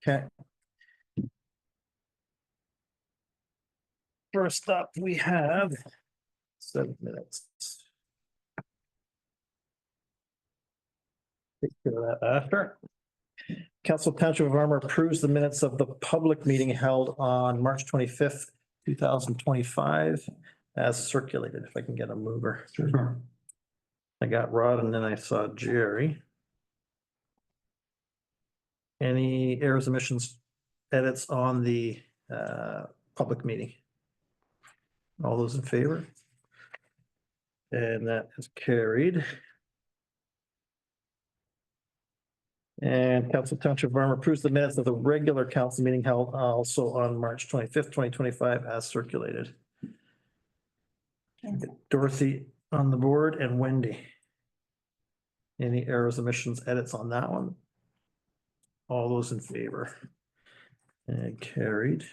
Okay. First up, we have 7 minutes. Take care of that after. Council Township of Armour approves the minutes of the public meeting held on March 25th, 2025 as circulated, if I can get a mover. Sure. I got Rod and then I saw Jerry. Any errors, omissions, edits on the public meeting? All those in favor? And that is carried. And Council Township of Armour approves the minutes of the regular council meeting held also on March 25th, 2025 as circulated. Dorothy on the board and Wendy. Any errors, omissions, edits on that one? All those in favor? And carried.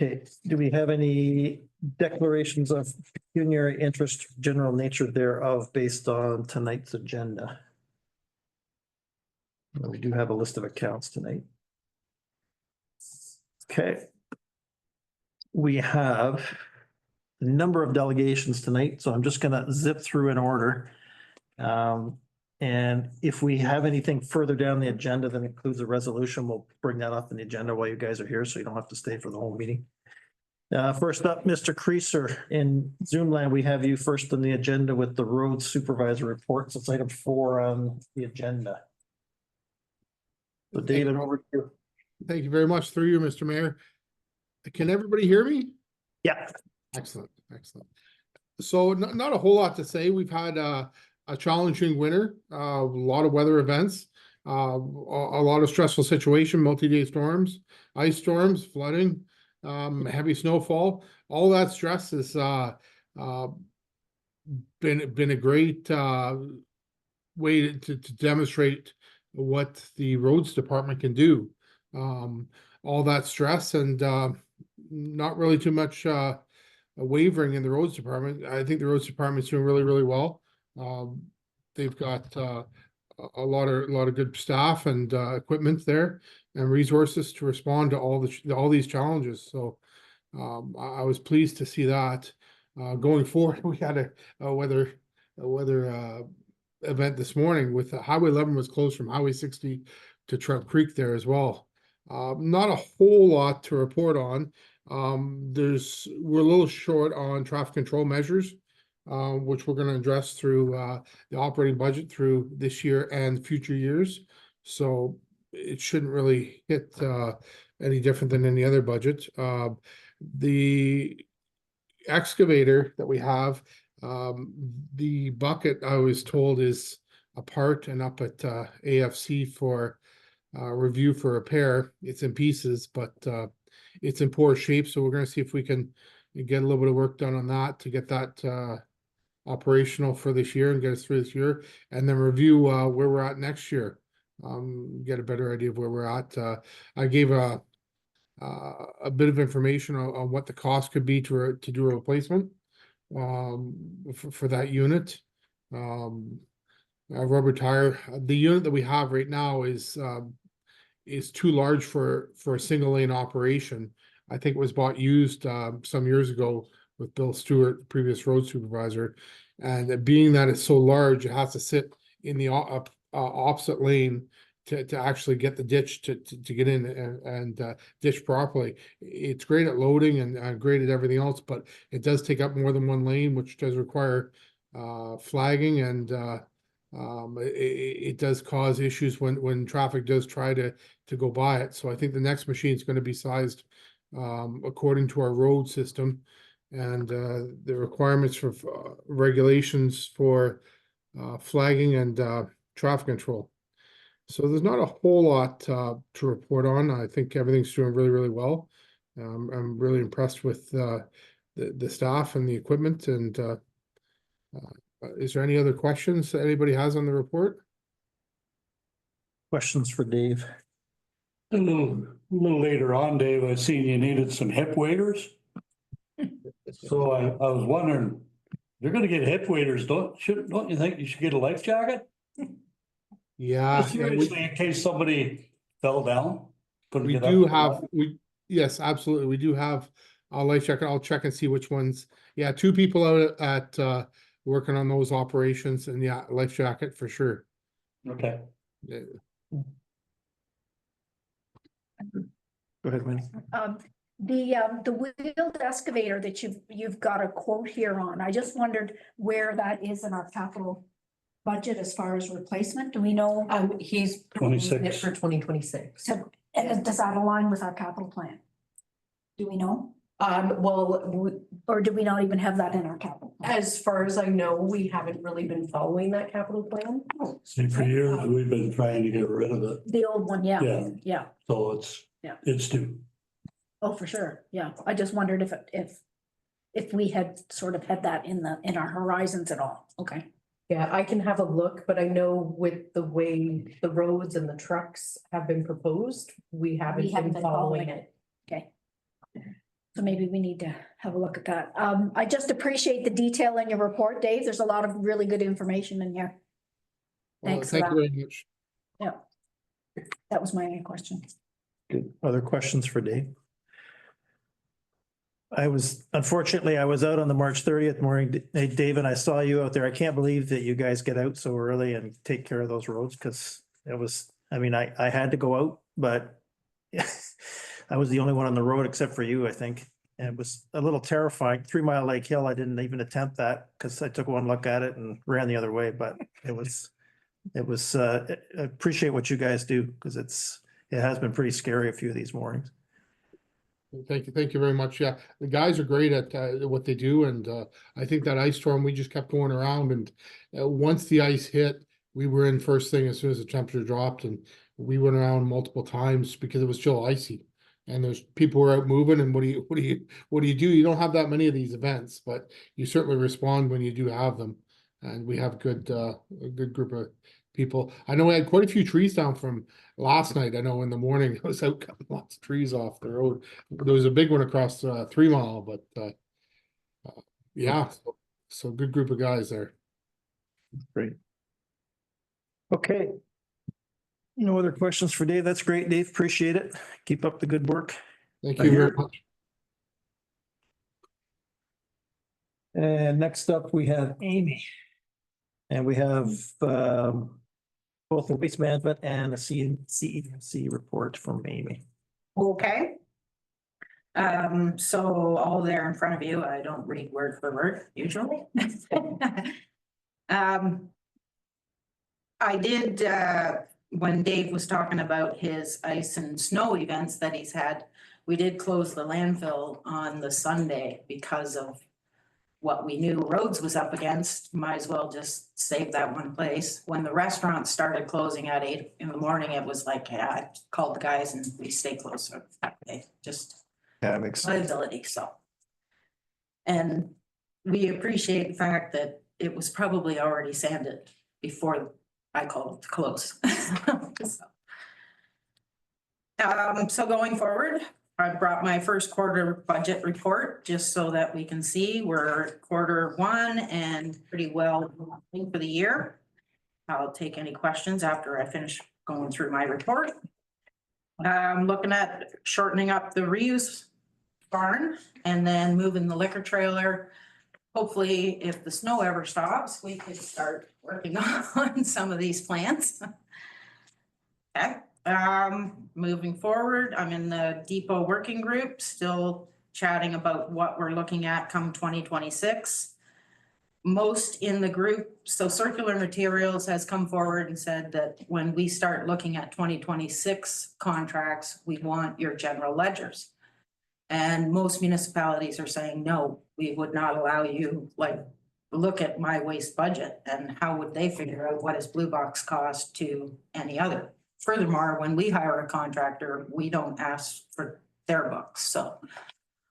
Okay, do we have any declarations of pecuniary interest, general nature thereof based on tonight's agenda? We do have a list of accounts tonight. Okay. We have a number of delegations tonight, so I'm just gonna zip through in order. And if we have anything further down the agenda that includes a resolution, we'll bring that up in the agenda while you guys are here, so you don't have to stay for the whole meeting. First up, Mr. Creaser, in Zoom land, we have you first on the agenda with the road supervisor reports. It's item 4 on the agenda. So David, over to you. Thank you very much. Through you, Mr. Mayor. Can everybody hear me? Yeah. Excellent, excellent. So not a whole lot to say. We've had a challenging winter, a lot of weather events, a lot of stressful situation, multi-day storms, ice storms, flooding, heavy snowfall. All that stress has been a great way to demonstrate what the roads department can do. All that stress and not really too much wavering in the roads department. I think the roads department's doing really, really well. They've got a lot of good staff and equipment there and resources to respond to all these challenges. So I was pleased to see that. Going forward, we had a weather event this morning with Highway 11 was closed from Highway 60 to Trout Creek there as well. Not a whole lot to report on. We're a little short on traffic control measures, which we're going to address through the operating budget through this year and future years. So it shouldn't really hit any different than any other budget. The excavator that we have, the bucket I was told is apart and up at AFC for review for repair. It's in pieces, but it's in poor shape. So we're going to see if we can get a little bit of work done on that to get that operational for this year and get us through this year, and then review where we're at next year. Get a better idea of where we're at. I gave a bit of information on what the cost could be to do a replacement for that unit. A rubber tire. The unit that we have right now is too large for a single lane operation. I think it was bought used some years ago with Bill Stewart, the previous road supervisor, and being that it's so large, it has to sit in the opposite lane to actually get the ditch to get in and ditch properly. It's great at loading and great at everything else, but it does take up more than one lane, which does require flagging, and it does cause issues when traffic does try to go by it. So I think the next machine is going to be sized according to our road system and the requirements for regulations for flagging and traffic control. So there's not a whole lot to report on. I think everything's doing really, really well. I'm really impressed with the staff and the equipment. And is there any other questions that anybody has on the report? Questions for Dave? A little later on, Dave, I seen you needed some hip waders. So I was wondering, you're gonna get hip waders, don't you think you should get a life jacket? Yeah, and Seriously, in case somebody fell down. couldn't we get up do the have, ladder. yes, absolutely. We do have, I'll check and see which ones. Yeah, 2 people out at, working on those operations, and yeah, life jacket for sure. Okay. Yeah. Go ahead, Winnie. The wheeled excavator that you've got a quote here on, I just wondered where that is in our capital budget as far as replacement, do we know? He's proposing it 26. for 2026. And does that align with our capital plan? Do we know? Well, Or do we not even have that in our capital? plan? as far as I know, we haven't really been following that capital plan. See, for years, we've been trying to get rid of it, The old one, yeah, Yeah. yeah, so it's, Yeah. it's due. oh, for sure, yeah, I just wondered if we had sort of had that in our horizons at all, okay. Yeah, I can have a look, but I know with the way the roads and the trucks have been proposed, we haven't been following it. Okay. So maybe we need to have a look at that. I just appreciate the detail in your report, Dave. There's a lot of really good information in here. Well, Thanks for thank you that. very much. Yeah. That was my only question. Good. Other questions for Dave? Unfortunately, I was out on the March 30th morning. Hey, Dave, and I saw you out there. I can't believe that you guys get out so early and take care of those roads, because I had to go out, but I was the only one on the road except for you, I think. And it was a little terrifying. 3 Mile Lake Hill, I didn't even attempt that because I took one look at it and ran the other way, but it was, I appreciate what you guys do, because it has been pretty scary a few of these mornings. Thank you very much. Yeah, the guys are great at what they do, and I think that ice storm, we just kept going around, and once the ice hit, we were in first thing as soon as the temperature dropped, and we went around multiple times because it was still icy, and there's people were out moving, and what do you do? You don't have that many of these events, but you certainly respond when you do have them, and we have a good group of people. I know we had quite a few trees down from last night. I know in the morning I was out cutting lots of trees off the road. There was a big one across 3 Mile, but yeah, so good group of guys there. Great. Okay. No other questions for Dave? That's great, Dave. Appreciate it. Keep up the good work. Thank I you hear very it. much. And next up, we have Amy. And we have both the waste management and a CEMC report from Amy. Okay. So all there in front of you, I don't read word for word usually. I did, when Dave was talking about his ice and snow events that he's had, we did close the landfill on the Sunday because of what we knew roads was up against. Might as well just save that one place. When the restaurant started closing at 8 in the morning, it was like, yeah, I called the guys and we stay close that day, just Yeah, it makes sense. liability, so. And we appreciate the fact that it was probably already sanded before I called to close. So going forward, I brought my first quarter budget report just so that we can see we're Q1 and pretty well for the year. I'll take any questions after I finish going through my report. I'm looking at shortening up the reuse barn and then moving the liquor trailer. Hopefully, if the snow ever stops, we could start working on some of these plans. Okay. Moving forward, I'm in the depot working group, still chatting about what we're looking at come 2026. Most in the group, so Circular Materials has come forward and said that when we start looking at 2026 contracts, we want your general ledgers. And most municipalities are saying, no, we would not allow you, like, look at my waste budget and how would they figure out what is blue box cost to any other? Furthermore, when we hire a contractor, we don't ask for their books, so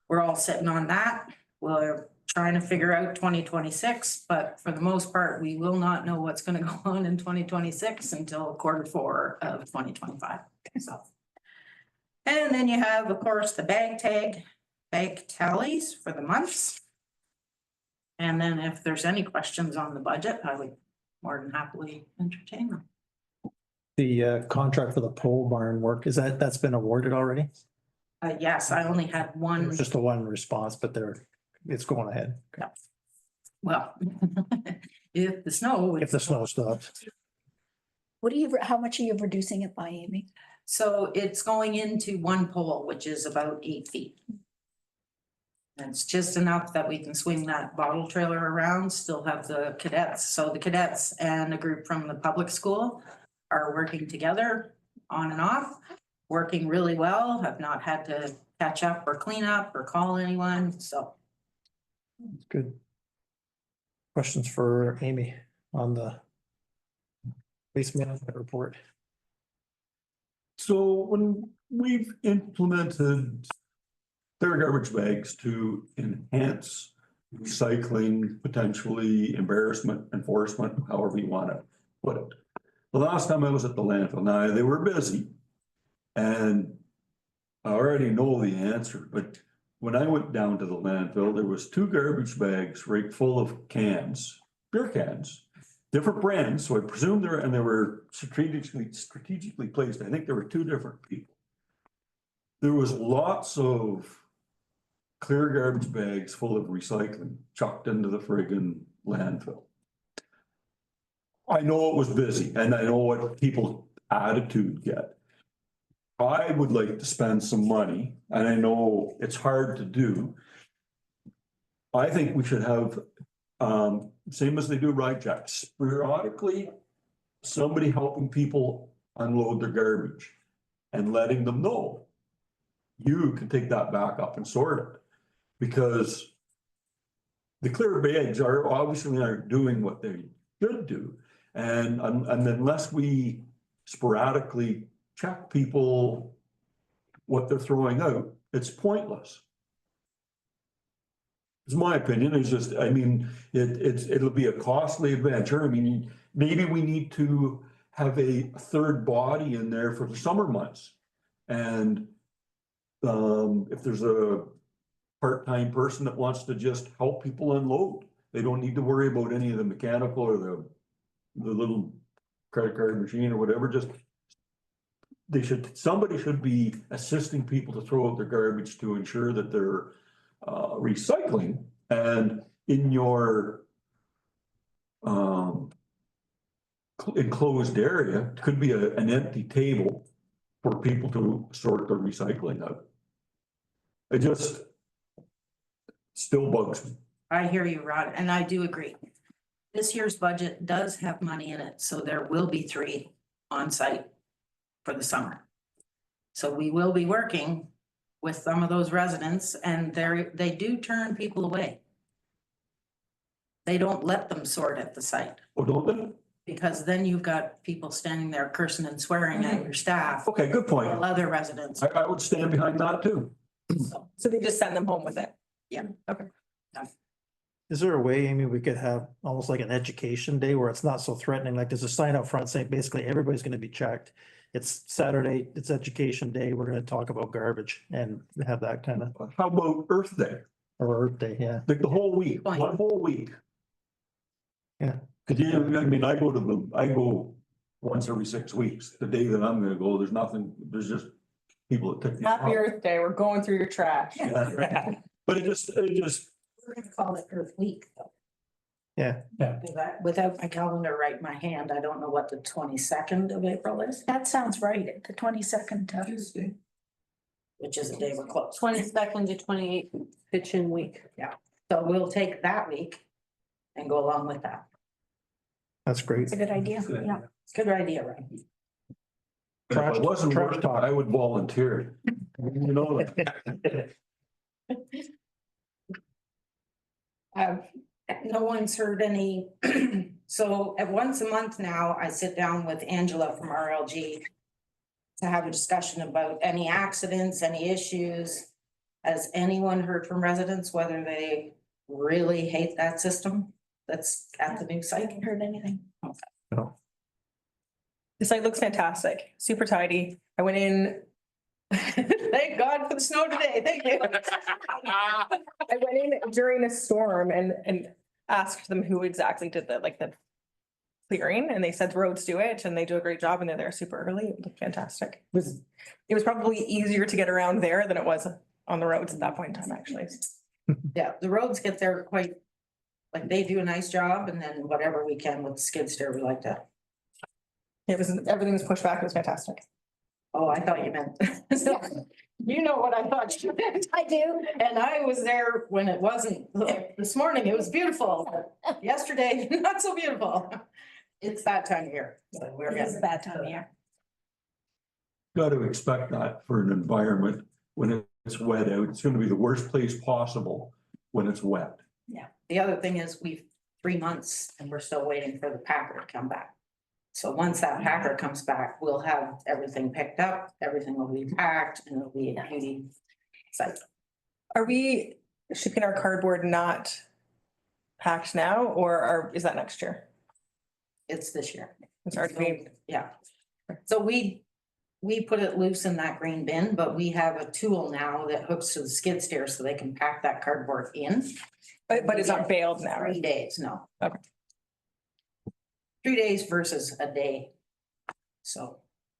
we're all sitting on that. We're trying to figure out 2026, but for the most part, we will not know what's gonna go on in 2026 until Q4 of 2025, so. And then you have, of course, the bag tallies for the months. And then if there's any questions on the budget, I would more than happily entertain them. The contract for the pole barn work, that's been awarded already? Yes, I only had It one, was just a one response, but it's going ahead. well, if the snow. If the snow stops. How much are you reducing it by, Amy? So it's going into one pole, which is about 8 feet. And it's just enough that we can swing that bottle trailer around, still have the cadets. So the cadets and a group from the public school are working together on and off, working really well, have not had to catch up or clean up or call anyone, so. Good. Questions for Amy on the waste management report? So when we've implemented clear garbage bags to enhance recycling, potentially embarrassment, enforcement, however you want to put it. The last time I was at the landfill, now they were busy. And I already know the answer, but when I went down to the landfill, there was 2 garbage bags right full of cans, beer cans. Different brands, so I presume they were strategically placed. I think there were 2 different people. There was lots of clear garbage bags full of recycling chucked into the friggin' landfill. I know it was busy and I know what people's attitude get. I would like to spend some money, and I know it's hard to do. I think we should have, same as they do ride checks, periodically, somebody helping people unload their garbage and letting them know. You can take that back up and sort it, because the clear bags are obviously aren't doing what they should do. And unless we sporadically check people what they're throwing out, it's pointless. It's my opinion. It's just, I mean, it'll be a costly adventure. I mean, maybe we need to have a third body in there for the summer months. And if there's a part-time person that wants to just help people unload, they don't need to worry about any of the mechanical or the little credit card machine or whatever. Just somebody should be assisting people to throw out their garbage to ensure that they're recycling. And in your enclosed area could be an empty table for people to sort their recycling out. It just still bugs me. I hear you, Rod, and I do agree. This year's budget does have money in it, so there will be 3 on site for the summer. So we will be working with some of those residents, and they do turn people away. They don't let them sort at the site, Oh, don't they? because then you've got people standing there cursing and swearing at your staff, Okay, good point. or other residents. I would stand behind that too. So they just send them home with it? Is there a way, Amy, we could have almost like an education day where it's not so threatening? Like there's a sign out front saying basically everybody's gonna be checked. It's Saturday, it's education day. We're gonna talk about garbage and have that kind of, How about Earth Day? or Earth Day, yeah. Like the whole week, Fine. one whole week. Yeah. Cause I mean, I go once every 6 weeks. The day that I'm gonna go, there's just people that take. me Happy out. Earth Day, we're going through your trash. Yeah. But it just, We're gonna call it Earth Week, though. Yeah, Without my calendar right in my hand, I don't know what the 22nd of April is, That sounds right, the 22nd. Tuesday, which is the day we're closed. 22nd to 28th, pitch-in week. So we'll take that week and go along with that. that's great. It's a good idea, yeah. It's a good idea, right? if I wasn't Trash working, talk. I would volunteer. You know that. No one's heard any, so at once a month now, I sit down with Angela from RLG to have a discussion about any accidents, any issues. Has anyone heard from residents whether they really hate that system that's at the new I site? haven't heard anything. No. The site looks fantastic, super tidy. I went in. Thank God for the snow today, thank you. I went in during a storm and asked them who exactly did the clearing, and they said the roads do it, and they do a great job, and they're there super early. It looked fantastic. It was probably easier to get around there than it was on the roads at that point in time, actually. Yeah, the roads get there quite, like they do a nice job, and then whatever we can with the skid steer, we like to. It was, everything was pushed back. It was fantastic. Oh, I thought you meant. You know what I thought you meant. I do. And I was there when it wasn't, like, this morning, it was beautiful. Yesterday, not so beautiful. It's that time of year. So we're It is a getting, bad time of year. Got to expect that for an environment when it's wet out. It's going to be the worst place possible when it's wet. yeah. The other thing is we've 3 months and we're still waiting for the packer to come back. So once that packer comes back, we'll have everything picked up, everything will be packed, and it'll be a beauty site. Are we shipping our cardboard not packed now, or is that next year? It's this year. It's already being, Yeah. So we put it loose in that green bin, but we have a tool now that hooks to the skid steer so they can pack that cardboard in. but it's not baled now, 3 right? days, no. Okay. 3 days versus a day. So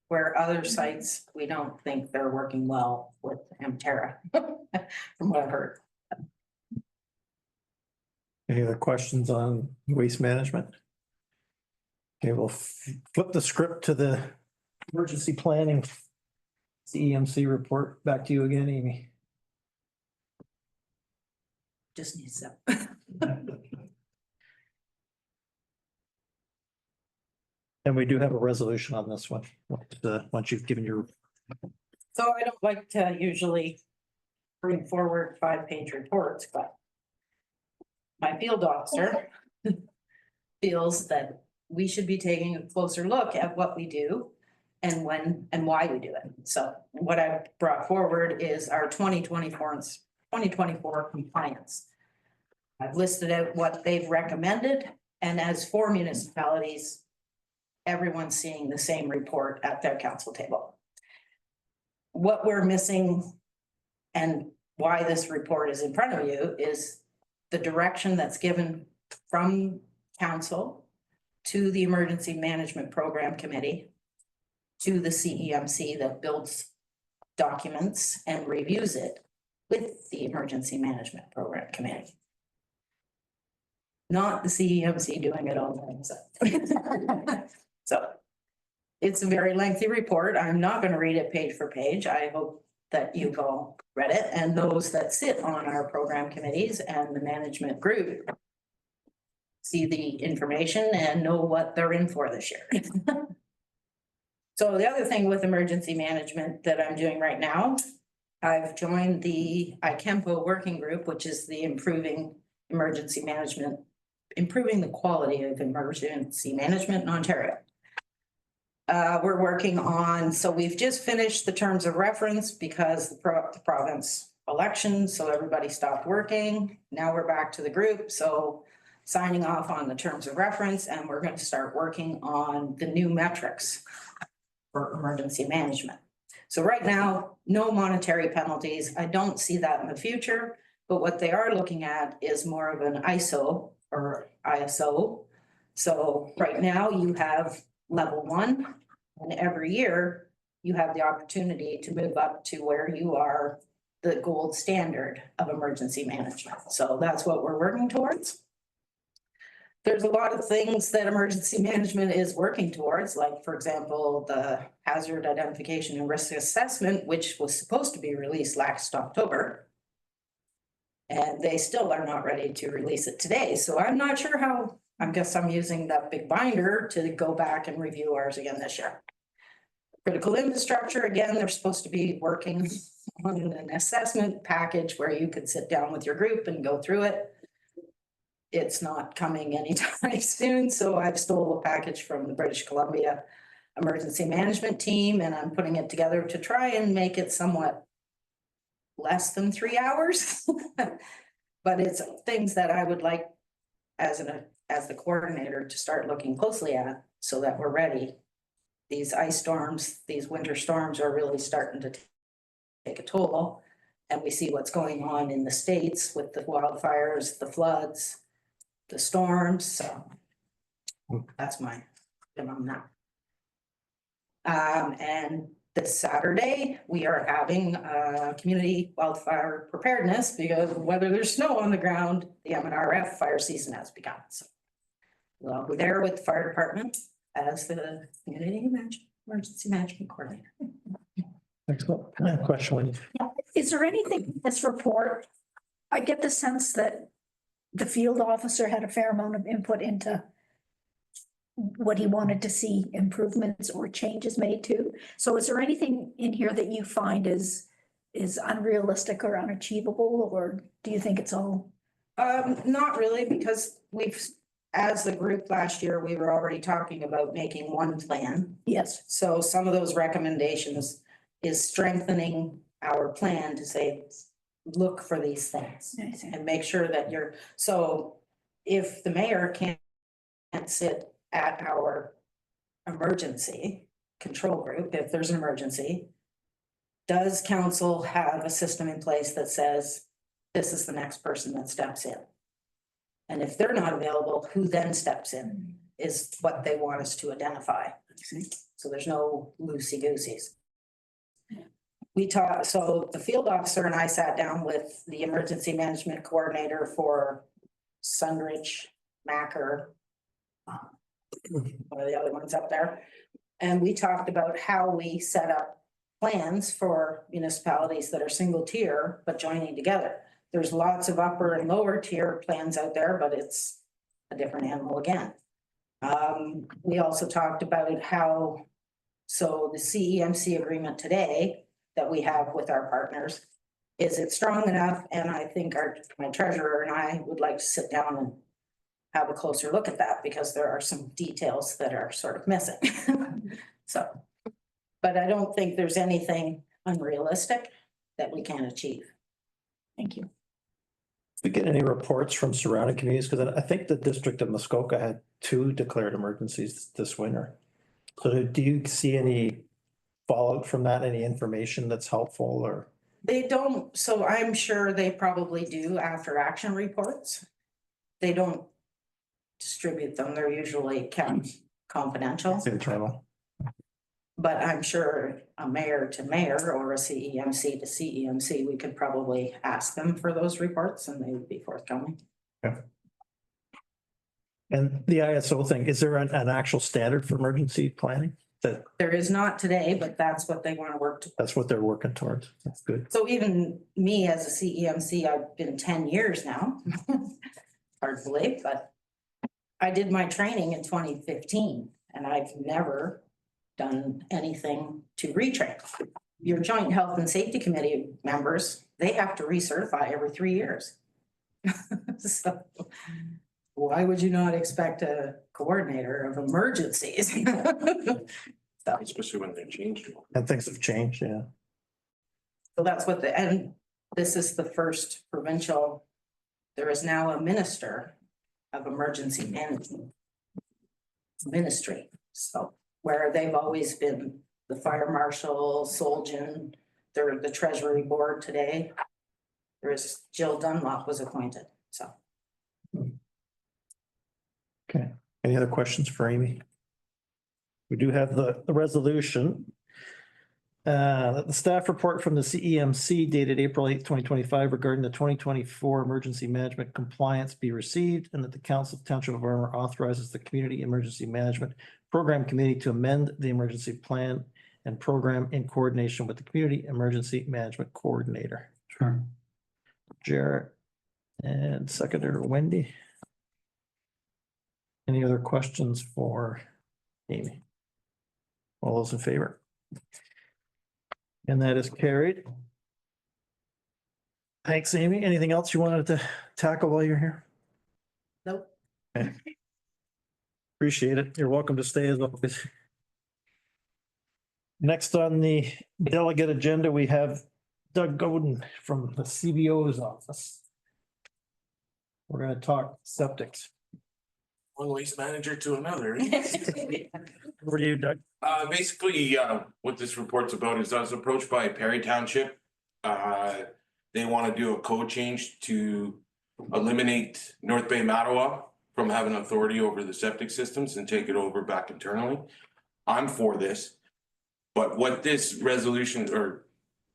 where other sites, we don't think they're working well with Amterra, from what I've heard. Any other questions on waste management? Okay, we'll flip the script to the emergency planning. CEMC report. Back to you again, Amy. Just needs some. And we do have a resolution on this one. Once you've given your, So I don't like to usually bring forward 5-page reports, but my field officer feels that we should be taking a closer look at what we do and when and why we do it. So what I brought forward is our 2024 compliance. I've listed out what they've recommended, and as for municipalities, everyone's seeing the same report at their council table. What we're missing and why this report is in front of you is the direction that's given from council to the Emergency Management Program Committee, to the CEMC that builds documents and reviews it with the Emergency Management Program Committee. Not the CEMC doing it all by themselves. So it's a very lengthy report. I'm not going to read it page for page. I hope that you've all read it, and those that sit on our program committees and the management group see the information and know what they're in for this year. So the other thing with emergency management that I'm doing right now, I've joined the ICAMPO working group, which is the improving emergency management, improving the quality of emergency management in Ontario. We're working on, so we've just finished the terms of reference because the province election, so everybody stopped working. Now we're back to the group, so signing off on the terms of reference, and we're going to start working on the new metrics for emergency management. So right now, no monetary penalties. I don't see that in the future, but what they are looking at is more of an ISO or ISO. So right now you have level 1, and every year you have the opportunity to move up to where you are the gold standard of emergency management. So that's what we're working towards. There's a lot of things that emergency management is working towards, like, for example, the hazard identification and risk assessment, which was supposed to be released last October. And they still are not ready to release it today. So I'm not sure how, I guess I'm using that big binder to go back and review ours again this year. Critical infrastructure, again, they're supposed to be working on an assessment package where you could sit down with your group and go through it. It's not coming anytime soon, so I've stole a package from the British Columbia Emergency Management Team, and I'm putting it together to try and make it somewhat less than 3 hours. But it's things that I would like as the coordinator to start looking closely at so that we're ready. These ice storms, these winter storms are really starting to take a toll, and we see what's going on in the States with the wildfires, the floods, the storms. So That's my, I'm not. And this Saturday, we are having community wildfire preparedness because whether there's snow on the ground, the MNRF fire season has begun. So we'll be there with the fire department as the emergency management coordinator. Excellent. Question, Wendy? Is there anything in this report? I get the sense that the field officer had a fair amount of input into what he wanted to see improvements or changes made to. So is there anything in here that you find is unrealistic or unachievable, or do you think it's all? Not really, because as the group last year, we were already talking about making one plan. Yes. So some of those recommendations is strengthening our plan to say, look for these things I see. and make sure that so if the mayor can't sit at our emergency control group, if there's an emergency, does council have a system in place that says, this is the next person that steps in? And if they're not available, who then steps in is what they want us to identify. So there's no loosey-gooseys. So the field officer and I sat down with the emergency management coordinator for Sunridge, Macker, one of the other ones up there. And we talked about how we set up plans for municipalities that are single tier, but joining together. There's lots of upper and lower tier plans out there, but it's a different animal again. We also talked about how, so the CEMC agreement today that we have with our partners, is it strong enough? And I think my treasurer and I would like to sit down and have a closer look at that, because there are some details that are sort of missing. So, but I don't think there's anything unrealistic that we can't achieve. Thank you. We get any reports from surrounding communities? Because I think the district of Muskoka had 2 declared emergencies this winter. So do you see any fallout from that? Any information that's helpful, or? They don't, so I'm sure they probably do after action reports. They don't distribute them. They're usually kept confidential. Internal. But I'm sure a mayor to mayor or a CEMC to CEMC, we could probably ask them for those reports and they would be forthcoming. Yeah. And the ISO thing, is there an actual standard for emergency planning? There is not today, but that's what they want to work to. That's what they're working towards. That's good. So even me as a CEMC, I've been 10 years now. Hard to believe, but I did my training in 2015 and I've never done anything to retrain. Your joint health and safety committee members, they have to recertify every 3 years. So why would you not expect a coordinator of emergencies? Especially when they changed. And things have changed, yeah. So that's what and this is the first provincial, there is now a minister of emergency management ministry. So where they've always been the fire marshal, Solgen, they're the treasury board today. There is Jill Dunlop was appointed, so. Okay. Any other questions for Amy? We do have the resolution. The staff report from the CEMC dated April 8th, 2025 regarding the 2024 emergency management compliance be received, and that the Council of Township of Armour authorizes the Community Emergency Management Program Committee to amend the emergency plan and program in coordination with the Community Emergency Management Coordinator. Sure. Jarrett and seconder Wendy. Any other questions for Amy? All those in favor? And that is carried. Thanks, Amy. Anything else you wanted to tackle while you're here? Nope. Okay. Appreciate it. You're welcome to stay as always. Next on the delegate agenda, we have Doug Godin from the CBO's office. We're gonna talk septics. One waste manager to another. Over to you, Doug. Basically, what this report's about is I was approached by Perry Township. They want to do a code change to eliminate North Bay Mattawa from having authority over the septic systems and take it over back internally. I'm for this. But what this resolution or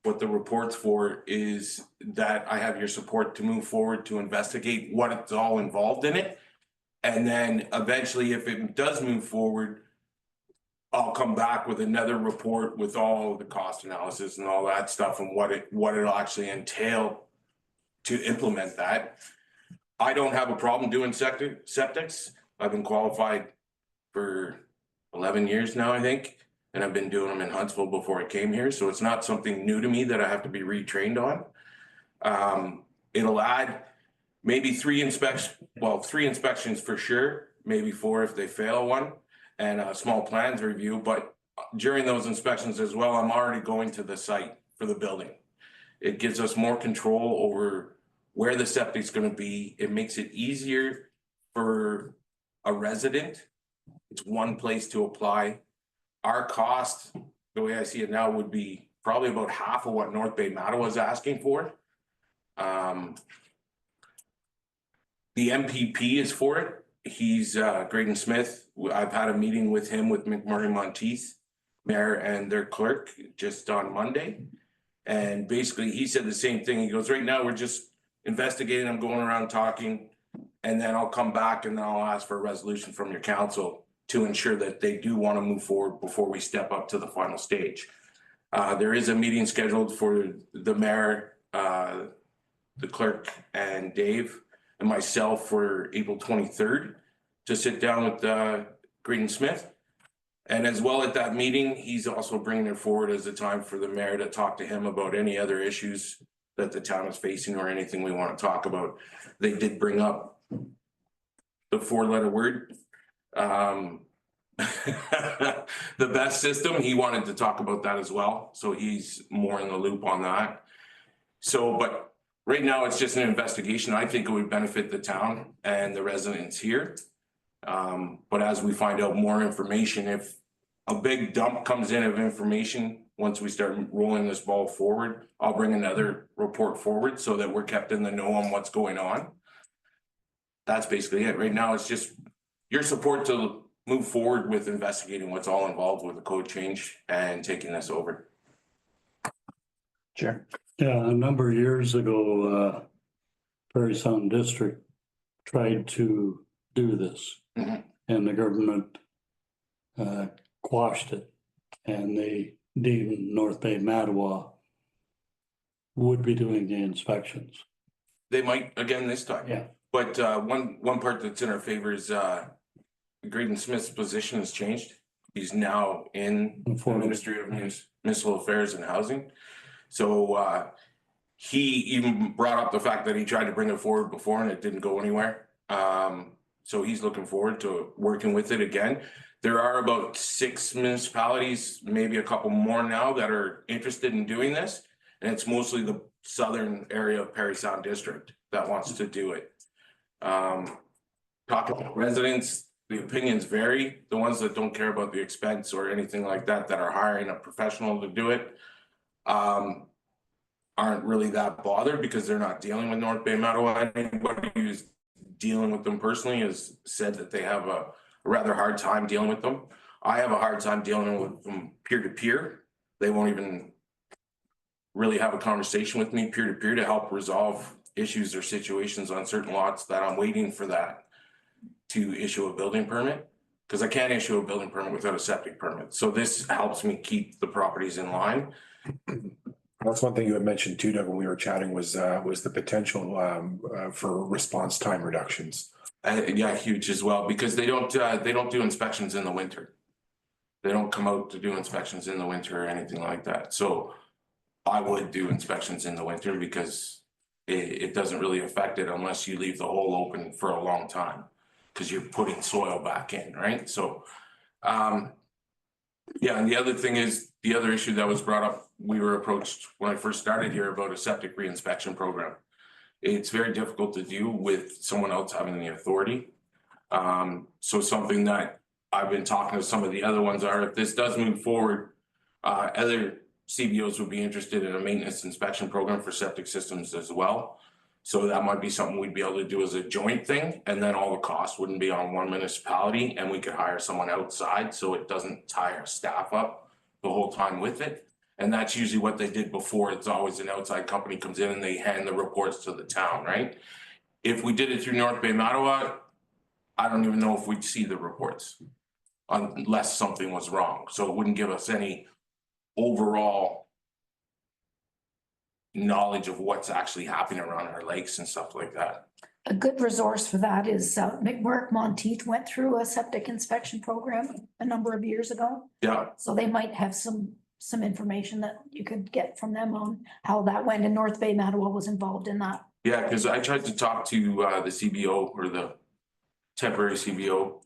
what the report's for is that I have your support to move forward to investigate what it's all involved in it. And then eventually, if it does move forward, I'll come back with another report with all the cost analysis and all that stuff and what it'll actually entail to implement that. I don't have a problem doing septics. I've been qualified for 11 years now, I think. And I've been doing them in Huntsville before I came here. So it's not something new to me that I have to be retrained on. It'll add maybe 3 inspections for sure, maybe 4 if they fail one, and a small plans review. But during those inspections as well, I'm already going to the site for the building. It gives us more control over where the septic's gonna be. It makes it easier for a resident. It's one place to apply. Our cost, the way I see it now, would be probably about half of what North Bay Mattawa is asking for. The MPP is for it. He's Graydon Smith. I've had a meeting with him with McMurray Monteith, mayor and their clerk, just on Monday. And basically he said the same thing. He goes, right now we're just investigating. I'm going around talking, and then I'll come back and then I'll ask for a resolution from your council to ensure that they do want to move forward before we step up to the final stage. There is a meeting scheduled for the mayor, the clerk, and Dave and myself for April 23rd to sit down with Graydon Smith. And as well at that meeting, he's also bringing it forward as a time for the mayor to talk to him about any other issues that the town is facing or anything we want to talk about. They did bring up the 4-letter word. The best system, he wanted to talk about that as well, so he's more in the loop on that. So, but right now it's just an investigation. I think it would benefit the town and the residents here. But as we find out more information, if a big dump comes in of information, once we start rolling this ball forward, I'll bring another report forward so that we're kept in the know on what's going on. That's basically it. Right now, it's just your support to move forward with investigating what's all involved with the code change and taking this over. Sure. Yeah, a number of years ago, Prairie Sound District tried to do this. Mhm. And the government quashed it, and they deemed North Bay Mattawa would be doing the inspections. They might again this time. Yeah. But one part that's in our favor is Graydon Smith's position has changed. He's now in the Ministry of Municipal Affairs and Housing. So he even brought up the fact that he tried to bring it forward before and it didn't go anywhere. So he's looking forward to working with it again. There are about 6 municipalities, maybe a couple more now, that are interested in doing this. And it's mostly the southern area of Parry Sound District that wants to do it. Talking to residents, the opinions vary. The ones that don't care about the expense or anything like that, that are hiring a professional to do it, aren't really that bothered because they're not dealing with North Bay Mattawa. Anybody who's dealing with them personally has said that they have a rather hard time dealing with them. I have a hard time dealing with them peer to peer. They won't even really have a conversation with me peer to peer to help resolve issues or situations on certain lots that I'm waiting for that to issue a building permit, because I can't issue a building permit without a septic permit. So this helps me keep the properties in line. That's one thing you had mentioned too, Doug, when we were chatting was the potential for response time reductions. Yeah, huge as well, because they don't do inspections in the winter. They don't come out to do inspections in the winter or anything like that. So I would do inspections in the winter because it doesn't really affect it unless you leave the hole open for a long time, because you're putting soil back in, right? So, yeah, and the other thing is, the other issue that was brought up, we were approached when I first started here about a septic reinspection program. It's very difficult to do with someone else having the authority. So something that I've been talking to some of the other ones are, if this does move forward, other CBOs would be interested in a maintenance inspection program for septic systems as well. So that might be something we'd be able to do as a joint thing, and then all the costs wouldn't be on one municipality, and we could hire someone outside, so it doesn't tie our staff up the whole time with it. And that's usually what they did before. It's always an outside company comes in and they hand the reports to the town, right? If we did it through North Bay Mattawa, I don't even know if we'd see the reports unless something was wrong. So it wouldn't give us any overall knowledge of what's actually happening around our lakes and stuff like that. A good resource for that is McMurray Monteith went through a septic inspection program a number of years ago. Yeah, So they might have some information that you could get from them on how that went, and North Bay Mattawa was involved in that. yeah, because I tried to talk to the CBO or the temporary CBO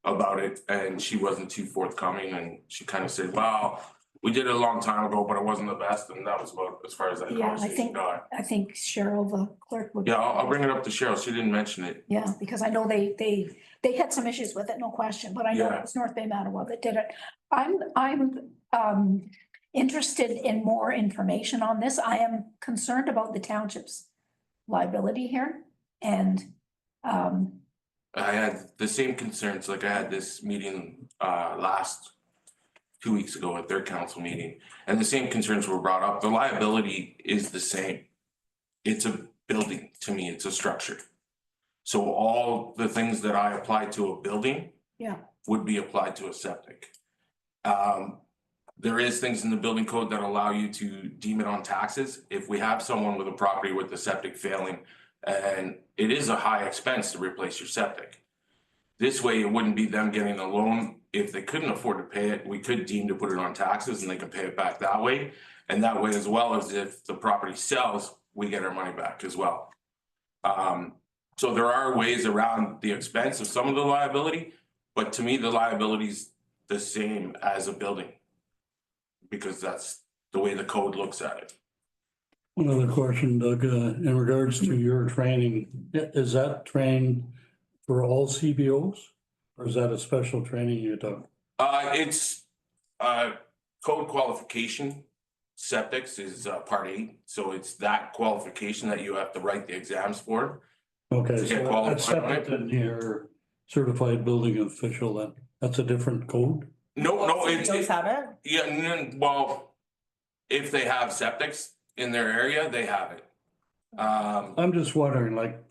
about it, and she wasn't too forthcoming, and she kind of said, well, we did it a long time ago, but it wasn't the best, and that was about as far as that Yeah, conversation got. I think Cheryl, the clerk, would. Yeah, I'll bring it up to Cheryl. She didn't mention it. Yeah, because I know they had some issues with it, no question, but I know Yeah. it was North Bay Mattawa that did it. I'm interested in more information on this. I am concerned about the township's liability here, and I had the same concerns, like I had this meeting last 2 weeks ago at their council meeting, and the same concerns were brought up. The liability is the same. It's a building, to me, it's a structure. So all the things that I apply to a building yeah, would be applied to a septic. There is things in the building code that allow you to deem it on taxes. If we have someone with a property with the septic failing, and it is a high expense to replace your septic. This way, it wouldn't be them getting a loan. If they couldn't afford to pay it, we could deem to put it on taxes and they can pay it back that way. And that way, as well as if the property sells, we get our money back as well. So there are ways around the expense of some of the liability, but to me, the liability is the same as a building. Because that's the way the code looks at it. One other question, Doug, in regards to your training, is that trained for all CBOs? Or is that a special training you took? It's code qualification. Septics is part 8, so it's that qualification that you have to write the exams for. Okay, To get so qualified that's on it? separate than your certified building official, then that's a different code? No, it's, Those have it? yeah, well, if they have septics in their area, they have it. I'm just wondering, like,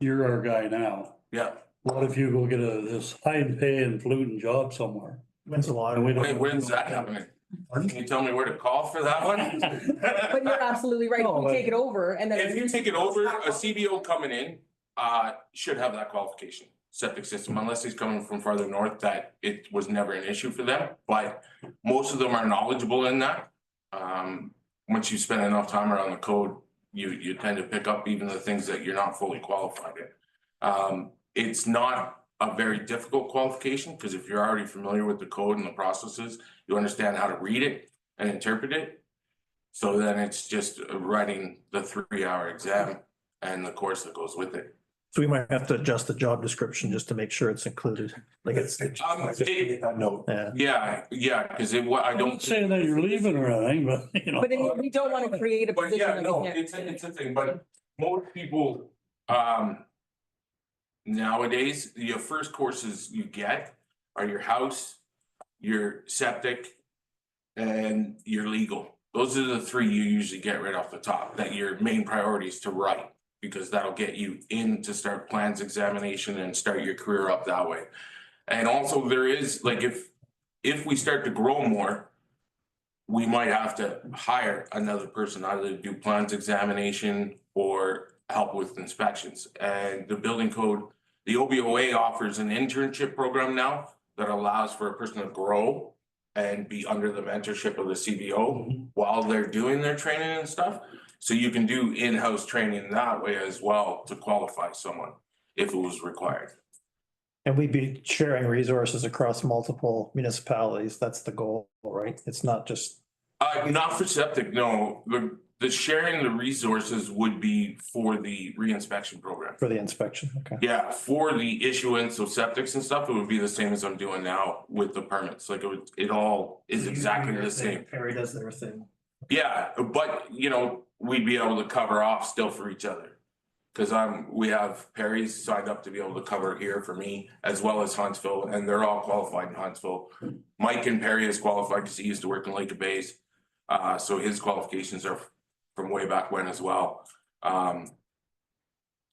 you're our guy now. Yeah, What if you go get this high paying polluting job somewhere? Wins a lot. And we don't. when's that happening? Can you tell me where to call for that one? But you're absolutely right. If No, you but- take it over and then. If you take it over, a CBO coming in, should have that qualification, septic system, unless he's coming from farther north, that it was never an issue for them, but most of them are knowledgeable in that. Once you spend enough time around the code, you tend to pick up even the things that you're not fully qualified in. It's not a very difficult qualification, because if you're already familiar with the code and the processes, you understand how to read it and interpret it. So then it's just writing the 3-hour exam and the course that goes with it. So we might have to adjust the job description just to make sure it's included. Like it's, That note. yeah. Yeah, because I I'm don't. not saying that you're leaving or anything, but you know. But then we don't want to create a But position. yeah, that no, we can't it's a thing, but most people, nowadays, your first courses you get are your house, your septic, and your legal. Those are the 3 you usually get right off the top, that your main priority is to write, because that'll get you in to start plans examination and start your career up that way. And also there is, like, if we start to grow more, we might have to hire another person either to do plans examination or help with inspections. And the building code, the OBOA offers an internship program now that allows for a person to grow and be under the mentorship of the CBO while they're doing their training and stuff. So you can do in-house training that way as well to qualify someone if it was required. And we'd be sharing resources across multiple municipalities. That's the goal, right? It's not just, Not for septic, no. The sharing the resources would be for the reinspection program. for the inspection. Okay. Yeah, for the issuance of septics and stuff, it would be the same as I'm doing now with the permits. Like it all is exactly the same. Perry does their thing. Yeah, but you know, we'd be able to cover off still for each other. Cause we have Perry's signed up to be able to cover here for me as well as Huntsville, and they're all qualified in Huntsville. Mike and Perry is qualified because he used to work in Lake of Bays. So his qualifications are from way back when as well.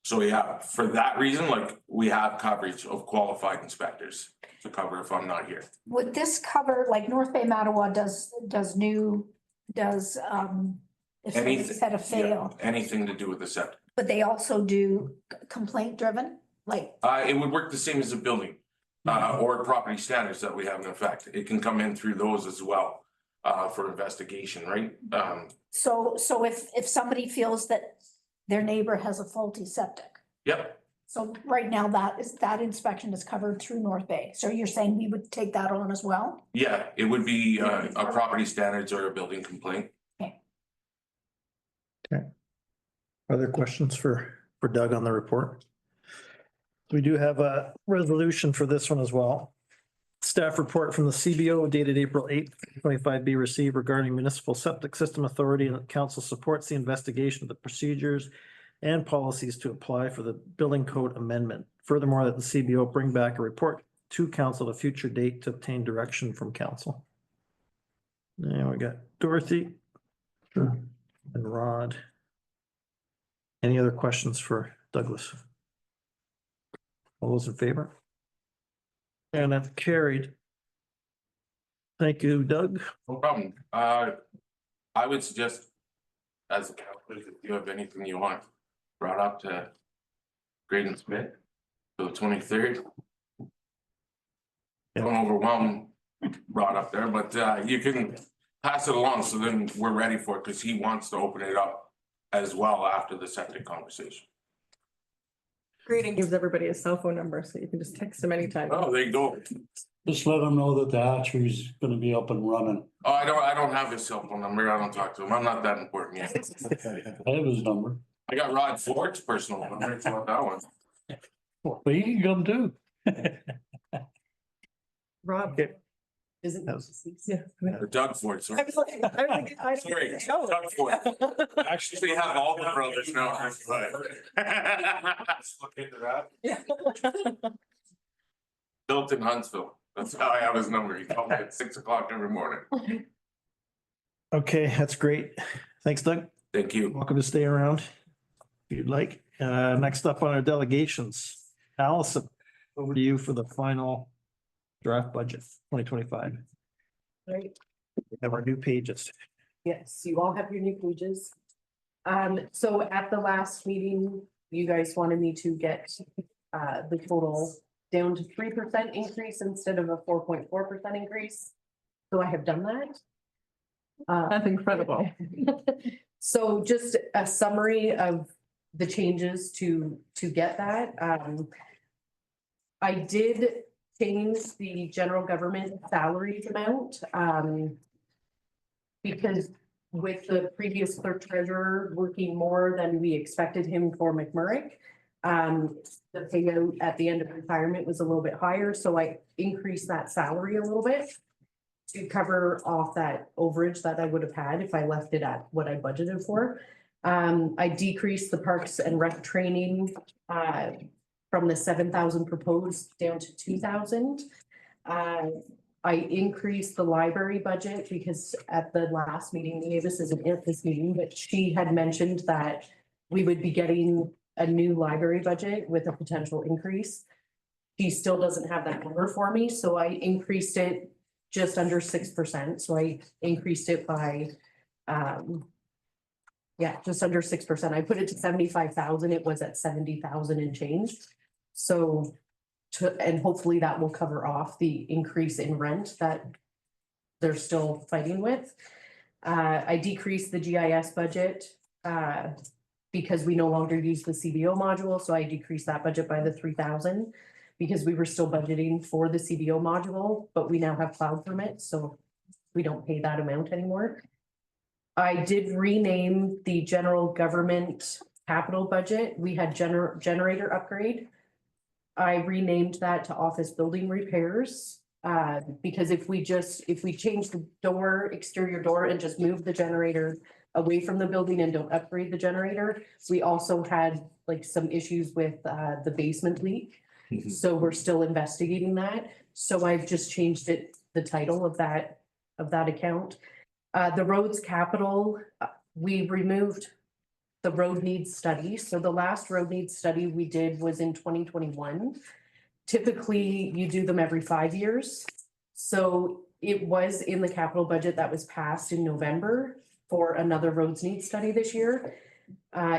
So yeah, for that reason, like we have coverage of qualified inspectors to cover if I'm not here. Would this cover, like North Bay Mattawa does if somebody's had a fail, Anything to do with the septic. but they also do complaint driven, like, It would work the same as a building, or property standards that we have in effect. It can come in through those as well, for investigation, right? so if somebody feels that their neighbor has a faulty septic. Yep, So right now that inspection is covered through North Bay. So you're saying we would take that on as well? yeah, it would be, a property standards or a building complaint. Other questions for Doug on the report? We do have a resolution for this one as well. Staff report from the CBO dated April 8th, 25 be received regarding municipal septic system authority, and that council supports the investigation of the procedures and policies to apply for the building code amendment. Furthermore, that the CBO bring back a report to council at a future date to obtain direction from council. Now we got Dorothy. Sure. And Rod. Any other questions for Douglas? All those in favor? And that's carried. Thank you, Doug. No problem. I would suggest as a council, if you have anything you want brought up to Graydon Smith for the 23rd. Don't overwhelm brought up there, but you can pass it along so then we're ready for it because he wants to open it up as well after the septic conversation. Greeting gives everybody a cell phone number, so you can just text them anytime. Oh, there you go. Just let them know that the hatchery's gonna be up and running. Oh, I don't have his cell phone number. I don't talk to him. I'm not that important yet. I have his number, I got Rod Ford's personal number. It's not that one. but he can come too. Rob. Okay. Isn't That was- Yeah. Or Doug Ford, I sorry. was like, I Sorry, don't know. Doug Ford. Actually, have all the brothers now. But look into that. Yeah. Built in Huntsville. That's how I have his number. He called me at 6 o'clock every morning. Okay, that's great. Thanks, Doug. Thank you. Welcome to stay around if you'd like. Next up on our delegations, Allison, over to you for the final draft budget 2025. Right. We have our new pages. Yes, you all have your new pages. So at the last meeting, you guys wanted me to get the total down to 3% increase instead of a 4.4% increase. So I have done that. That's incredible. So just a summary of the changes to get that. I did change the general government salaries amount, because with the previous clerk treasurer working more than we expected him for McMurray, the payout at the end of retirement was a little bit higher, so I increased that salary a little bit to cover off that overage that I would have had if I left it at what I budgeted for. I decreased the parks and rec training from the 7,000 proposed down to 2,000. I increased the library budget because at the last meeting, Davis isn't at this meeting, but she had mentioned that we would be getting a new library budget with a potential increase. She still doesn't have that number for me, so I increased it just under 6%. So I increased it by, just under 6%. I put it to 75,000. It was at 70,000 and change. So and hopefully that will cover off the increase in rent that they're still fighting with. I decreased the GIS budget because we no longer use the CBO module. So I decreased that budget by the 3,000 because we were still budgeting for the CBO module, but we now have cloud permits, so we don't pay that amount anymore. I did rename the general government capital budget. We had generator upgrade. I renamed that to office building repairs. Because if we change the door, exterior door and just move the generator away from the building and don't upgrade the generator, we also had like some issues with the basement leak. So we're still investigating that. So I've just changed the title of that account. The roads capital, we removed the road needs study. So the last road needs study we did was in 2021. Typically, you do them every 5 years. So it was in the capital budget that was passed in November for another roads need study this year.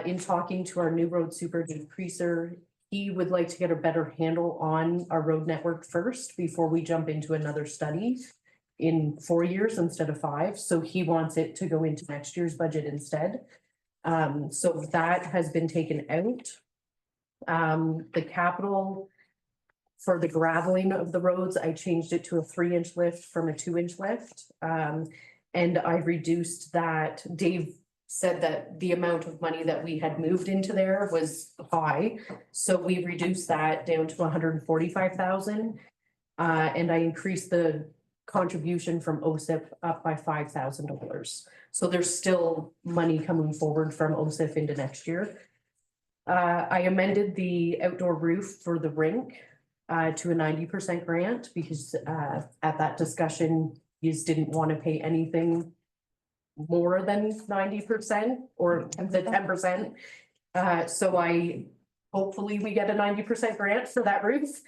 In talking to our new road super Dave Creaser, he would like to get a better handle on our road network first before we jump into another study in 4 years instead of 5. So he wants it to go into next year's budget instead. So that has been taken out. The capital for the graveling of the roads, I changed it to a 3-inch lift from a 2-inch lift. And I reduced that. Dave said that the amount of money that we had moved into there was high. So we reduced that down to 145,000. And I increased the contribution from OSIP up by $5,000. So there's still money coming forward from OSIP into next year. I amended the outdoor roof for the rink to a 90% grant because at that discussion, you just didn't want to pay anything more than 90% or the 10%. So hopefully we get a 90% grant for that roof.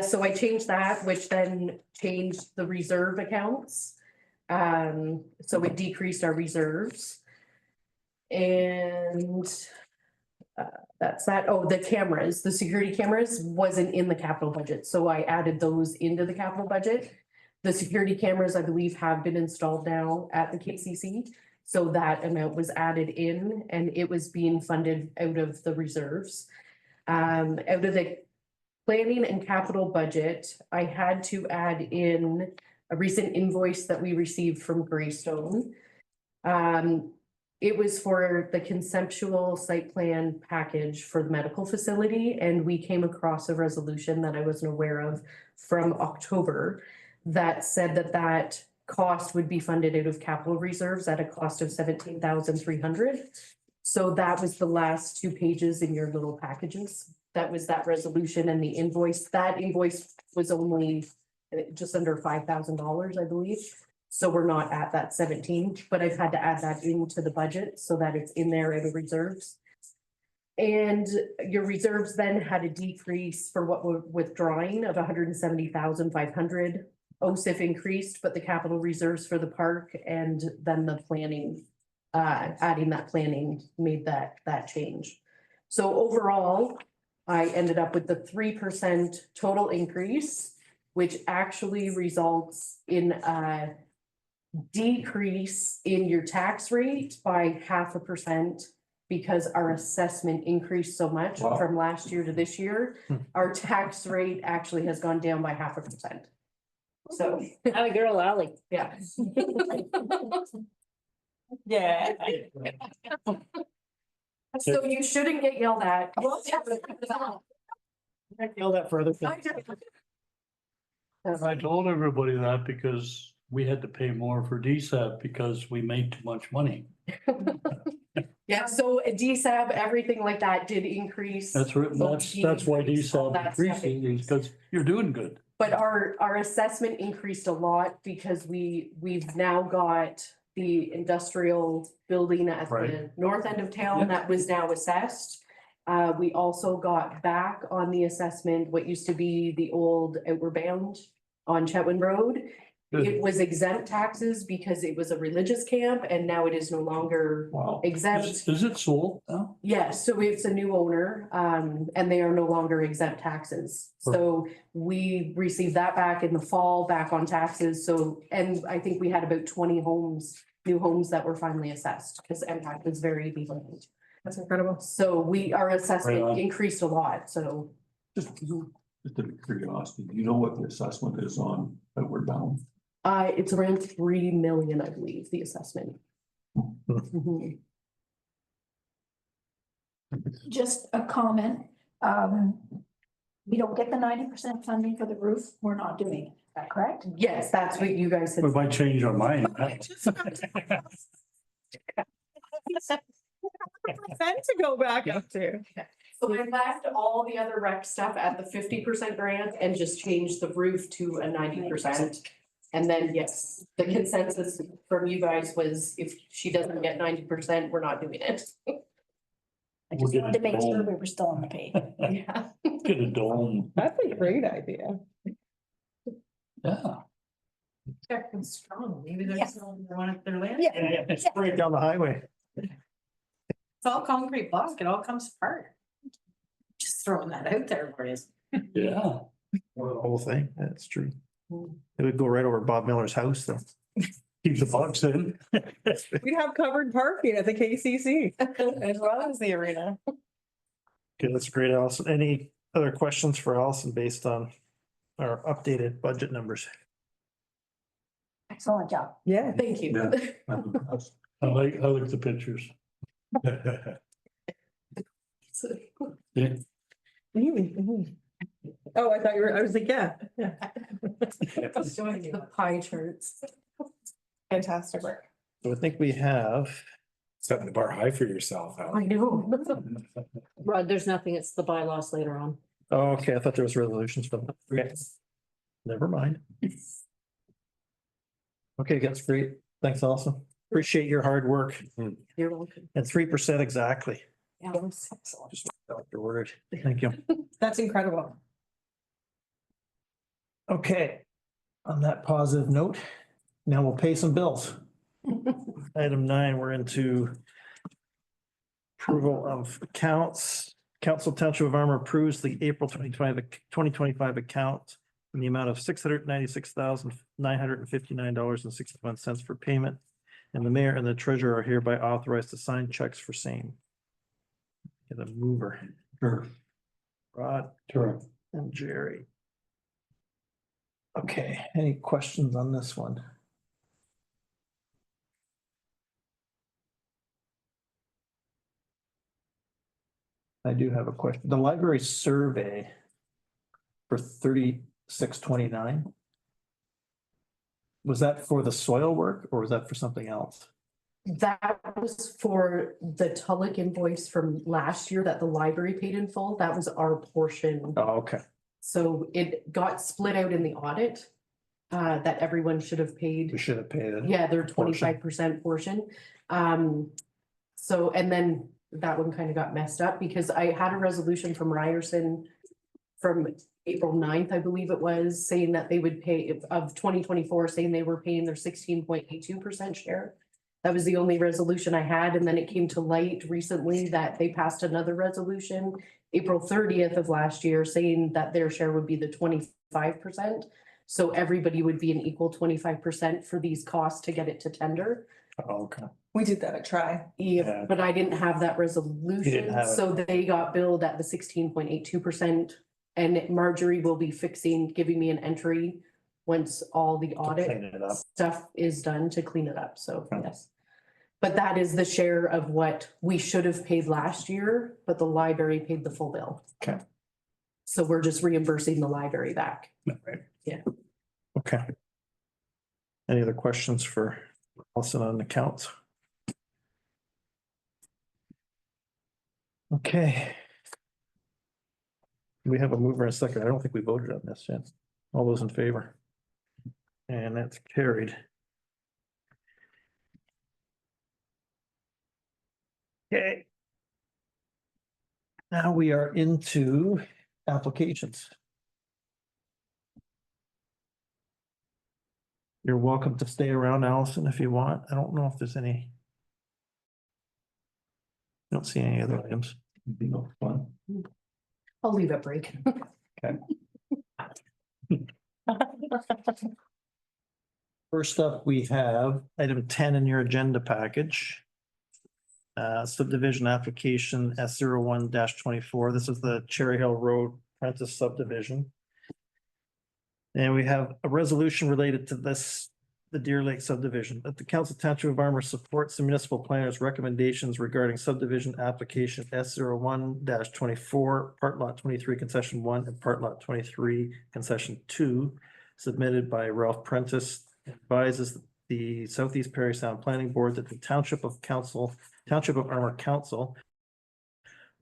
So I changed that, which then changed the reserve accounts. So it decreased our reserves. And that's that. Oh, the cameras, the security cameras wasn't in the capital budget. So I added those into the capital budget. The security cameras, I believe, have been installed now at the KCC. So that amount was added in and it was being funded out of the reserves. Out of the planning and capital budget, I had to add in a recent invoice that we received from Greystone. It was for the conceptual site plan package for the medical facility, and we came across a resolution that I wasn't aware of from October that said that cost would be funded out of capital reserves at a cost of 17,300. So that was the last 2 pages in your little packages. That was that resolution and the invoice. That invoice was only just under $5,000, I believe. So we're not at that 17, but I've had to add that into the budget so that it's in there in the reserves. And your reserves then had a decrease for what we're withdrawing of 170,500. OSIF increased, but the capital reserves for the park and then the planning, adding that planning made that change. So overall, I ended up with the 3% total increase, which actually results in a decrease in your tax rate by 0.5% because our assessment increased so much from last year to this year. Our tax rate actually has gone down by 0.5%. So. I'm a girl, Ally. Yeah. Yeah. So you shouldn't get yelled at. Yell that further. I told everybody that because we had to pay more for DSAP because we made too much money. Yeah, so DSAB, everything like that did increase. That's why All DSAP that stuff increasing is because you're doing good. But our assessment increased a lot because we've now got the industrial building at the Right. north end of town Yep. that was now assessed. We also got back on the assessment, what used to be the old Outward Bound on Chetwynd Road. Good. It was exempt taxes because it was a religious camp and now it is no longer Wow. exempt. Is it sold now? Yes, so it's a new owner, and they are no longer exempt taxes. So we received that back in the fall, back on taxes. So, and I think we had about 20 homes, new homes that were finally assessed because impact was very behind. That's incredible. So our Right assessment on. increased a lot, so. Just out of curiosity, do you know what the assessment is on Outward Bound? It's around 3 million, I believe, the assessment. Mhm. Just a comment, we don't get the 90% funding for the roof, we're not doing it. that correct? Yes, that's what you guys had. We might change our mind. Then to go back up to. So I left all the other rec stuff at the 50% grant and just changed the roof to a 90%. And then, yes, the consensus from you guys was if she doesn't get 90%, we're not doing it. I just wanted to make sure we were still on the page. Yeah. Get a dome. That's a great idea. Yeah. Checking strong, maybe Yeah. they're still one of their land. Yeah. It's right down the highway. It's all concrete block, it all comes apart. Just throwing that out there for you. Yeah. The whole thing, that's true. It would go right over Bob Miller's house though. Keep the bucks in. We'd have covered parking at the KCC as well as the arena. Okay, that's great, Allison. Any other questions for Allison based on our updated budget numbers? Excellent job. Yeah. Thank you. Yeah. I like the pictures. Yeah. Oh, I thought you were, I was like, yeah. Showing the pie charts. Fantastic work. So I think we have, Setting the bar high for yourself, Al. I know. Rod, there's nothing. It's the bylaws later on. oh, okay, I thought there was resolutions from, okay. Never mind. Okay, that's great. Thanks, Allison. Appreciate your hard work. You're welcome. And 3% exactly. Yeah. Just Dr. Word. Thank you. That's incredible. Okay, on that positive note, now we'll pay some bills. Item 9, we're into approval of accounts. Council Township of Armour approves the April 2025 account in the amount of $696,959.61 for payment. And the mayor and the treasurer are hereby authorized to sign checks for same. Get a mover. Sure. Rod Sure. and Jerry. Okay, any questions on this one? I do have a question. The library survey for 3629. Was that for the soil work or was that for something else? That was for the Tulloch invoice from last year that the library paid in full. That was our portion. Oh, okay. So it got split out in the audit that everyone should have paid. We should have paid it. Yeah, their 25% portion. So, and then that one kind of got messed up because I had a resolution from Ryerson from April 9th, I believe it was, saying that they would pay of 2024, saying they were paying their 16.82% share. That was the only resolution I had. And then it came to light recently that they passed another resolution, April 30th of last year, saying that their share would be the 25%. So everybody would be an equal 25% for these costs to get it to tender. Oh, okay. We did that at Try. Yeah, but I didn't have that resolution, have it. so they got billed at the 16.82%. And Marjorie will be giving me an entry once all the audit clean it up. stuff is done to clean it up, so Okay. yes. But that is the share of what we should have paid last year, but the library paid the full bill. Okay. So we're just reimbursing the library back. Right. Yeah. Okay. Any other questions for Allison on accounts? Okay. We have a mover and a second. I don't think we voted on this yet. All those in favor? And that's carried. Okay. Now we are into applications. You're welcome to stay around, Allison, if you want. I don't know if there's any. I don't see any other items. It'd be no fun. I'll leave it break. First up, we have item 10 in your agenda package. Subdivision application S01-24. This is the Cherry Hill Road Prentice subdivision. And we have a resolution related to this, the Deer Lake subdivision, that the Council Township of Armour supports the municipal planner's recommendations regarding subdivision application S01-24, part lot 23, concession 1, and part lot 23, concession 2, submitted by Ralph Prentice, advises the Southeast Perry Sound Planning Board that the Township of Armour Council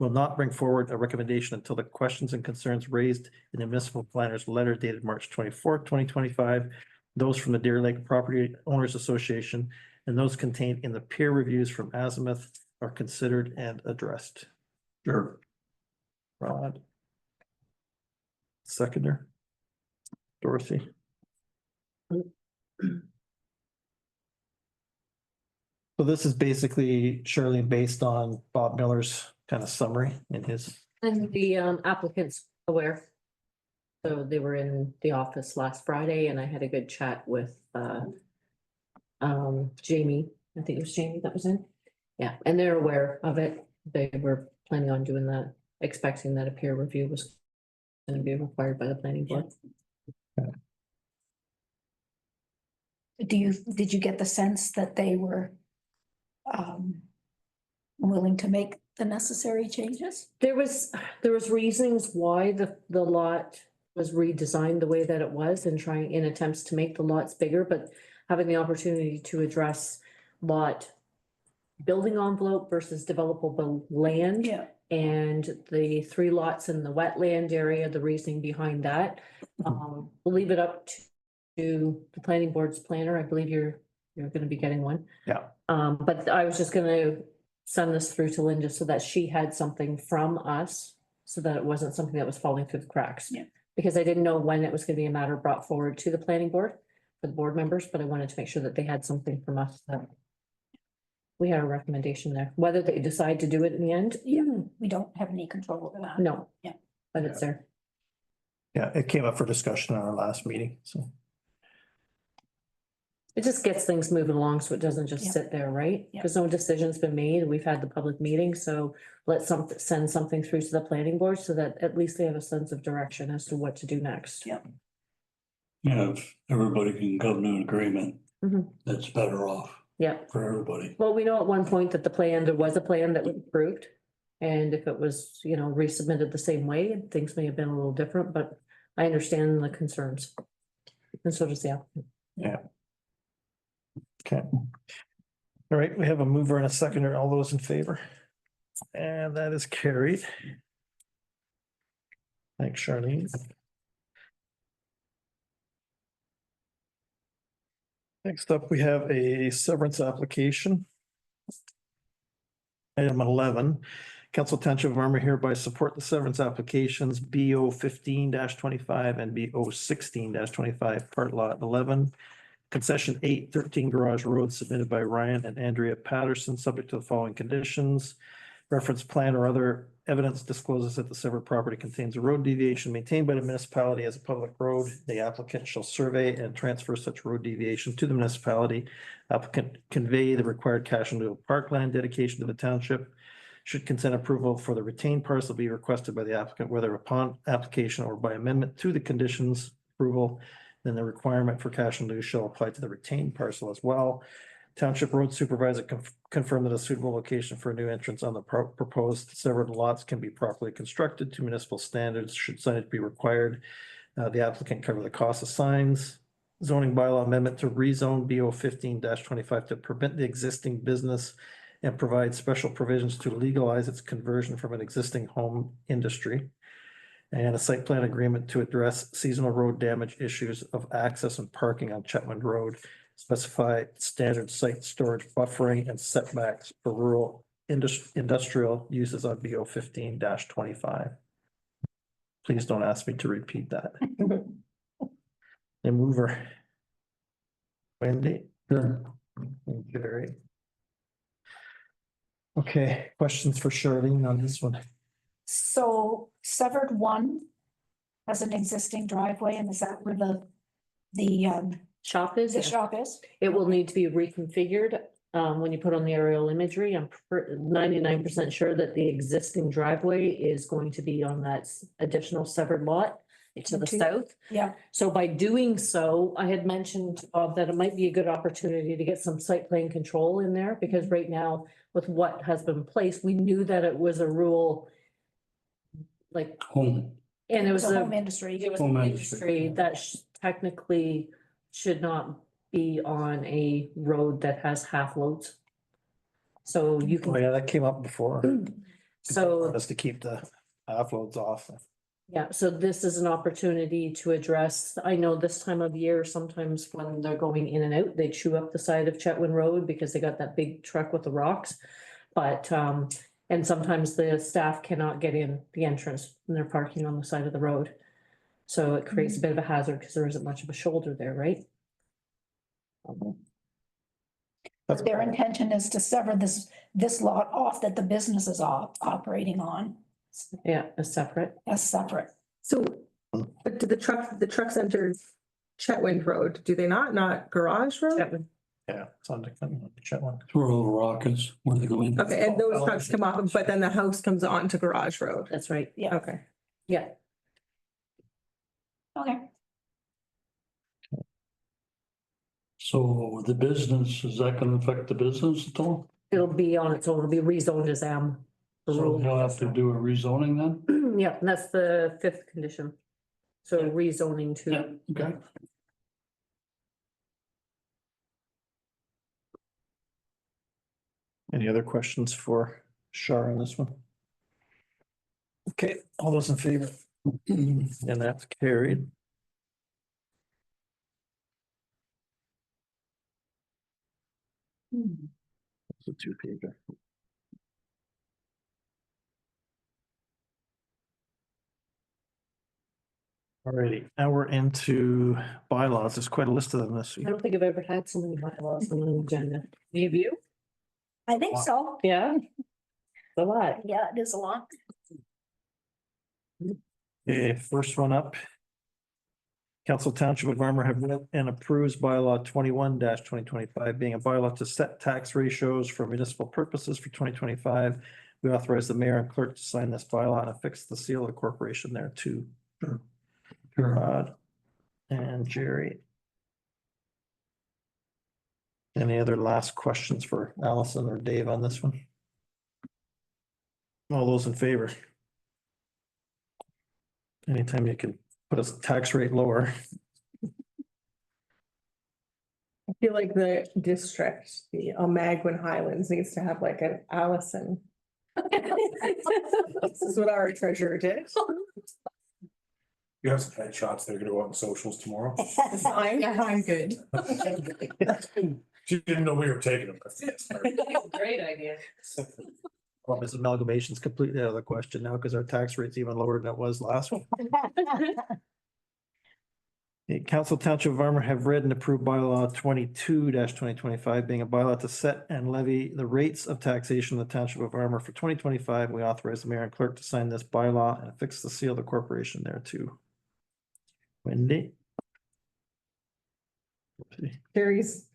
will not bring forward a recommendation until the questions and concerns raised in the municipal planner's letter dated March 24th, 2025, those from the Deer Lake Property Owners Association, and those contained in the peer reviews from Azimuth are considered and addressed. Sure. Rod. Seconder. Dorothy. So this is basically Shirley based on Bob Miller's kind of summary in his. And the applicant's aware. So they were in the office last Friday and I had a good chat with Jamie. I think it was Jamie that was in. Yeah, and they're aware of it. They were planning on doing that, expecting that a peer review was going to be required by the planning board. Did you get the sense that they were willing to make the necessary changes? There was reasons why the lot was redesigned the way that it was and trying in attempts to make the lots bigger, but having the opportunity to address lot building envelope versus developable land. Yeah. And the 3 lots in the wetland area, the reasoning behind that. We'll leave it up to the planning board's planner. I believe you're gonna be getting one. Yeah. But I was just gonna send this through to Linda so that she had something from us, so that it wasn't something that was falling through the cracks. Yeah. Because I didn't know when it was gonna be a matter brought forward to the planning board for the board members, but I wanted to make sure that they had something from us that we had a recommendation there. Whether they decide to do it in the end, We don't have any control over that. no. Yeah. But it's there. Yeah, it came up for discussion in our last meeting, so. It just gets things moving along so it doesn't just Yeah. sit there, right? Yeah. Because no decision's been made. We've had the public meeting, so let's send something through to the planning board so that at least they have a sense of direction as to what to do next. Yeah. Yeah, if everybody can come to an agreement, Mhm. that's better off Yeah. for everybody. Well, we know at one point that there was a plan that was approved. And if it was, resubmitted the same way, things may have been a little different, but I understand the concerns. And so does the applicant. Okay. All right, we have a mover and a seconder. All those in favor? And that is carried. Thanks, Charlene. Next up, we have a severance application. Item 11, Council Township of Armour hereby support the severance applications BO 15-25 and BO 16-25, part lot 11. Concession 813 Garage Road submitted by Ryan and Andrea Patterson, subject to the following conditions. Reference plan or other evidence discloses that the severed property contains a road deviation maintained by the municipality as a public road. The applicant shall survey and transfer such road deviation to the municipality. Applicant convey the required cash into a parkland dedication to the township. Should consent approval for the retained parcel be requested by the applicant, whether upon application or by amendment to the conditions approval, then the requirement for cash and lieu shall apply to the retained parcel as well. Township road supervisor confirm that a suitable location for a new entrance on the proposed severed lots can be properly constructed to municipal standards. Should signage be required, the applicant cover the cost of signs. Zoning bylaw amendment to rezone BO 15-25 to permit the existing business and provide special provisions to legalize its conversion from an existing home industry. And a site plan agreement to address seasonal road damage issues of access and parking on Chetwynd Road. Specify standard site storage buffering and setbacks for rural industrial uses on BO 15-25. Please don't ask me to repeat that. And mover. Wendy. Sure. And Jerry. Okay, questions for Charlene on this one? So severed one has an existing driveway, and is that where the Shop is, shop is? it will need to be reconfigured. When you put on the aerial imagery, I'm 99% sure that the existing driveway is going to be on that additional severed lot to the Okay. south. Yeah. So by doing so, I had mentioned that it might be a good opportunity to get some site plan control in there, because right now with what has been placed, we knew that it was a rural like, Home. and it was The a home industry. it was Home an industry. industry that technically should not be on a road that has half loads. So you Oh, can, yeah, that came up before. so, Just to keep the offloads off. yeah, so this is an opportunity to address, I know this time of year, sometimes when they're going in and out, they chew up the side of Chetwynd Road because they got that big truck with the rocks. But, and sometimes the staff cannot get in the entrance and they're parking on the side of the road. So it creates a bit of a hazard because there isn't much of a shoulder there, right? That's Their intention is to sever this lot off that the business is operating on Yeah, a separate. as separate. So, but do the trucks enter Chetwynd Road, do they not Garage Road? Chetwynd. Yeah, it's on the Chetwynd. Where all the rock is, where they go in. Okay, and those trucks come off, but then the house comes on to Garage Road. That's right. Yeah, Okay. Yeah. okay. So the business, is that gonna affect the business at all? It'll be on its own, it'll be rezoned as M. The So rule. you'll have to do a rezoning then? Yeah, and that's the fifth condition. So Yeah. rezoning Yeah, to, okay. Any other questions for Shar on this one? Okay, all those in favor? And that's carried. It's a two-pager. Alrighty, now we're into bylaws. There's quite a list of them this week. I don't think I've ever had so many bylaws on an agenda. Any of you? I think so. Yeah. A lot. Yeah, it is a lot. Okay, first one up. Council Township of Armour have read and approves bylaw 21-2025 being a bylaw to set tax ratios for municipal purposes for 2025. We authorize the mayor and clerk to sign this bylaw and affix the seal of the corporation there too. Sure. Rod and Jerry. Any other last questions for Allison or Dave on this one? All those in favor? Anytime you can put a tax rate lower. I feel like the district, the Almaguin Highlands needs to have like an Allison. This is what our treasurer did. You have some headshots that are gonna go out on socials tomorrow. I'm good. She didn't know we were taking them. Great idea. Well, this amalgamation is completely out of the question now because our tax rate's even lower than it was last one. The Council Township of Armour have read and approved bylaw 22-2025 being a bylaw to set and levy the rates of taxation of the Township of Armour for 2025. We authorize the mayor and clerk to sign this bylaw and affix the seal of the corporation there too. Wendy? Carrie's.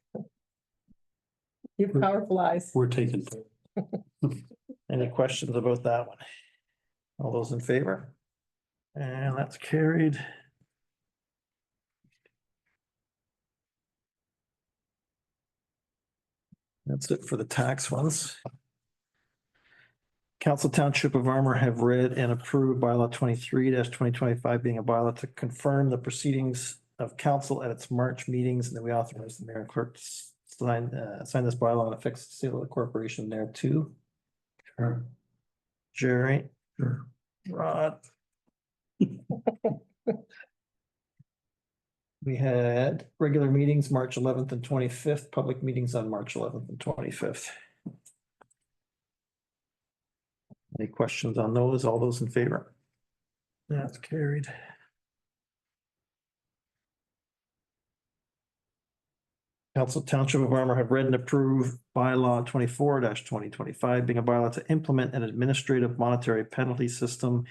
You have powerful eyes. We're taking. Any questions about that one? All those in favor? And that's carried. That's it for the tax ones. Council Township of Armour have read and approved bylaw 23-2025 being a bylaw to confirm the proceedings of council at its March meetings, and then we authorize the mayor and clerk to sign this bylaw and affix the seal of the corporation there too. Sure. Jerry? Sure. Rod? We had regular meetings, March 11th and 25th, public meetings on March 11th and 25th. Any questions on those? All those in favor? That's carried. Council Township of Armour have read and approved bylaw 24-2025 being a bylaw to implement an administrative monetary penalty system.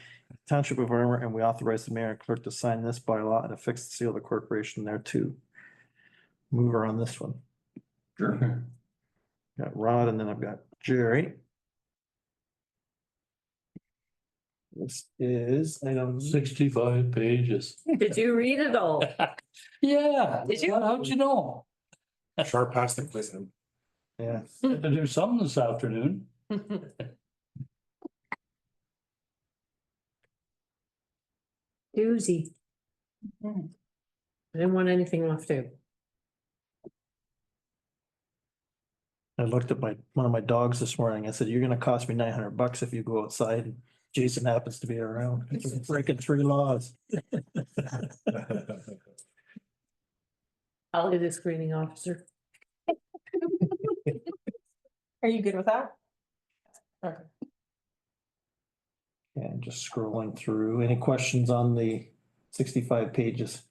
Township of Armour, and we authorize the mayor and clerk to sign this bylaw and affix the seal of the corporation there too. Mover on this one. Sure. Got Rod and then I've got Jerry. This is item 65 pages. Did you read it all? Yeah. Did you? How'd you know? Sharp past the quiz. Yeah. Had to do something this afternoon. Doozy. I didn't want anything left out. I looked at one of my dogs this morning. I said, you're gonna cost me $900 if you go outside. And Jason happens to be around. He's breaking 3 laws. I'll be the screening officer. Are you good with that? Okay. And just scrolling through. Any questions on the 65 pages?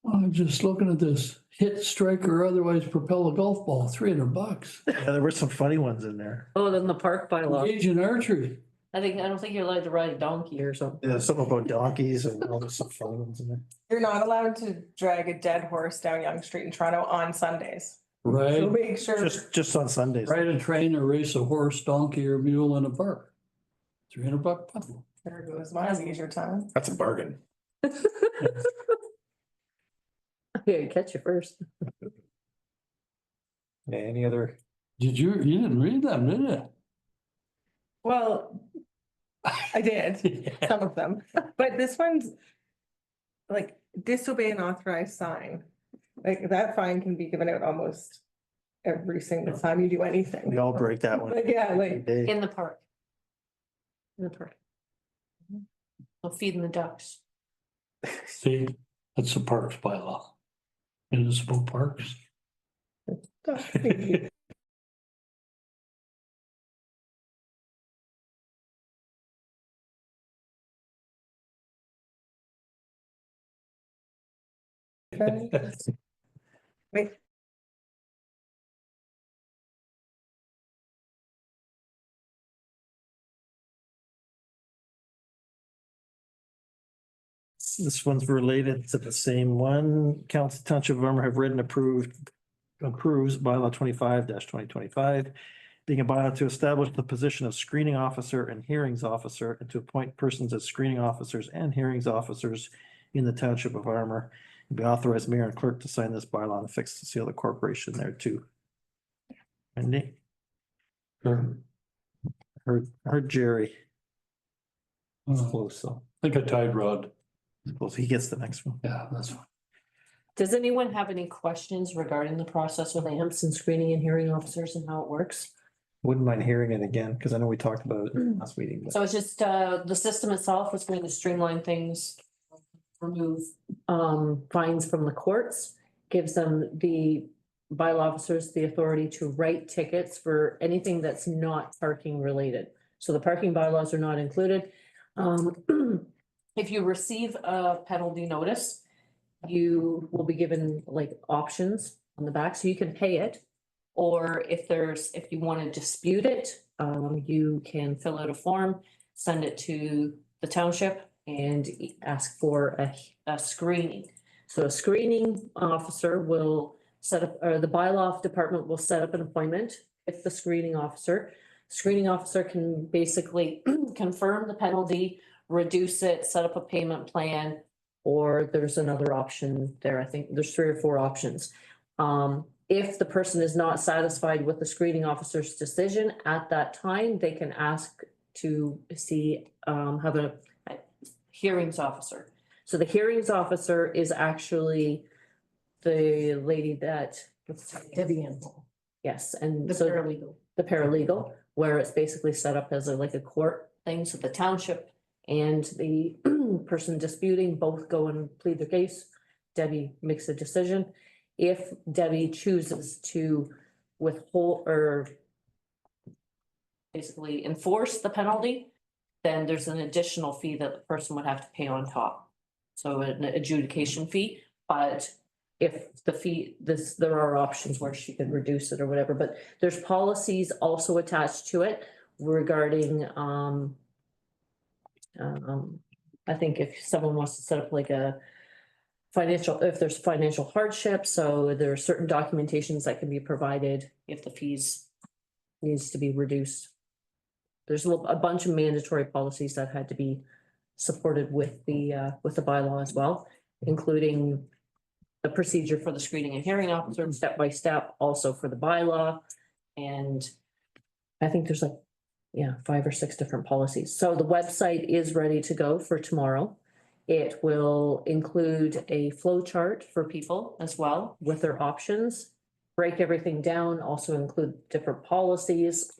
I'm just looking at this, hit, strike, or otherwise propel a golf ball, $300. Yeah, there were some funny ones in there. Oh, then the park bylaw. Engage in archery. I don't think you're allowed to ride a donkey or something. Yeah, something about donkeys and all there's some funny ones in there. You're not allowed to drag a dead horse down Yonge Street in Toronto on Sundays. So Right, make sure. Just on Sundays. ride a train or race a horse, donkey, or mule in a park. $300 puzzle. There goes my leisure time. That's a bargain. Okay, catch you first. Yeah, any other? You didn't read them, did you? Well, I did, some of them, but this one's like disobey an authorized sign. Like that fine can be given out almost every single time you do anything. We all break that one. Like, yeah, like, Day. In the park. In the park. I'll feed the ducks. See, that's the parks bylaw. Municipal parks. thank you. Okay. Wait. This one's related to the same one. Council Township of Armour have read and approves bylaw 25-2025. Being a bylaw to establish the position of screening officer and hearings officer and to appoint persons as screening officers and hearings officers in the Township of Armour. And be authorized mayor and clerk to sign this bylaw and affix the seal of the corporation there too. Wendy? Sure. Heard Jerry. It's I close, so think I tied Rod. suppose he gets the next one. Yeah, that's fine. Does anyone have any questions regarding the process with AMPS and screening and hearing officers and how it works? Wouldn't mind hearing it again, because I know we talked about it in the last meeting. But So it's just, the system itself is going to streamline things. Remove, fines from the courts, gives them the bylaw officers the authority to write tickets for anything that's not parking related. So the parking bylaws are not included. If you receive a penalty notice, you will be given like options on the back, so you can pay it. Or if you want to dispute it, you can fill out a form, send it to the township and ask for a screening. So a screening officer will set up, or the bylaw department will set up an appointment with the screening officer. Screening officer can basically confirm the penalty, reduce it, set up a payment plan, or there's another option there. I think there's 3 or 4 options. If the person is not satisfied with the screening officer's decision at that time, they can ask to have a hearings officer. So the hearings officer is actually the lady that. Debbie Ann Paul. Yes, and The so paralegal. the paralegal, where it's basically set up as like a court thing, so the township and the person disputing both go and plead their case. Debbie makes a decision. If Debbie chooses to withhold or basically enforce the penalty, then there's an additional fee that the person would have to pay on top. So an adjudication fee, but if the fee, there are options where she could reduce it or whatever, but there's policies also attached to it regarding, I think if someone wants to set up like a if there's financial hardship, so there are certain documentations that can be provided if the fees needs to be reduced. There's a bunch of mandatory policies that had to be supported with the bylaw as well, including the procedure for the screening and hearing officer, step by step, also for the bylaw. And I think there's 5 or 6 different policies. So the website is ready to go for tomorrow. It will include a flow chart for people as well with their options. Break everything down, also include different policies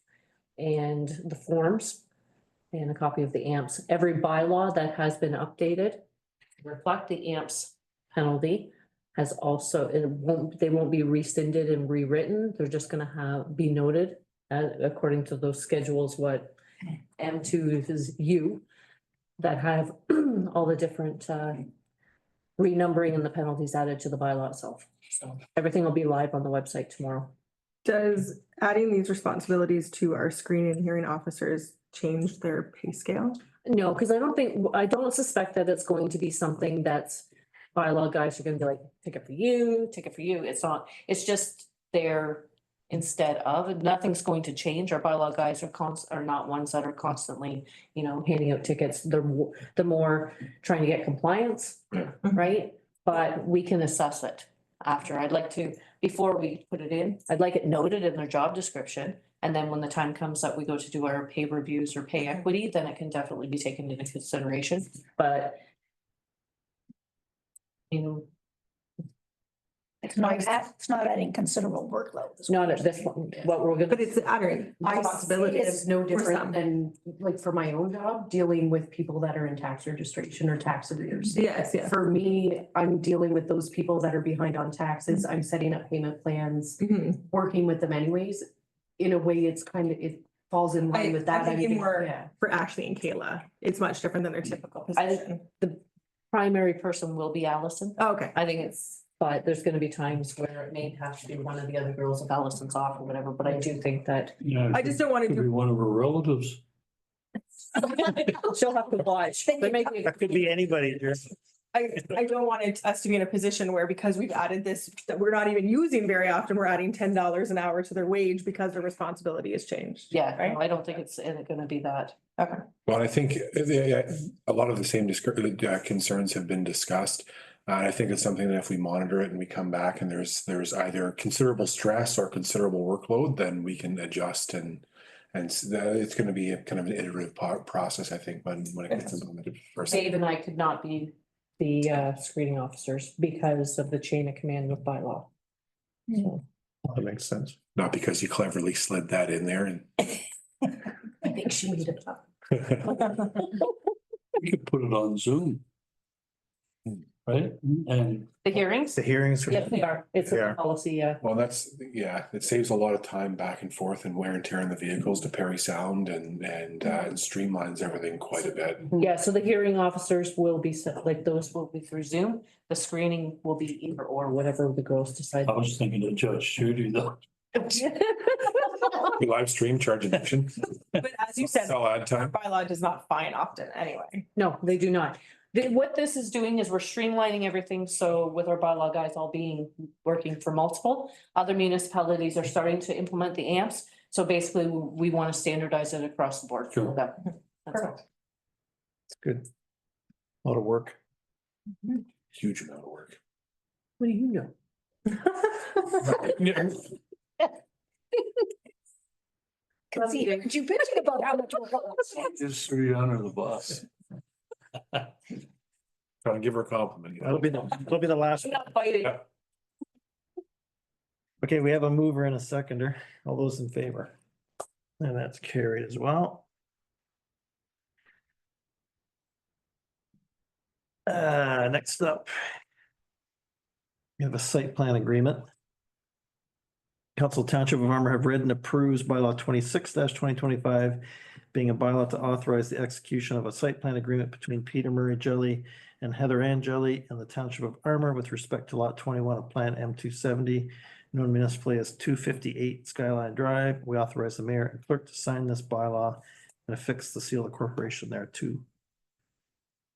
and the forms and a copy of the AMPS. Every bylaw that has been updated to reflect the AMPS penalty has also, they won't be rescinded and rewritten. They're just gonna be noted according to those schedules, what M2 is U, that have all the different renumbering and the penalties added to the bylaw itself. So everything will be live on the website tomorrow. Does adding these responsibilities to our screening and hearing officers change their pay scale? No, because I don't suspect that it's going to be something that's bylaw guys are gonna be like, take it for you, take it for you. It's not, it's just there instead of, nothing's going to change. Our bylaw guys are not ones that are constantly, handing out tickets. They're more trying to get compliance, right? But we can assess it after. I'd like to, before we put it in, I'd like it noted in their job description. And then when the time comes that we go to do our pay reviews or pay equity, then it can definitely be taken into consideration. But It's not adding considerable workload. not at this one, what we're gonna. But it's adding responsibility. It's no for different some. than, like, for my own job, dealing with people that are in tax registration or tax arrears. Yes, yes. For me, I'm dealing with those people that are behind on taxes. I'm setting up payment plans, Mhm. working with them anyways. In a way, it's kind of, it falls in line with that. I'm thinking more Yeah. for Ashley and Kayla. It's much different than their typical position. The primary person will be Allison. Oh, okay. I think but there's gonna be times where it may have to be one of the other girls if Allison's off or whatever, but I do think that Yeah. I just don't want to Could be do, one of her relatives. she'll have to watch. There may be- That could be anybody. I don't want us to be in a position where because we've added this, that we're not even using very often, we're adding $10 an hour to their wage because their responsibility has changed. Yeah, Right? no, I don't think it's gonna be that. Okay. Well, I think a lot of the same concerns have been discussed. And I think it's something that if we monitor it and we come back and there's either considerable stress or considerable workload, then we can adjust and it's going to be a kind of an iterative process, I think, when it gets implemented. Dave and I could not be the screening officers because of the chain of command with bylaw. So, That makes sense. Not because you cleverly slid that in there and. I think she made it up. We could put it on Zoom. Right? And The hearings? The hearings. are- Yes, they are. It's They are. a policy, yeah. Well, it saves a lot of time back and forth and wear and tear in the vehicles to parry sound and streamlines everything quite a bit. Yeah, so the hearing officers will be set, like those will be through Zoom. The screening will be either or whatever the girls decide. I was thinking of Judge Judy though. Live stream charge addiction. But as you said, Sell ad time. bylaw does not fine often anyway. No, they do not. What this is doing is we're streamlining everything. So with our bylaw guys all working for multiple, other municipalities are starting to implement the AMPS. So basically, we want to standardize it across the board. Sure. That's all. It's good. A lot of work. Huge amount of work. What do you know? Cause he heard you bitching about how much work it was. Just threw you under the bus. Trying to give her a compliment. That'll be the last. I'm not fighting. Yeah. Okay, we have a mover and a seconder. All those in favor? And that's carried as well. Next up. We have a site plan agreement. Council Township of Armour have read and approves bylaw 26-2025, being a bylaw to authorize the execution of a site plan agreement between Peter Murray Jelly and Heather Ann Jelly and the Township of Armour with respect to lot 21 of Plan M270, known municipally as 258 Skyline Drive. We authorize the mayor and clerk to sign this bylaw and affix the seal of corporation there too.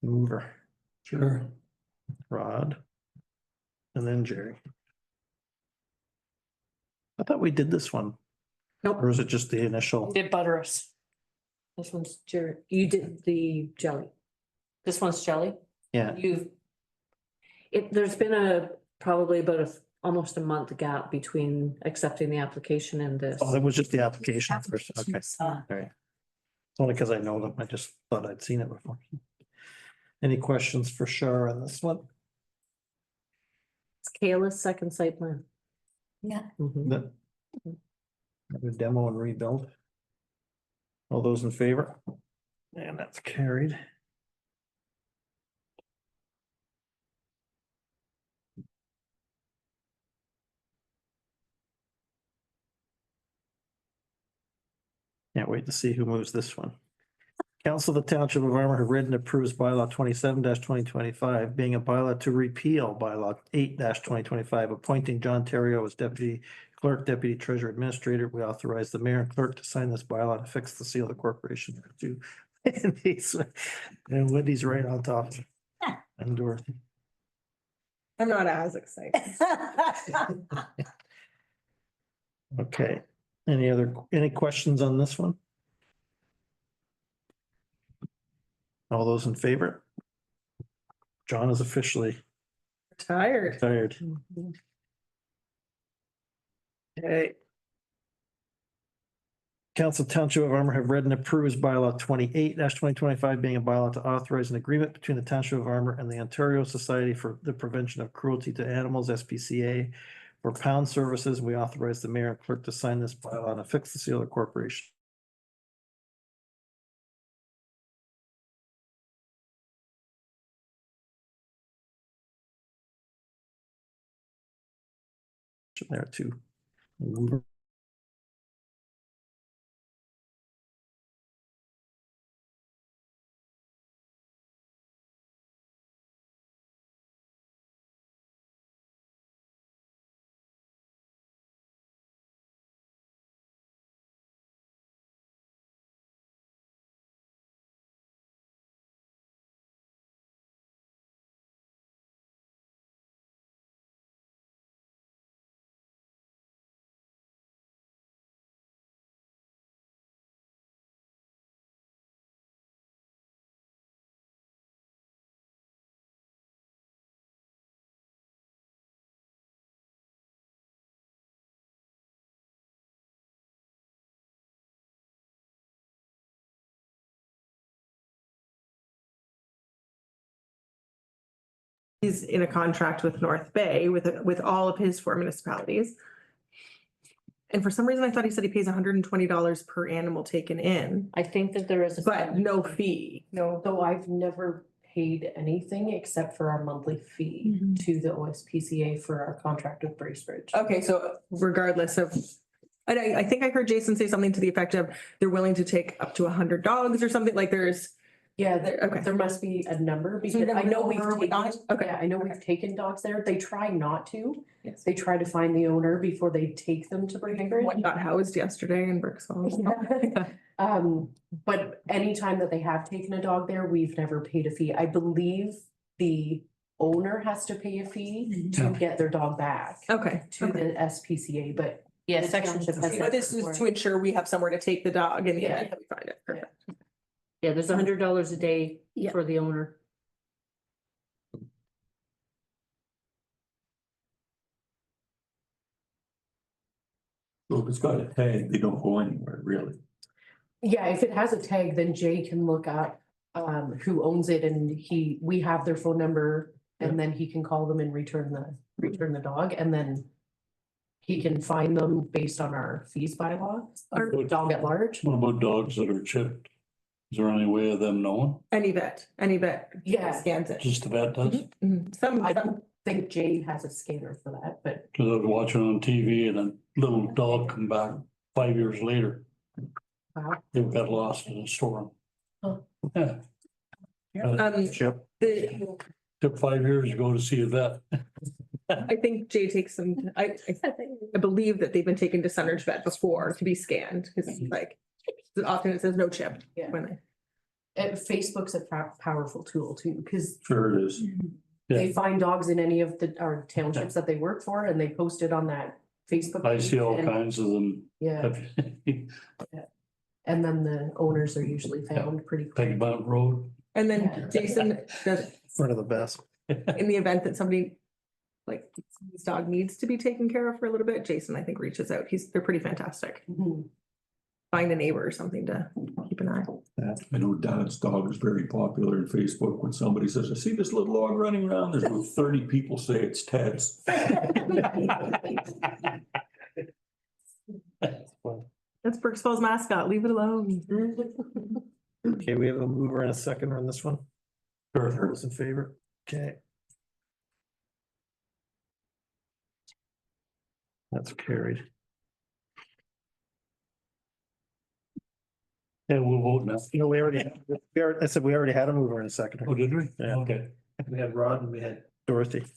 Mover, Sure. Rod, and then Jerry. I thought we did this one. Nope. Or is it just the initial? Did Butterus. This one's Jerry. You did the jelly. This one's jelly. Yeah, There's been probably about almost a month gap between accepting the application and this. oh, that was just the application first. Okay, Uh, all right. It's only because I know them. I just thought I'd seen it before. Any questions for Shar on this one? It's Kayla's second site plan. Yeah. The demo and rebuild. All those in favor? And that's carried. Can't wait to see who moves this one. Council of the Township of Armour have read and approves bylaw 27-2025, being a bylaw to repeal bylaw 8-2025, appointing John Terrio as deputy clerk, deputy treasurer administrator. We authorize the mayor and clerk to sign this bylaw and affix the seal of the corporation to. And Wendy's right on top. And Dorothy. I'm not as excited. Okay, any questions on this one? All those in favor? John is officially Tired. retired. Okay. Council Township of Armour have read and approves bylaw 28-2025, being a bylaw to authorize an agreement between the Township of Armour and the Ontario Society for the Prevention of Cruelty to Animals, SPCA, for pound services. We authorize the mayor and clerk to sign this bylaw and affix the seal of the corporation. There too. He's in a contract with North Bay with all of his four municipalities. And for some reason, I thought he said he pays $120 per animal taken in, I think that there is. but no fee. No, though I've never paid anything except for our monthly fee to the OSPCA for our contract with Bracebridge. Okay, so regardless of, and I think I heard Jason say something to the effect of they're willing to take up to 100 dogs or something, like there's. Yeah, Okay. there must be a number because never I know know we've where we taken, got it? Okay. yeah, I know we've taken dogs there. They try not to. Yes. They try to find the owner before they take them to Bracebridge. One got housed yesterday in Brixhall. But anytime that they have taken a dog there, we've never paid a fee. I believe the owner has to pay a fee to get their dog back Okay. to the SPCA, but Yeah, the section. township has But this is to ensure we have somewhere to take the dog in the event that we find it. Perfect. Yeah, there's $100 a day Yeah. for the owner. So if it's got a tag, they don't go anywhere, really. yeah, if it has a tag, then Jay can look up who owns it and we have their phone number and then he can call them and return the dog and then he can find them based on our fees by law or dog at large. What about dogs that are chipped? Is there any way of them knowing? Any vet Yeah. scans it. Just the vet does? Mhm. Some, I don't think Jay has a scanner for that, but Cause I was watching on TV and a little dog come back 5 years later. wow. They got lost in a storm. Oh. Yeah, Chip. took 5 years to go to see a vet. I think Jay takes them, I believe that they've been taken to Center's Vet before to be scanned, because like, often it says no chip. Yeah. When Facebook's a powerful tool too, because Sure it is. they find dogs in any of our townships that they work for and they post it on that Facebook. I see all page, and- kinds of them. Yeah, and then the owners are usually found pretty Peg quick. Mountain Road. And then Jason does, One of the best. in the event that somebody, like, this dog needs to be taken care of for a little bit, Jason, I think, reaches out. They're pretty fantastic. Mhm. find a neighbor or something to keep an eye. I know Dad's dog is very popular in Facebook. When somebody says, I see this little dog running around, there's about 30 people say it's Ted's. That's Burkesville's mascot, leave it alone. Okay, we have a mover and a second on this one. Sure. Those in favor? Okay. That's carried. And we'll vote now. You know, I said we already had a mover and a second. Oh, did we? Yeah. Okay. We had Rod and we had Dorothy.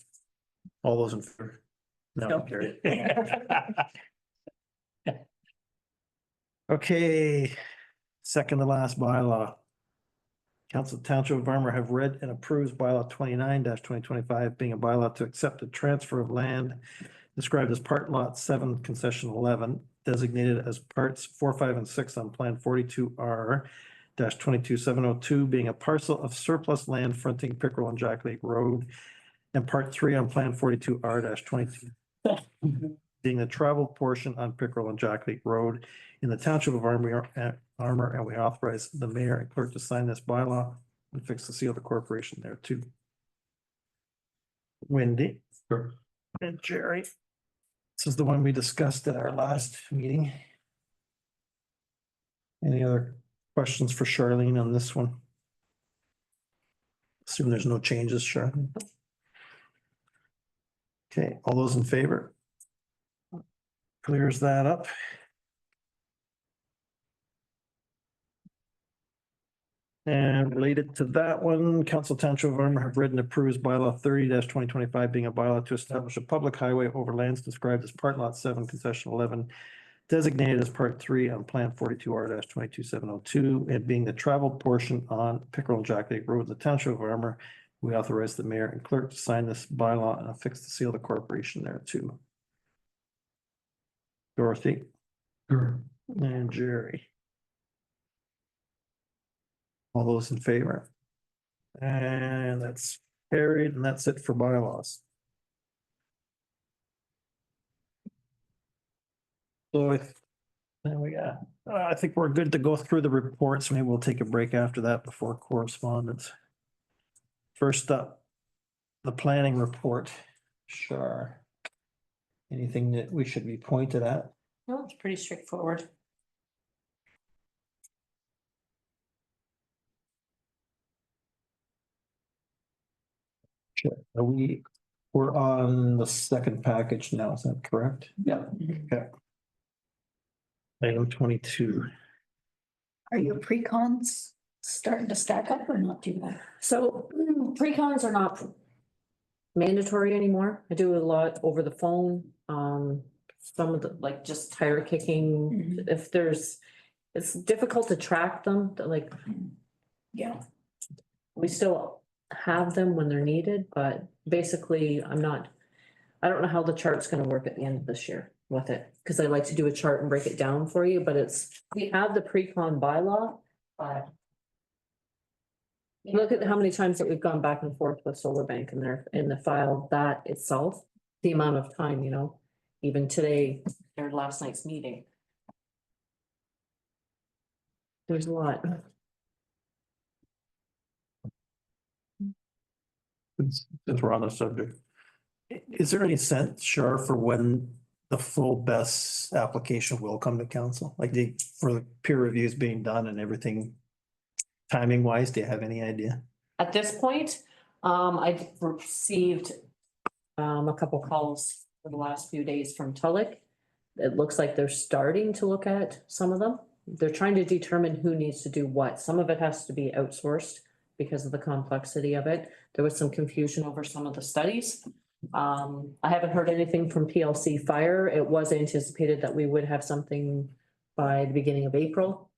All those in favor? No, carried. Okay, second to last bylaw. Council Township of Armour have read and approves bylaw 29-2025 being a bylaw to accept the transfer of land described as part lot 7 concession 11 designated as parts 4, 5, and 6 on plan 42R-22702 being a parcel of surplus land fronting Pickerel and Jack Lake Road and part 3 on plan 42R-22 being the travel portion on Pickerel and Jack Lake Road in the Township of Armour, and we authorize the mayor and clerk to sign this bylaw and fix the seal of the corporation there too. Wendy. Sure. And Jerry. This is the one we discussed at our last meeting. Any other questions for Charlene on this one? Assume there's no changes, Charlene. Okay, all those in favor? Clears that up. And related to that one, Council Township of Armour have read and approves bylaw 30-2025 being a bylaw to establish a public highway over lands described as part lot 7 concession 11 designated as part 3 on plan 42R-22702 and being the travel portion on Pickerel and Jack Lake Road in the Township of Armour. We authorize the mayor and clerk to sign this bylaw and affix the seal of the corporation there too. Dorothy. Sure. And Jerry. All those in favor? And that's carried, and that's it for bylaws. So then we got, I think we're good to go through the reports. Maybe we'll take a break after that before correspondence. First up, the planning report. Sure. Anything that we should be pointed at? No, it's pretty straightforward. Sure. We're on the second package now, is that correct? Yeah. Okay. Item 22. Are your pre-cons starting to stack up or not too bad? So pre-cons are not mandatory anymore. I do a lot over the phone. Some of the, like just tire kicking, if there's, it's difficult to track them, like. Yeah. We still have them when they're needed, but basically I don't know how the chart's gonna work at the end of this year with it. Cause I like to do a chart and break it down for you, but we have the pre-con bylaw, but. Look at how many times that we've gone back and forth with Solar Bank in the file, that itself, the amount of time, you know, even today, or last night's meeting. There's a lot. Since we're on the subject, is there any sense, Char, for when the full BES application will come to council? Like for the peer reviews being done and everything timing wise, do you have any idea? At this point, I've received a couple calls for the last few days from Tulloch. It looks like they're starting to look at some of them. They're trying to determine who needs to do what. Some of it has to be outsourced because of the complexity of it. There was some confusion over some of the studies. I haven't heard anything from PLC Fire. It was anticipated that we would have something by the beginning of April.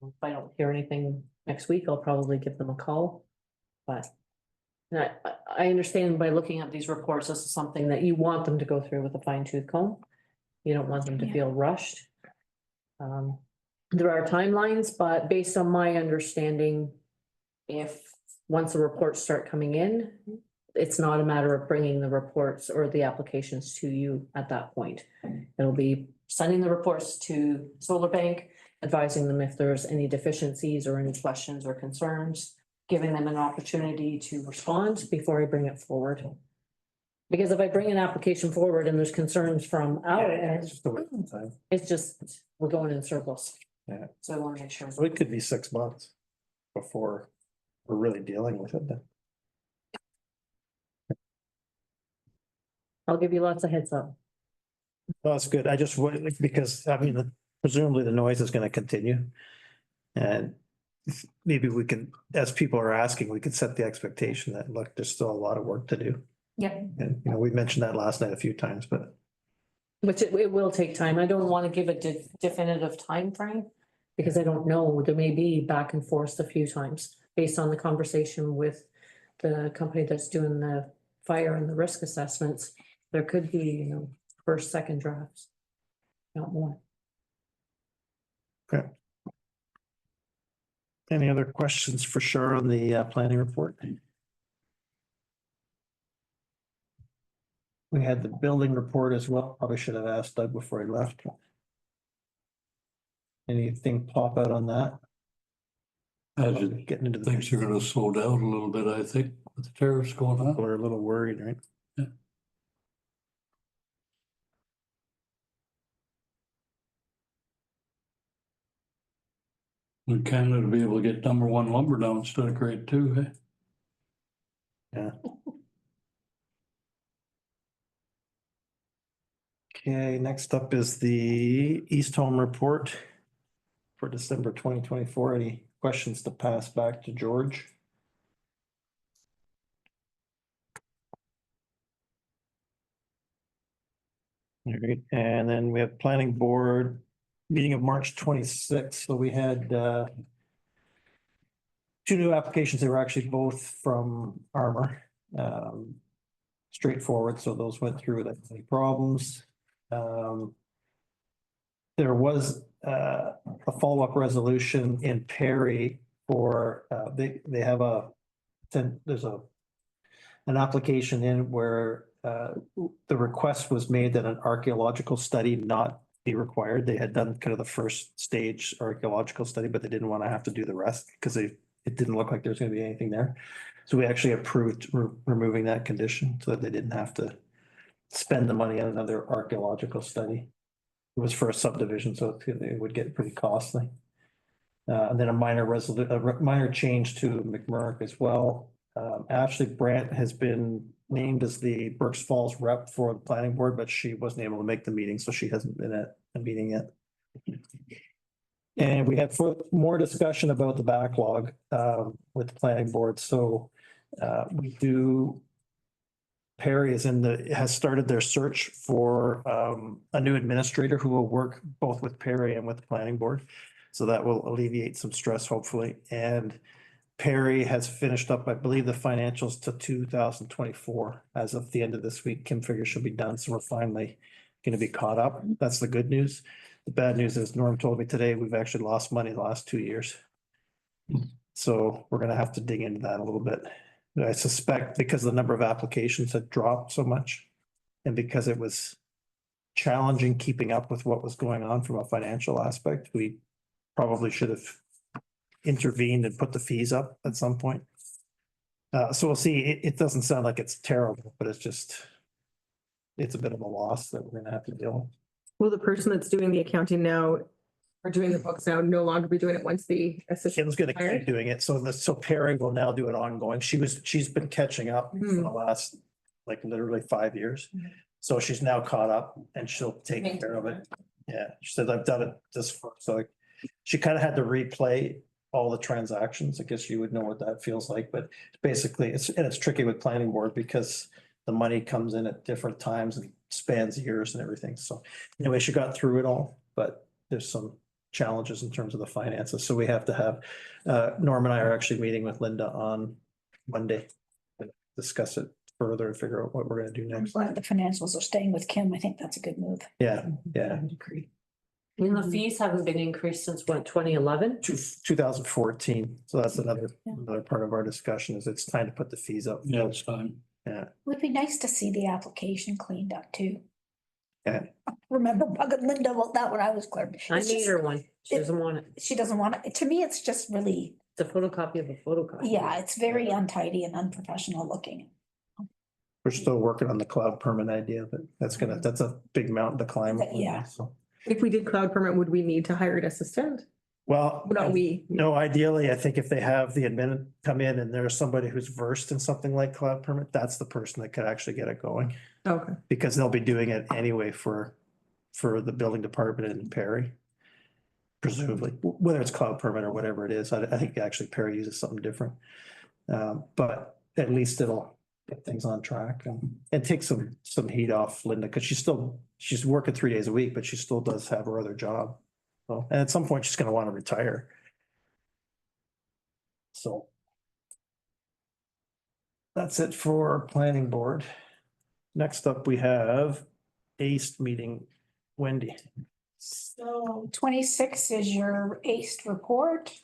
If I don't hear anything next week, I'll probably give them a call. But I understand by looking at these reports, this is something that you want them to go through with a fine tooth comb. You don't want them to feel rushed. There are timelines, but based on my understanding, once the reports start coming in, it's not a matter of bringing the reports or the applications to you at that point. It'll be sending the reports to Solar Bank. advising them if there's any deficiencies or any questions or concerns, giving them an opportunity to respond before I bring it forward. Because if I bring an application forward and there's concerns from our end, It's just a waste of time. it's just, we're going in circles. Yeah. So I want to make sure. So it could be 6 months before we're really dealing with it then. I'll give you lots of heads up. Well, that's good. I just would, because I mean, presumably the noise is gonna continue. And maybe we can, as people are asking, we can set the expectation that, look, there's still a lot of work to do. Yeah. And, you know, we mentioned that last night a few times, but Which it will take time. I don't want to give a definitive time frame because I don't know. There may be back and forth a few times based on the conversation with the company that's doing the fire and the risk assessments. There could be, you know, first, second drafts. Not more. okay. Any other questions for sure on the planning report? We had the building report as well. Probably should have asked Doug before he left. Anything pop out on that? As it, Getting into the. things are gonna slow down a little bit, I think, with the tariffs going on. We're a little worried, right? Yeah. In Canada to be able to get number one lumber down instead of grade two, hey? Yeah. Okay, next up is the East Home report for December 2024. Any questions to pass back to George? All right, and then we have planning board meeting of March 26th. So we had two new applications. They were actually both from Armour. Straightforward, so those went through without any problems. There was a follow-up resolution in Perry for, they have there's an application in where the request was made that an archaeological study not be required. They had done kind of the first stage archaeological study, but they didn't want to have to do the rest because it didn't look like there was going to be anything there. So we actually approved removing that condition so that they didn't have to spend the money on another archaeological study. It was for a subdivision, so it would get pretty costly. And then a minor change to McMurrick as well. Ashley Brandt has been named as the Berks Falls rep for the planning board, but she wasn't able to make the meeting, so she hasn't been at a meeting yet. And we had more discussion about the backlog with the planning board. So Perry has started their search for a new administrator who will work both with Perry and with the planning board. So that will alleviate some stress, hopefully. And Perry has finished up, I believe, the financials to 2024. As of the end of this week, Kim figures she'll be done. So we're finally going to be caught up. That's the good news. The bad news is Norm told me today, we've actually lost money the last 2 years. So we're going to have to dig into that a little bit. I suspect because the number of applications had dropped so much and because it was challenging keeping up with what was going on from a financial aspect, we probably should have intervened and put the fees up at some point. So we'll see. It doesn't sound like it's terrible, but it's a bit of a loss that we're gonna have to deal with. Will the person that's doing the accounting now or doing the books now no longer be doing it once the assistant? Kim's gonna keep doing it. So Perry will now do it ongoing. She's been catching up for the last, like literally 5 years. So she's now caught up and she'll take care of it. Yeah, she said, I've done it this far. So she kind of had to replay all the transactions. I guess you would know what that feels like, but basically it's tricky with planning board because the money comes in at different times and spans years and everything. So anyway, she got through it all, but there's some challenges in terms of the finances. So we have to have, Norm and I are actually meeting with Linda on Monday to discuss it further and figure out what we're gonna do I'm next. glad the financials are staying with Kim. I think that's a good move. Yeah. I mean, the fees haven't been increased since what, 2011? 2014. So that's another part of our discussion is it's time to put the fees up. Yeah, it's time. Yeah. It would be nice to see the application cleaned up too. Remember bugging Linda about that when I was clerk. I It's made just- her one. She doesn't want it. She doesn't want it. To me, it's just really, It's a photocopy of a photocopy. yeah, it's very untidy and unprofessional looking. We're still working on the cloud permit idea, but that's a big mountain to climb. Yeah. So, If we did cloud permit, would we need to hire an assistant? well. Not we. No, ideally, I think if they have the admin come in and there's somebody who's versed in something like cloud permit, that's the person that could actually get it going. Okay. Because they'll be doing it anyway for the building department in Perry. Presumably, whether it's cloud permit or whatever it is, I think actually Perry uses something different. But at least it'll get things on track and take some heat off Linda, because she's working 3 days a week, but she still does have her other job. So, and at some point, she's gonna want to retire. So. That's it for planning board. Next up, we have ACE meeting. Wendy. So 26 is your ACE report.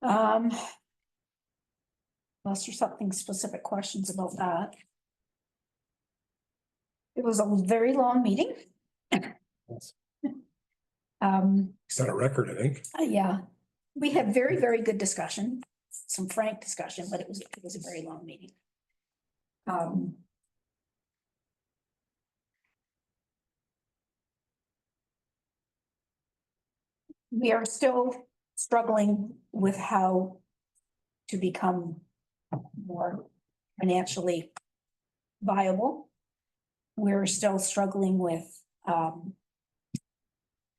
Unless there's something specific questions about that. It was a very long meeting. Set a record, I think. Yeah, we had very, very good discussion, some frank discussion, but it was a very long meeting. We are still struggling with how to become more financially viable. We're still struggling with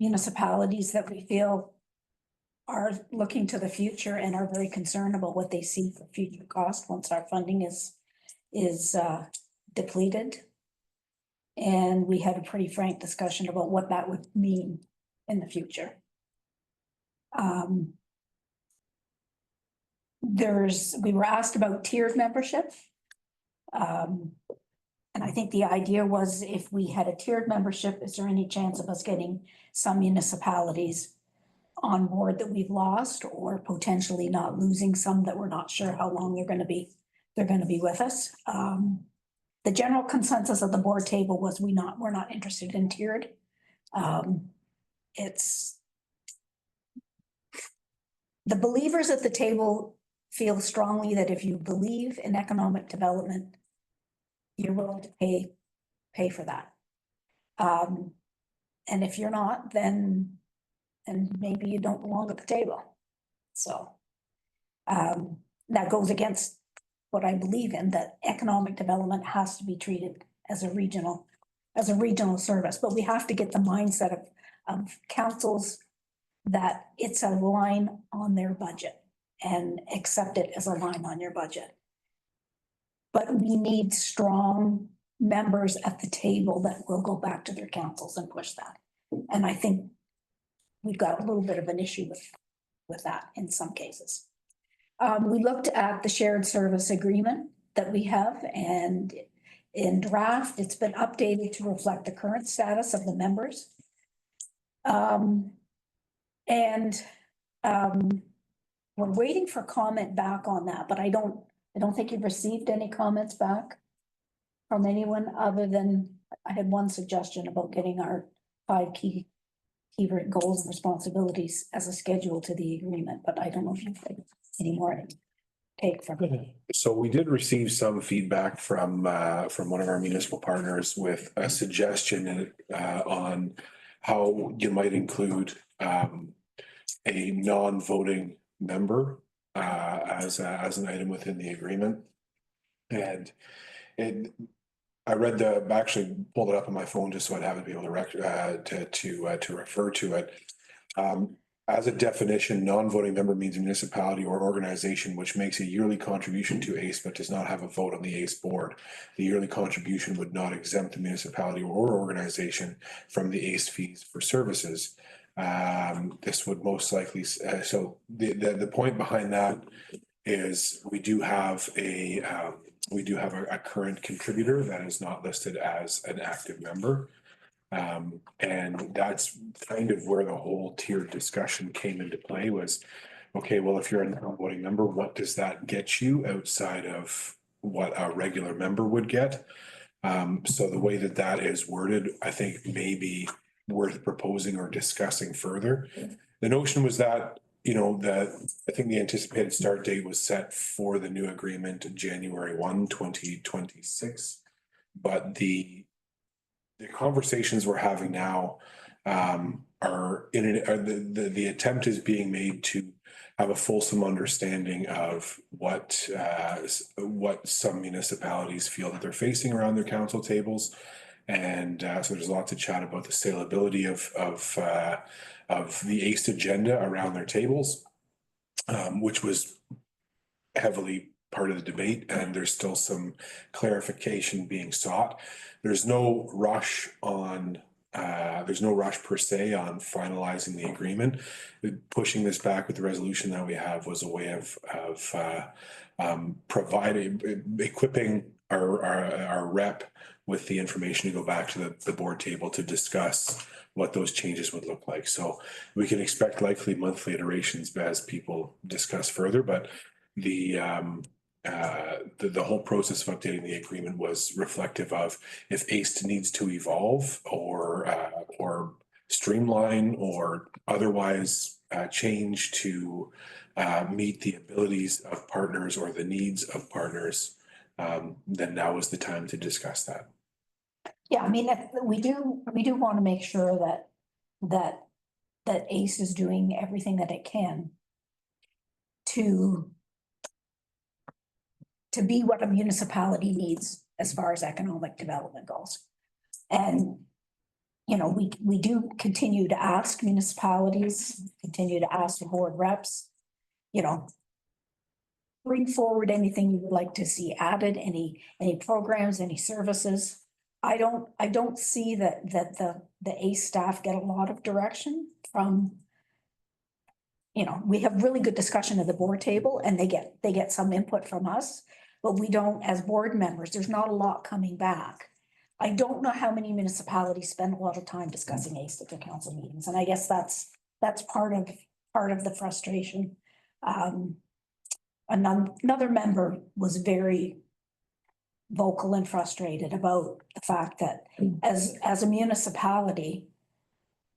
municipalities that we feel are looking to the future and are very concerned about what they see for future cost once our funding is depleted. And we had a pretty frank discussion about what that would mean in the future. We were asked about tiered membership. And I think the idea was, if we had a tiered membership, is there any chance of us getting some municipalities on board that we've lost, or potentially not losing some that we're not sure how long they're gonna be with us? The general consensus of the board table was we're not interested in tiered. It's the believers at the table feel strongly that if you believe in economic development, you're willing to pay for that. And if you're not, then maybe you don't belong at the table. So that goes against what I believe in, that economic development has to be treated as a regional service, but we have to get the mindset of councils that it's a line on their budget and accept it as a line on your budget. But we need strong members at the table that will go back to their councils and push that. And I think we've got a little bit of an issue with that in some cases. We looked at the shared service agreement that we have, and in draft, it's been updated to reflect the current status of the members. We're waiting for comment back on that, but I don't think you've received any comments back from anyone, other than I had one suggestion about getting our 5 key goals and responsibilities as a schedule to the agreement, but I don't know if you've had any more take from it. So we did receive some feedback from one of our municipal partners with a suggestion on how you might include a non-voting member as an item within the agreement. And I actually pulled it up on my phone just so I'd have it be able to refer to it. As a definition, non-voting member means a municipality or organization which makes a yearly contribution to ACE but does not have a vote on the ACE board. The yearly contribution would not exempt the municipality or organization from the ACE fees for services. This would most likely, so the point behind that is we do have a current contributor that is not listed as an active member. And that's kind of where the whole tiered discussion came into play was, okay, well, if you're a non-voting member, what does that get you outside of what a regular member would get? So the way that that is worded, I think may be worth proposing or discussing further. The notion was that, that I think the anticipated start date was set for the new agreement January 1, 2026. But the conversations we're having now the attempt is being made to have a fulsome understanding of what some municipalities feel that they're facing around their council tables. And so there's lots of chat about the saleability of the ACE agenda around their tables, which was heavily part of the debate, and there's still some clarification being sought. There's no rush per se on finalizing the agreement. Pushing this back with the resolution that we have was a way of equipping our rep with the information to go back to the board table to discuss what those changes would look like. So we can expect likely monthly iterations as people discuss further, but the whole process of updating the agreement was reflective of if ACE needs to evolve or streamline or otherwise change to meet the abilities of partners or the needs of partners, then now is the time to discuss that. Yeah, I mean, we do want to make sure that ACE is doing everything that it can to be what a municipality needs as far as economic development goes. And, we do continue to ask municipalities, continue to ask the board reps, bring forward anything you would like to see added, any programs, any services. I don't see that the ACE staff get a lot of direction from, we have really good discussion at the board table and they get some input from us, but we don't, as board members, there's not a lot coming back. I don't know how many municipalities spend a lot of time discussing ACE at their council meetings, and I guess that's part of the frustration. Another member was very vocal and frustrated about the fact that as a municipality,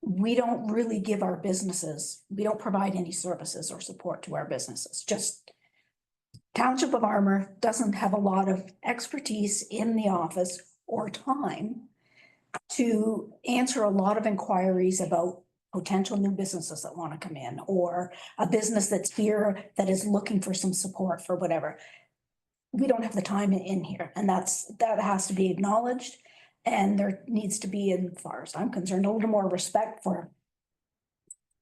we don't really give our businesses, we don't provide any services or support to our businesses. Just Township of Armour doesn't have a lot of expertise in the office or time to answer a lot of inquiries about potential new businesses that want to come in, or a business that's here that is looking for some support for whatever. We don't have the time in here, and that has to be acknowledged. And there needs to be, as far as I'm concerned, a little more respect for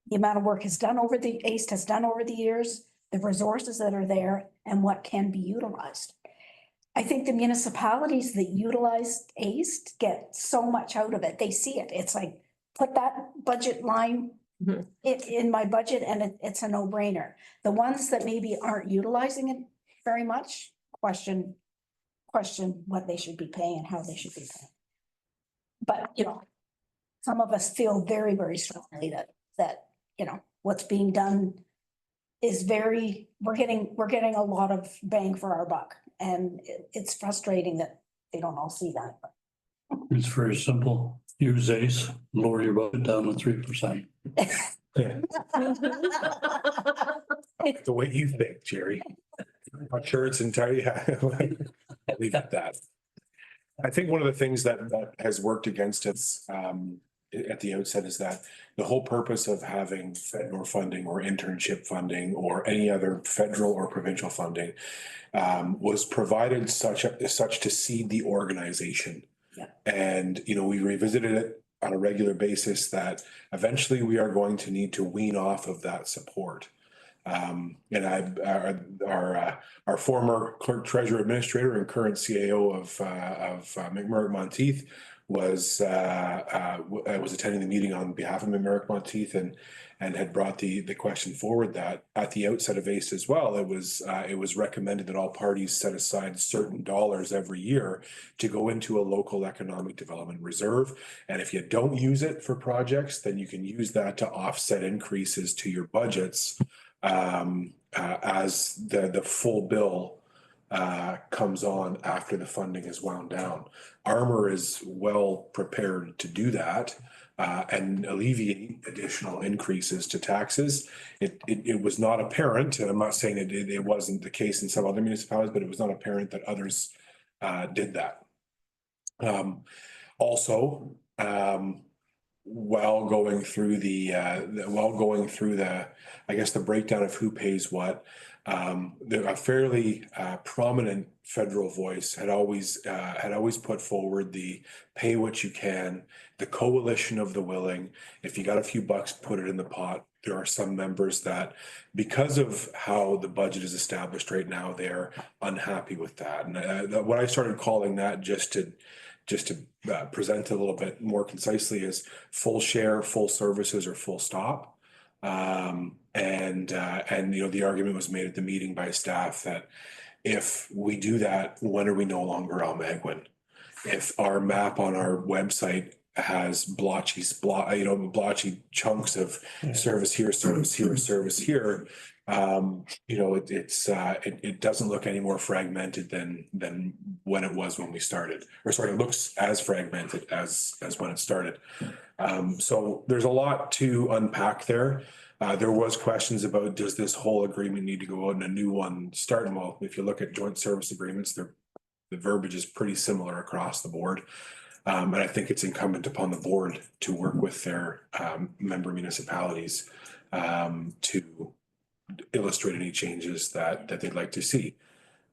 the amount of work ACE has done over the years, the resources that are there, and what can be utilized. I think the municipalities that utilize ACE get so much out of it. They see it. It's like, put that budget line in my budget and it's a no-brainer. The ones that maybe aren't utilizing it very much, question what they should be paying and how they should be paying. But, some of us feel very, very strongly that what's being done is we're getting a lot of bang for our buck. And it's frustrating that they don't all see that. It's very simple. Use ACE, lower your budget down to 3%. The way you think, Jerry. I'm not sure it's entirely, I'll leave it at that. I think one of the things that has worked against us at the outset is that the whole purpose of having federal funding or internship funding or any other federal or provincial funding was provided such to seed the organization. Yeah. And, we revisited it on a regular basis that eventually we are going to need to wean off of that support. And our former clerk treasurer administrator and current CAO of McMurray Monteith was attending the meeting on behalf of McMurray Monteith and had brought the question forward that at the outset of ACE as well, it was recommended that all parties set aside certain dollars every year to go into a local economic development reserve. And if you don't use it for projects, then you can use that to offset increases to your budgets as the full bill comes on after the funding is wound down. Armour is well prepared to do that and alleviate additional increases to taxes. It was not apparent, and I'm not saying it wasn't the case in some other municipalities, but it was not apparent that others did that. Also, while going through the I guess the breakdown of who pays what, a fairly prominent federal voice had always put forward the pay what you can, the coalition of the willing. If you got a few bucks, put it in the pot. There are some members that, because of how the budget is established right now, they're unhappy with that. And what I started calling that, just to present a little bit more concisely, is full share, full services, or full stop. And the argument was made at the meeting by staff that if we do that, when are we no longer Almagwin? If our map on our website has blotchy chunks of service here, service here, service here, it doesn't look any more fragmented than when it was when we started. Or sorry, it looks as fragmented as when it started. So there's a lot to unpack there. There was questions about, does this whole agreement need to go out and a new one start? And well, if you look at joint service agreements, the verbiage is pretty similar across the board. And I think it's incumbent upon the board to work with their member municipalities to illustrate any changes that they'd like to see.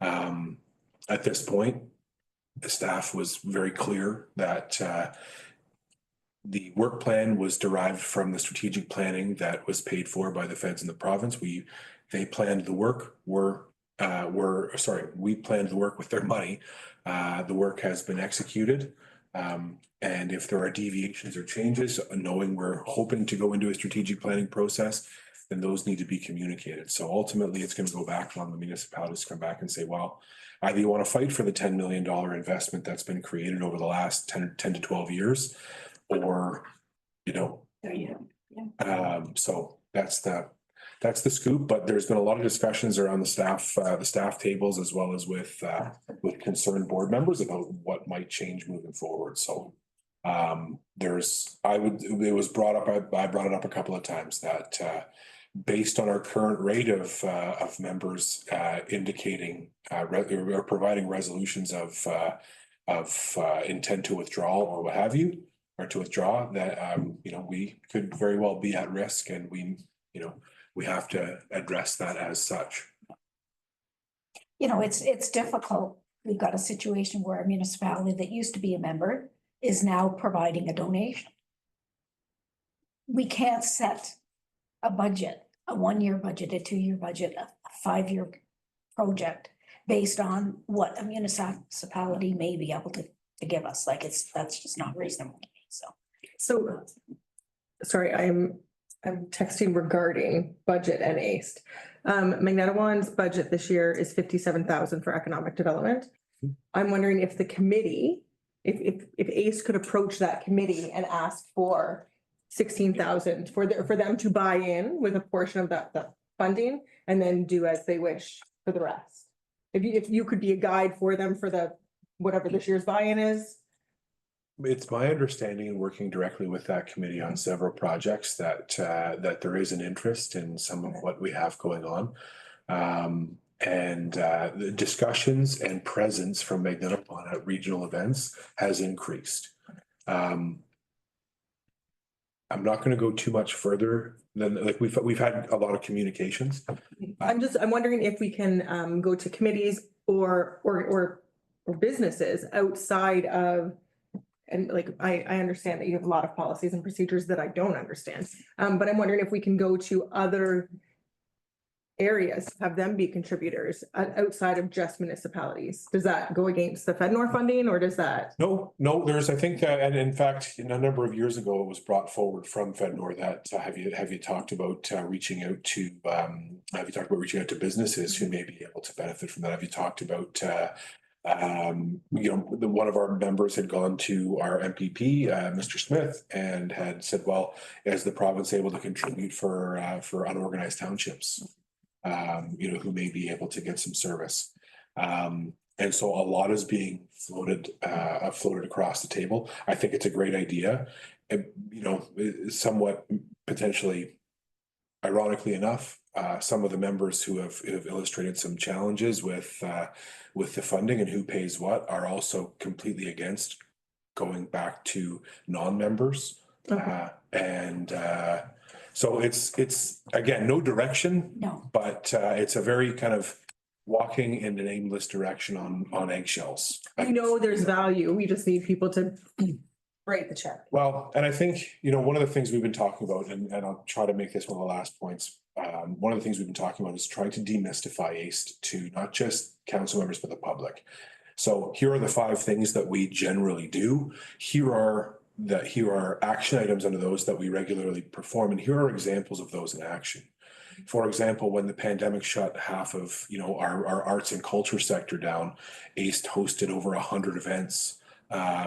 At this point, the staff was very clear that the work plan was derived from the strategic planning that was paid for by the feds in the province. They planned the work. We planned the work with their money. The work has been executed. And if there are deviations or changes, knowing we're hoping to go into a strategic planning process, then those need to be communicated. So ultimately, it's going to go back on the municipalities to come back and say, well, either you want to fight for the $10 million investment that's been created over the last 10 to 12 years, or, so that's the scoop. But there's been a lot of discussions around the staff tables, as well as with concerned board members about what might change moving forward. So it was brought up, I brought it up a couple of times that based on our current rate of members indicating or providing resolutions of intent to withdraw or what have you, or to withdraw, that we could very well be at risk, and we have to address that as such. It's difficult. We've got a situation where a municipality that used to be a member is now providing a donation. We can't set a budget, a 1-year budget, a 2-year budget, a 5-year project based on what a municipality may be able to give us. That's just not reasonable. So, sorry, I'm texting regarding budget and ACE. Magnetowan's budget this year is 57,000 for economic development. I'm wondering if the committee, if ACE could approach that committee and ask for 16,000 for them to buy in with a portion of that funding, and then do as they wish for the rest. If you could be a guide for them for whatever this year's buy-in is. It's my understanding, in working directly with that committee on several projects, that there is an interest in some of what we have going on. And the discussions and presence from Magnetowan at regional events has increased. I'm not going to go too much further than, we've had a lot of communications. I'm wondering if we can go to committees or businesses outside of. And I understand that you have a lot of policies and procedures that I don't understand. But I'm wondering if we can go to other areas, have them be contributors outside of just municipalities. Does that go against the FedNor funding, or does that? No, there's, I think, and in fact, a number of years ago, it was brought forward from FedNor that have you talked about reaching out to businesses who may be able to benefit from that? Have you talked about one of our members had gone to our MPP, Mr. Smith, and had said, well, is the province able to contribute for unorganized townships, who may be able to get some service? And so a lot is being floated across the table. I think it's a great idea. And, you know, somewhat potentially ironically enough, some of the members who have illustrated some challenges with the funding and who pays what are also completely against going back to non-members. So it's again, no direction. No. But it's a very kind of walking in an aimless direction on eggshells. We know there's value. We just need people to write the check. Well, and I think, you know, one of the things we've been talking about, and I'll try to make this one of the last points. One of the things we've been talking about is trying to demystify ACE to not just council members, but the public. So here are the 5 things that we generally do. Here are action items under those that we regularly perform. And here are examples of those in action. For example, when the pandemic shut half of, you know, our arts and culture sector down, ACE hosted over 100 events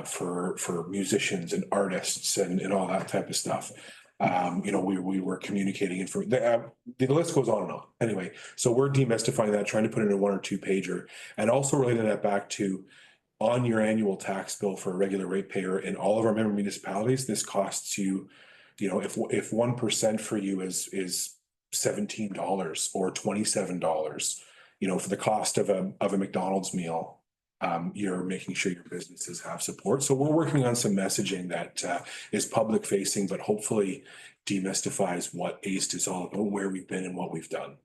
for musicians and artists and all that type of stuff. You know, we were communicating the list goes on and on. Anyway, so we're demystifying that, trying to put it in a 1 or 2 pager, and also relating that back to on your annual tax bill for a regular ratepayer in all of our member municipalities. This costs you, you know, if 1% for you is $17 or $27, you know, for the cost of a McDonald's meal. You're making sure your businesses have support. So we're working on some messaging that is public facing, but hopefully demystifies what ACE is all about, where we've been and what we've done.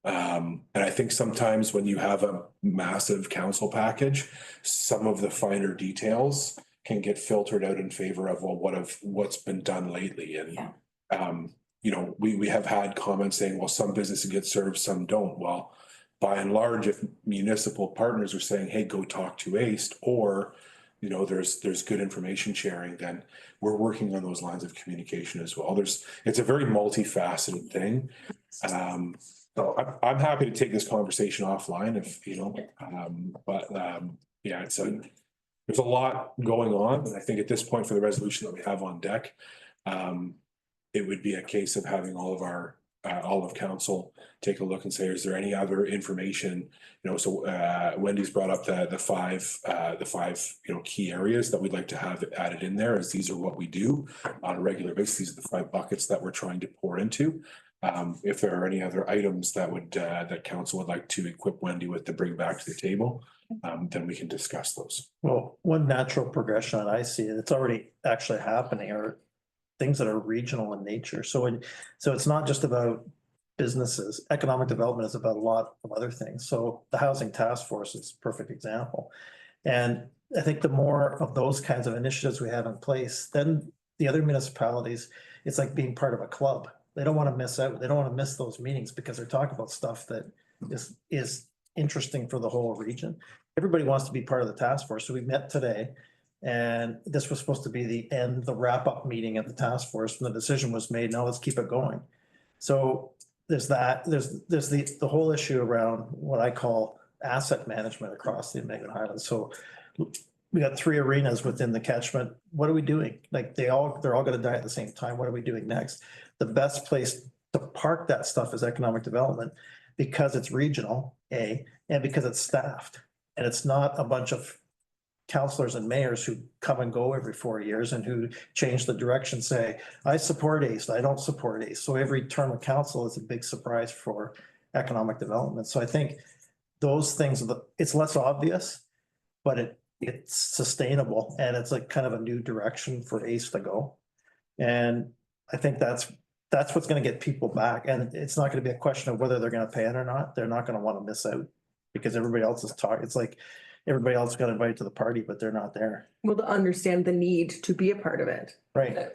And I think sometimes when you have a massive council package, some of the finer details can get filtered out in favor of, well, what's been done lately. And, you know, we have had comments saying, well, some businesses get served, some don't. Well, by and large, if municipal partners are saying, hey, go talk to ACE, or, you know, there's good information sharing, then we're working on those lines of communication as well. It's a very multifaceted thing. So I'm happy to take this conversation offline if, you know, yeah, there's a lot going on. And I think at this point for the resolution that we have on deck, it would be a case of having all of council take a look and say, is there any other information, you know? So Wendy's brought up the five you know, key areas that we'd like to have added in there, as these are what we do on a regular basis. These are the 5 buckets that we're trying to pour into. If there are any other items that that council would like to equip Wendy with to bring back to the table, then we can discuss those. Well, one natural progression that I see, and it's already actually happening, are things that are regional in nature. So it's not just about businesses. Economic development is about a lot of other things. So the housing task force is a perfect example. And I think the more of those kinds of initiatives we have in place, then the other municipalities, it's like being part of a club. They don't want to miss out. They don't want to miss those meetings because they're talking about stuff that is interesting for the whole region. Everybody wants to be part of the task force. So we met today, and this was supposed to be the wrap-up meeting at the task force, and the decision was made, now let's keep it going. So there's that. There's the whole issue around what I call asset management across the Emmegan Highlands. So we got 3 arenas within the catchment. What are we doing? Like they're all going to die at the same time. What are we doing next? The best place to park that stuff is economic development, because it's regional, and because it's staffed, and it's not a bunch of councillors and mayors who come and go every 4 years and who change the direction, say, I support ACE, I don't support ACE. So every term of council is a big surprise for economic development. So I think those things, it's less obvious, but it's sustainable, and it's like kind of a new direction for ACE to go. And I think that's what's going to get people back. And it's not going to be a question of whether they're going to pay it or not. They're not going to want to miss out because everybody else is talking. It's like everybody else got invited to the party, but they're not there. Well, to understand the need to be a part of it. Right.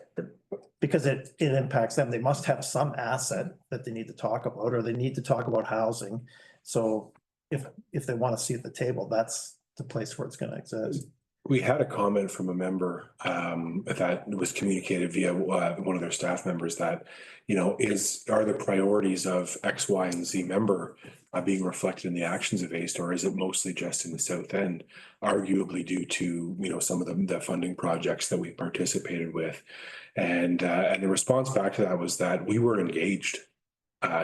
Because it impacts them. They must have some asset that they need to talk about, or they need to talk about housing. So if they want to see at the table, that's the place where it's going to exist. We had a comment from a member that was communicated via one of their staff members that, you know, are the priorities of X, Y, and Z member being reflected in the actions of ACE, or is it mostly just in the South End, arguably due to, you know, some of the funding projects that we participated with. And the response back to that was that we were engaged.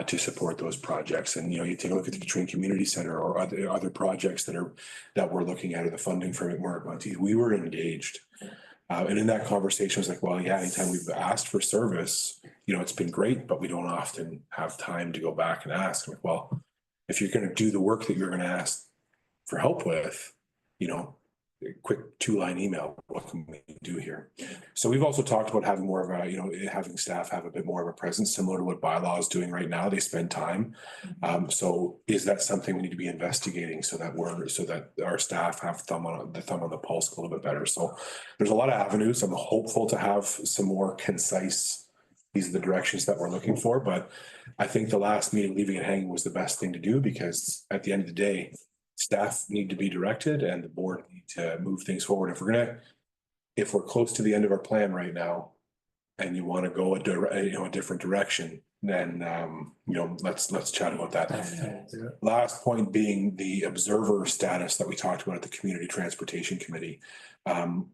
to support those projects. And, you take a look at the Katrina Community Center or other projects that we're looking at, or the funding for McMurray Monteith, we were engaged. And in that conversation, I was like, well, yeah, anytime we've asked for service, it's been great, but we don't often have time to go back and ask. I'm like, well, if you're going to do the work that you're going to ask for help with, a quick 2-line email, what can we do here? So we've also talked about having more of a, having staff have a bit more of a presence, similar to what bylaw is doing right now. They spend time. So is that something we need to be investigating so that our staff have the thumb on the pulse a little bit better? So there's a lot of avenues. I'm hopeful to have some more concise, these are the directions that we're looking for, but I think the last meeting, leaving it hanging, was the best thing to do, because at the end of the day, staff need to be directed and the board need to move things forward. If we're close to the end of our plan right now and you want to go a different direction, then, let's chat about that. Last point being the observer status that we talked about at the Community Transportation Committee.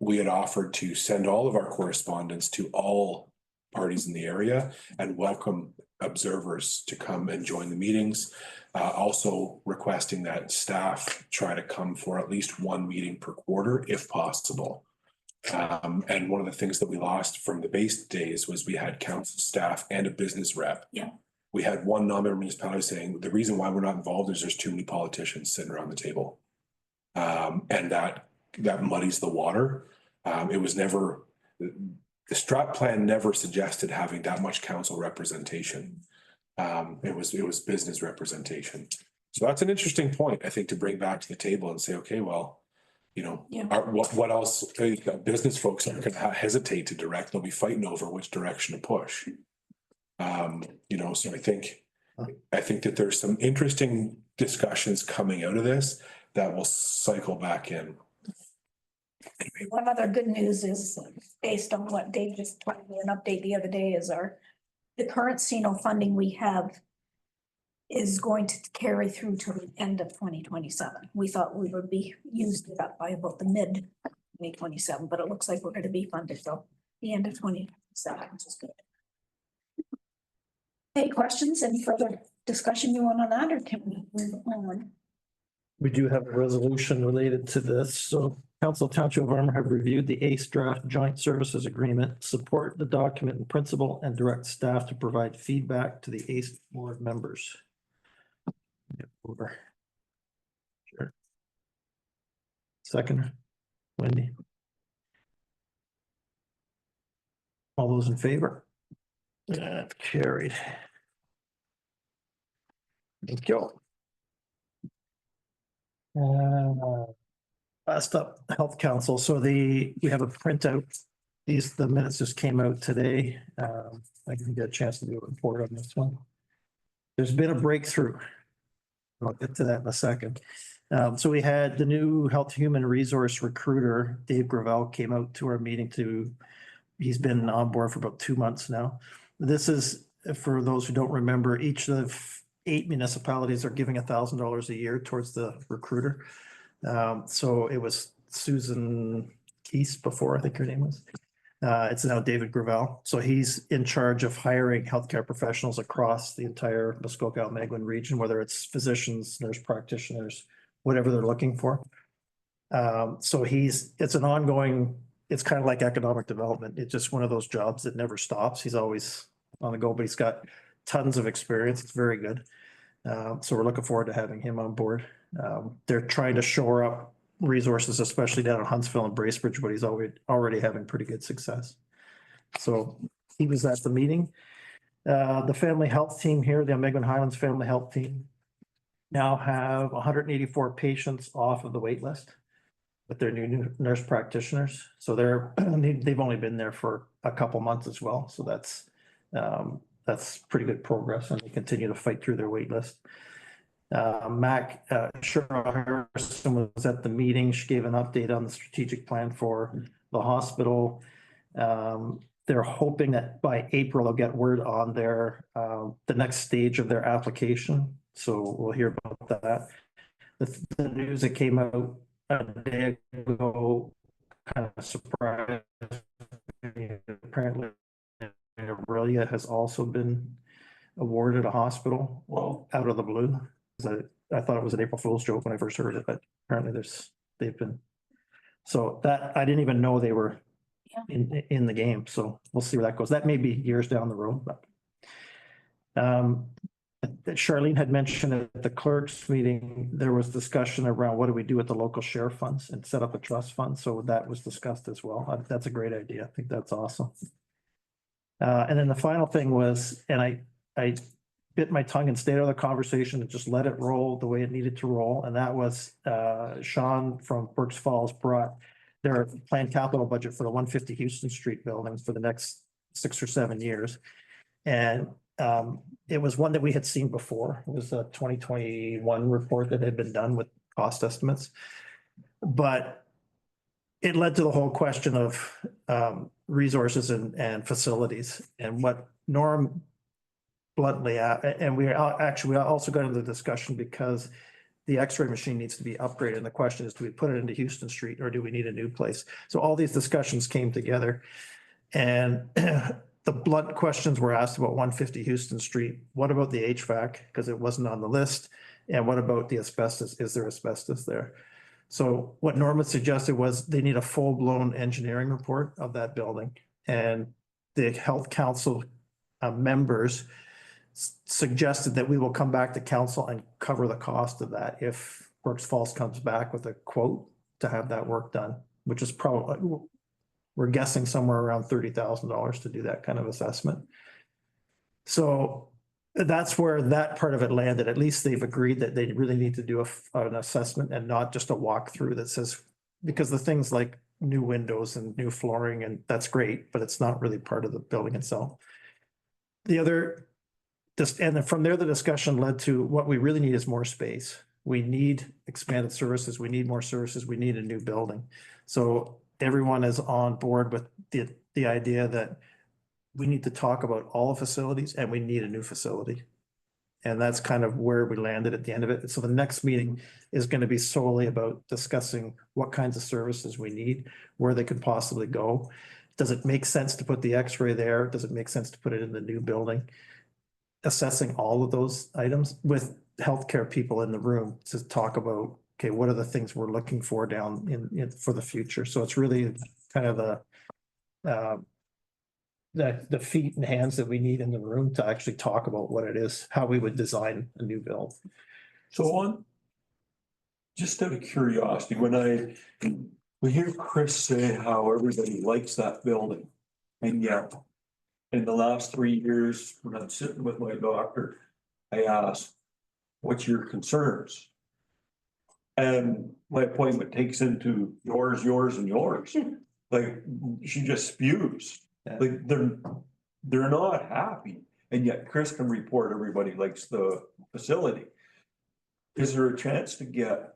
We had offered to send all of our correspondence to all parties in the area and welcome observers to come and join the meetings. Also requesting that staff try to come for at least one meeting per quarter if possible. And one of the things that we lost from the base days was we had council staff and a business rep. Yeah. We had one non-member municipality saying the reason why we're not involved is there's too many politicians sitting around the table. And that muddies the water. It was never, the strat plan never suggested having that much council representation. It was business representation. So that's an interesting point, I think, to bring back to the table and say, okay, well, what else? Business folks aren't going to hesitate to direct. They'll be fighting over which direction to push. So I think that there's some interesting discussions coming out of this that will cycle back in. Anyway. One other good news is, based on what Dave just told me, an update the other day, is the current CNO funding we have is going to carry through to the end of 2027. We thought we would be used up by about the mid 2027, but it looks like we're going to be funded till the end of 2027, which is good. Any questions? Any further discussion you want on that, or can we move on? We do have a resolution related to this. So Council Township of Armour have reviewed the ACE draft joint services agreement, support the document in principle, and direct staff to provide feedback to the ACE board members. Over. Sure. Second, Wendy. All those in favor? That's carried. Thank you. Last up, Health Council. So we have a printout. The minutes just came out today. I didn't get a chance to do a report on this one. There's been a breakthrough. I'll get to that in a second. So we had the new Health Human Resource recruiter, Dave Gravel, came out to our meeting he's been on board for about 2 months now. This is, for those who don't remember, each of 8 municipalities are giving $1,000 a year towards the recruiter. So it was Susan Keese before, I think her name was. It's now David Gravel. So he's in charge of hiring healthcare professionals across the entire Muskoka-Almaguin region, whether it's physicians, nurse practitioners, whatever they're looking for. So it's an ongoing, it's kind of like economic development. It's just one of those jobs that never stops. He's always on the go, but he's got tons of experience. It's very good. So we're looking forward to having him on board. They're trying to shore up resources, especially down in Huntsville and Bracebridge, but he's already having pretty good success. So he was at the meeting. The family health team here, the Almaguin Highlands Family Health Team, now have 184 patients off of the wait list with their new nurse practitioners. So they've only been there for a couple months as well. So that's pretty good progress, and they continue to fight through their wait list. Cheryl Harrison was at the meeting. She gave an update on the strategic plan for the hospital. They're hoping that by April they'll get word on the next stage of their application. So we'll hear about that. The news that came out a day ago kind of surprised me. Apparently Aurelia has also been awarded a hospital Well, out of the blue. So I thought it was an April Fool's joke when I first heard it, but apparently they've been. So that, I didn't even know they were in the game, so we'll see where that goes. That may be years down the road, but. Charlene had mentioned at the clerks meeting, there was discussion around what do we do with the local share funds and set up a trust fund. So that was discussed as well. That's a great idea. I think that's awesome. And then the final thing was, and I bit my tongue and stayed out of the conversation and just let it roll the way it needed to roll. And that was, Sean from Berks Falls brought their planned capital budget for the 150 Houston Street building for the next 6 or 7 years. And it was one that we had seen before. It was a 2021 report that had been done with cost estimates. But it led to the whole question of resources and facilities, and what Norm bluntly, and we also got into the discussion because the x-ray machine needs to be upgraded. And the question is, do we put it into Houston Street or do we need a new place? So all these discussions came together, and the blunt questions were asked about 150 Houston Street. What about the HVAC? Because it wasn't on the list. And what about the asbestos? Is there asbestos there? So what Norman suggested was they need a full-blown engineering report of that building. And the Health Council members suggested that we will come back to council and cover the cost of that if Berks Falls comes back with a quote to have that work done, which is probably, we're guessing somewhere around $30,000 to do that kind of assessment. So that's where that part of it landed. At least they've agreed that they really need to do an assessment and not just a walkthrough that says, because the things like new windows and new flooring, and that's great, but it's not really part of the building itself. The other, and then from there, the discussion led to what we really need is more space. We need expanded services. We need more services. We need a new building. So everyone is on board with the idea that we need to talk about all the facilities and we need a new facility. And that's kind of where we landed at the end of it. So the next meeting is going to be solely about discussing what kinds of services we need, where they could possibly go. Does it make sense to put the x-ray there? Does it make sense to put it in the new building? Assessing all of those items with healthcare people in the room to talk about, okay, what are the things we're looking for down in for the future? So it's really kind of the feet and hands that we need in the room to actually talk about what it is, how we would design a new build. so just out of curiosity, we hear Chris say how everybody likes that building. And yet, in the last 3 years, when I'm sitting with my doctor, I ask, what's your concerns? And my appointment takes into yours, and yours. Like, she just spews. Yeah. Like, they're not happy. And yet Chris can report everybody likes the facility. Is there a chance to get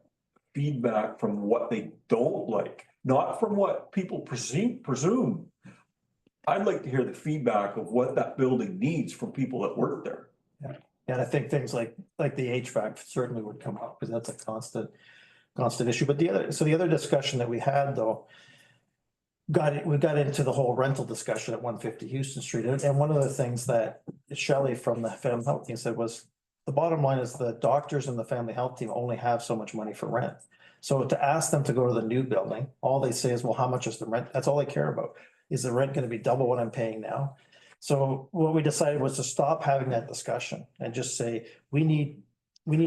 feedback from what they don't like, not from what people presume? I'd like to hear the feedback of what that building needs from people that work there. Yeah. And I think things like the HVAC certainly would come up because that's a constant issue. But the other discussion that we had though, we got into the whole rental discussion at 150 Houston Street. And one of the things that Shelley from the family health team said was the bottom line is the doctors and the family health team only have so much money for rent. So to ask them to go to the new building, all they say is, well, how much is the rent? That's all they care about. Is the rent going to be double what I'm paying now? So what we decided was to stop having that discussion and just say, we need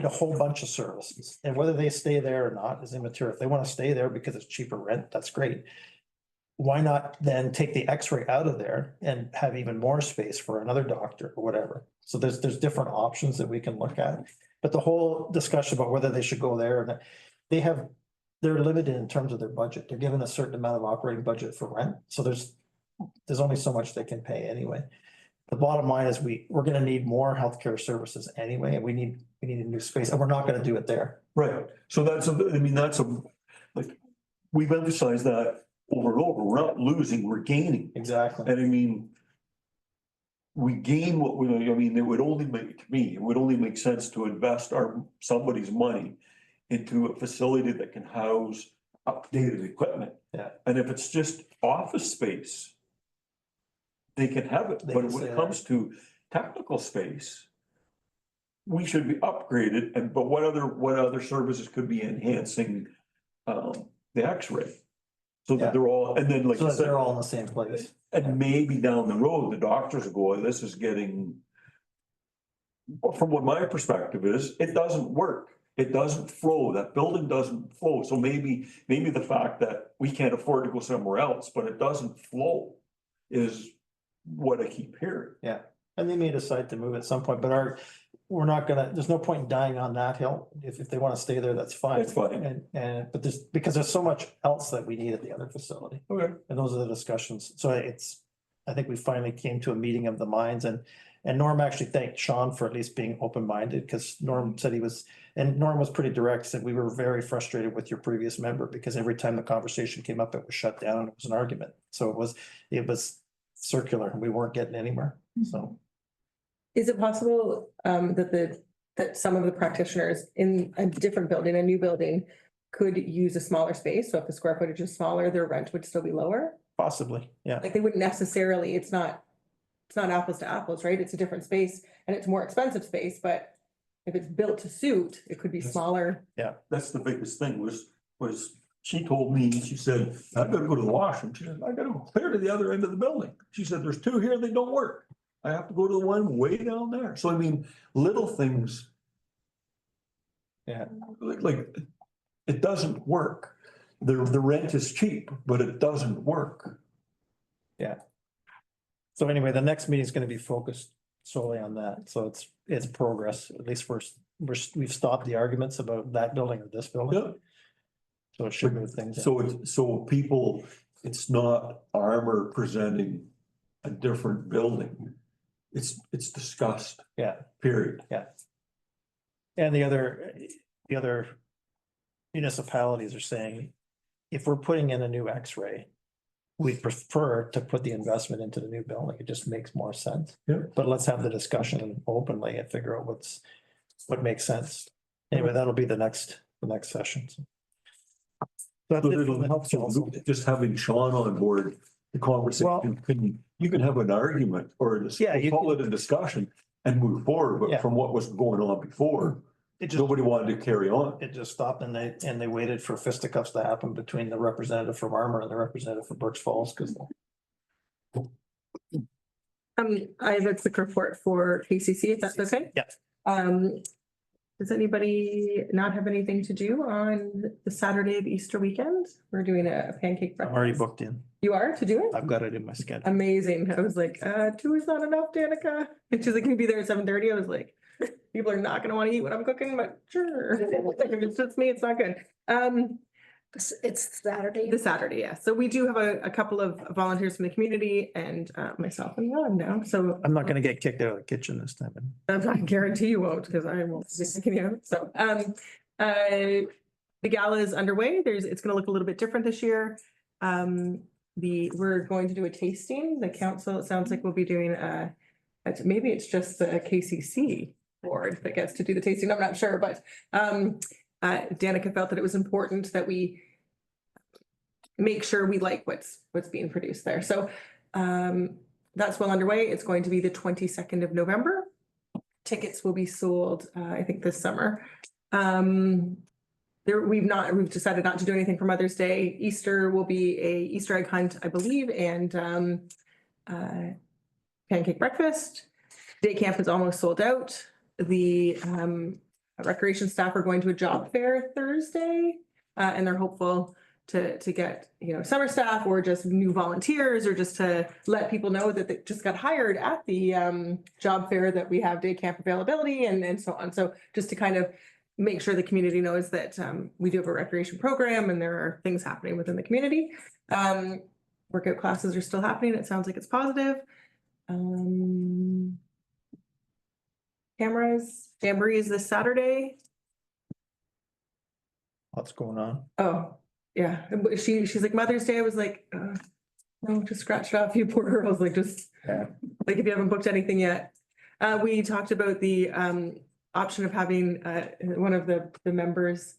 a whole bunch of services, and whether they stay there or not is immaterial. If they want to stay there because it's cheaper rent, that's great. Why not then take the x-ray out of there and have even more space for another doctor or whatever? So there's different options that we can look at, but the whole discussion about whether they should go there, and they're limited in terms of their budget. They're given a certain amount of operating budget for rent. So there's only so much they can pay anyway. The bottom line is we're going to need more healthcare services anyway, and we need a new space, and we're not going to do it there. Right. So like, we've emphasized that over and over. We're not losing, we're gaining. Exactly. And I mean, we gain what it would only make sense to invest somebody's money into a facility that can house updated equipment. Yeah. And if it's just office space, they can have it. They But can when say it that. comes to technical space, we should be upgraded, and, but what other services could be enhancing, the X-ray? So Yeah. that they're all, and then like So you that said, they're all in the same place. and maybe down the road, the doctors will go, this is getting. Well, from what my perspective is, it doesn't work. It doesn't flow. That building doesn't flow. So maybe the fact that we can't afford to go somewhere else, but it doesn't flow is what I keep hearing. Yeah, and they may decide to move at some point, but we're not gonna, there's no point in dying on that hill. If they wanna stay there, that's fine. That's fine. But because there's so much else that we need at the other facility. Okay. And those are the discussions. So I think we finally came to a meeting of the minds, and Norm actually thanked Sean for at least being open-minded, because Norm said Norm was pretty direct, said we were very frustrated with your previous member, because every time the conversation came up, it was shut down, and it was an argument. So it was circular, and we weren't getting anywhere, so. Is it possible that some of the practitioners in a different building, a new building, could use a smaller space? So if the square footage is smaller, their rent would still be lower? Possibly, yeah. Like they wouldn't necessarily, it's not apples to apples, right? It's a different space and it's more expensive space, but if it's built to suit, it could be Yes. smaller. That's the biggest thing was she told me, she said, I've got to go to the washroom. She said, I got to go clear to the other end of the building. She said, there's two here, they don't work. I have to go to the one way down there. So I mean, little things. Yeah. Like, it doesn't work. The rent is cheap, but it doesn't work. So anyway, the next meeting is gonna be focused solely on that. So it's progress, at least we've stopped the arguments about that building or this building. Yeah. So it should move things. So people, it's not Armour presenting a different building. It's discussed. Yeah. Period. And the other municipalities are saying, if we're putting in a new X-ray, we prefer to put the investment into the new building. It just makes more sense. Yeah. But let's have the discussion openly and figure out what makes sense. Anyway, that'll be the next session. But it'll help, just having Sean on board, the conversation, you can have an argument or Yeah, call it a discussion and move forward, Yeah. but from what was going on before, nobody wanted to carry on. It just stopped, and they waited for fisticuffs to happen between the representative from Armour and the representative from Burks Falls, because I have a quick report for KCC, if that's okay? Yeah. Does anybody not have anything to do on the Saturday of Easter weekend? We're doing a pancake I'm already breakfast. booked in. You are to do it? I've got it in my schedule. Amazing. I was like, 2 is not enough, Danica. And she's like, can you be there at 7:30? I was like, people are not gonna want to eat what I'm cooking, but sure. If it's just me, it's not good. It's Saturday. The Saturday, yeah. So we do have a couple of volunteers from the community and myself and Ron now. So I'm not gonna get kicked out of the kitchen this time. I guarantee you won't, because I won't be sticking out. So the gala is underway. It's gonna look a little bit different this year. We're going to do a tasting. The council, it sounds like we'll be doing maybe it's just the KCC board that gets to do the tasting. I'm not sure, but Danica felt that it was important that we make sure we like what's being produced there. So that's well underway. It's going to be the 22nd of November. Tickets will be sold, I think, this summer. We've decided not to do anything for Mother's Day. Easter will be a Easter egg hunt, I believe, and pancake breakfast. Day camp is almost sold out. The recreation staff are going to a job fair Thursday, and they're hopeful to get, summer staff or just new volunteers, or just to let people know that they just got hired at the job fair, that we have day camp availability and so on. So just to kind of make sure the community knows that we do have a recreation program and there are things happening within the community. Workout classes are still happening. It sounds like it's positive. Cameras, jamboree is this Saturday. What's going on? Oh, yeah. She's like, Mother's Day. I was like, no, just scratch it off, you poor girls. Like, just like, if you haven't booked anything yet. We talked about the option of having one of the members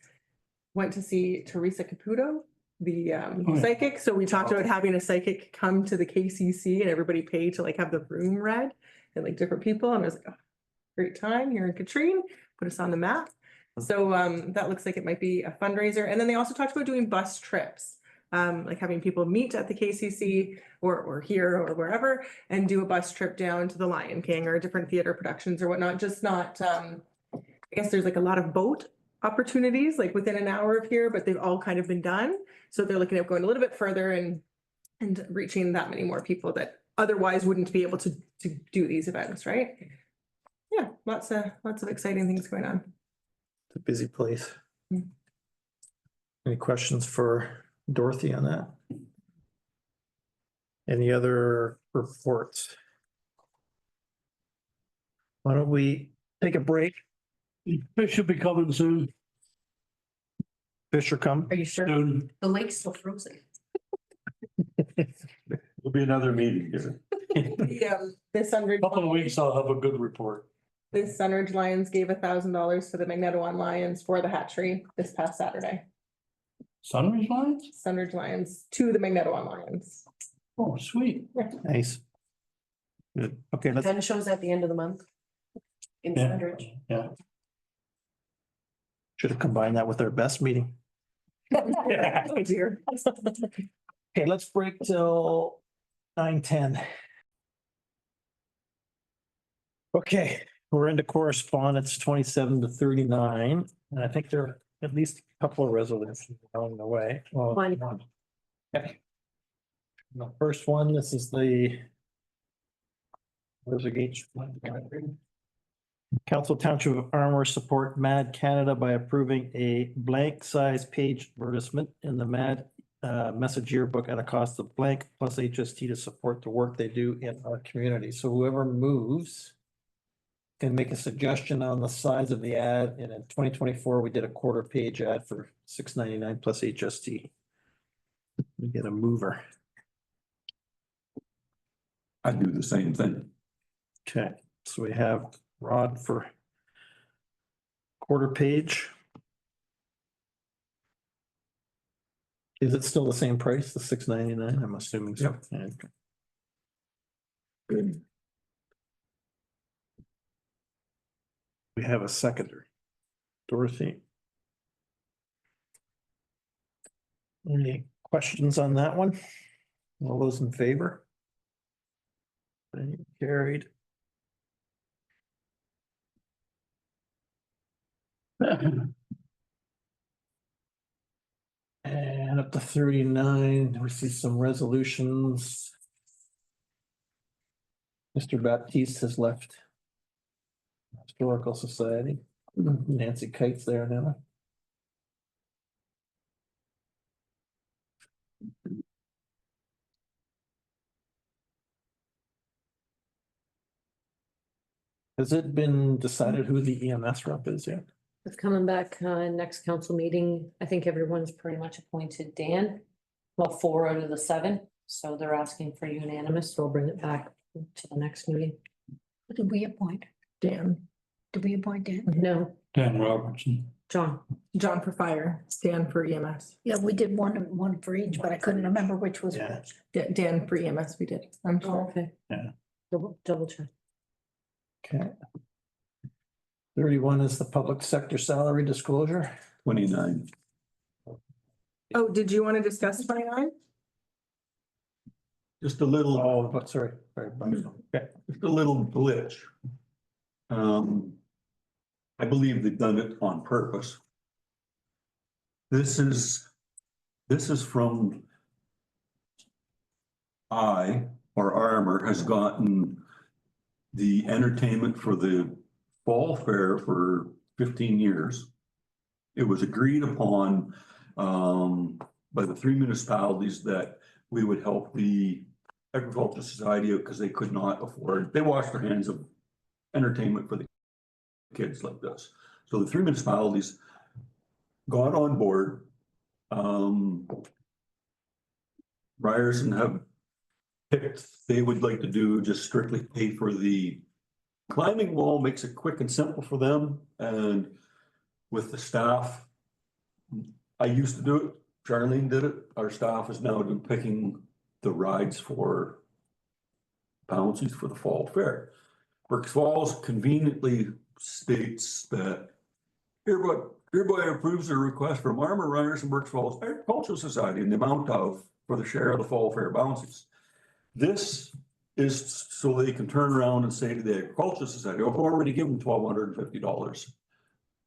went to see Teresa Caputo, the psychic. So we talked about having a psychic come to the KCC and everybody pay to like have the room read. and like different people. And I was like, oh, great time here in Katrine, put us on the map. So that looks like it might be a fundraiser. And then they also talked about doing bus trips. Like having people meet at the KCC or here or wherever and do a bus trip down to the Lion King or different theater productions or whatnot, just not, I guess there's like a lot of boat opportunities like within an hour of here, but they've all kind of been done. So they're looking at going a little bit further and reaching that many more people that otherwise wouldn't be able to do these events, right? Yeah, lots of exciting things going on. It's a busy place. Mm. Any questions for Dorothy on that? Any other reports? Why don't we take a break? It should be coming soon. Fisher come? Are you sure? Soon. The lake's still frozen. There'll be another meeting here. Yeah, this Sunridge. Couple of weeks, I'll have a good report. The Sunridge Lions gave $1,000 to the Magnetawan Lions for the hatchery this past Saturday. Sunrise Lines? Sunridge Lions to the Magnetawan Lions. Oh, sweet. Nice. Good. Okay, let's, 10 shows at the end of the month. In Yeah. Sandridge. Yeah. should have combined that with our best meeting. Oh dear. Okay, let's break till 9:10. Okay, we're into correspondence 27 to 39, and I think there are at least a couple of resolutions along the way. Well, One. Okay. The first one, this is the resignation. Council Township of Armour support MAD Canada by approving a blank size page advertisement in the MAD message yearbook at a cost of blank plus HST to support the work they do in our community. So whoever moves can make a suggestion on the size of the ad. And in 2024, we did a quarter page ad for $6.99 plus HST. We get a mover. I do the same thing. Okay, so we have Rod for quarter page. Is it still the same price, the $6.99? I'm assuming so. Okay. We have a seconder. Dorothy. Any questions on that one? All those in favor? Carried. And up to 39, we see some resolutions. Mr. Baptiste has left Historical Society. Nancy Kite's there now. Has it been decided who the EMS rep is yet? It's coming back, next council meeting. I think everyone's pretty much appointed Dan. Well, 4 out of the 7, so they're asking for unanimous, so we'll bring it back to the next meeting. What did we appoint? Dan, Did we appoint Dan? No, Dan Robertson. John. John for fire, Stan for EMS. Yeah, we did one for each, but I couldn't remember which was Yeah. which. Dan for EMS, we did. I'm Oh, sure. okay. Yeah. Double check. Okay. 31 is the public sector salary disclosure. 29. Oh, did you want to discuss 29? Just a little. Oh, but sorry. Okay. Just a little glitch. I believe they've done it on purpose. This is from Armour has gotten the entertainment for the fall fair for 15 years. It was agreed upon by the 3 municipalities that we would help the agricultural society because they could not afford, they washed their hands of entertainment for the kids like this. So the 3 municipalities got on board. Ryerson have picked, they would like to do just strictly pay for the climbing wall, makes it quick and simple for them. And with the staff, I used to do it, Charlene did it. Our staff is now picking the rides for bouncies for the fall fair. Burkes Falls conveniently states that hereby approves a request from Armour Runners and Burkes Falls Agricultural Society in the amount of, for the share of the fall fair bounces. This is so they can turn around and say to the Agricultural Society, oh, we've already given $1,250.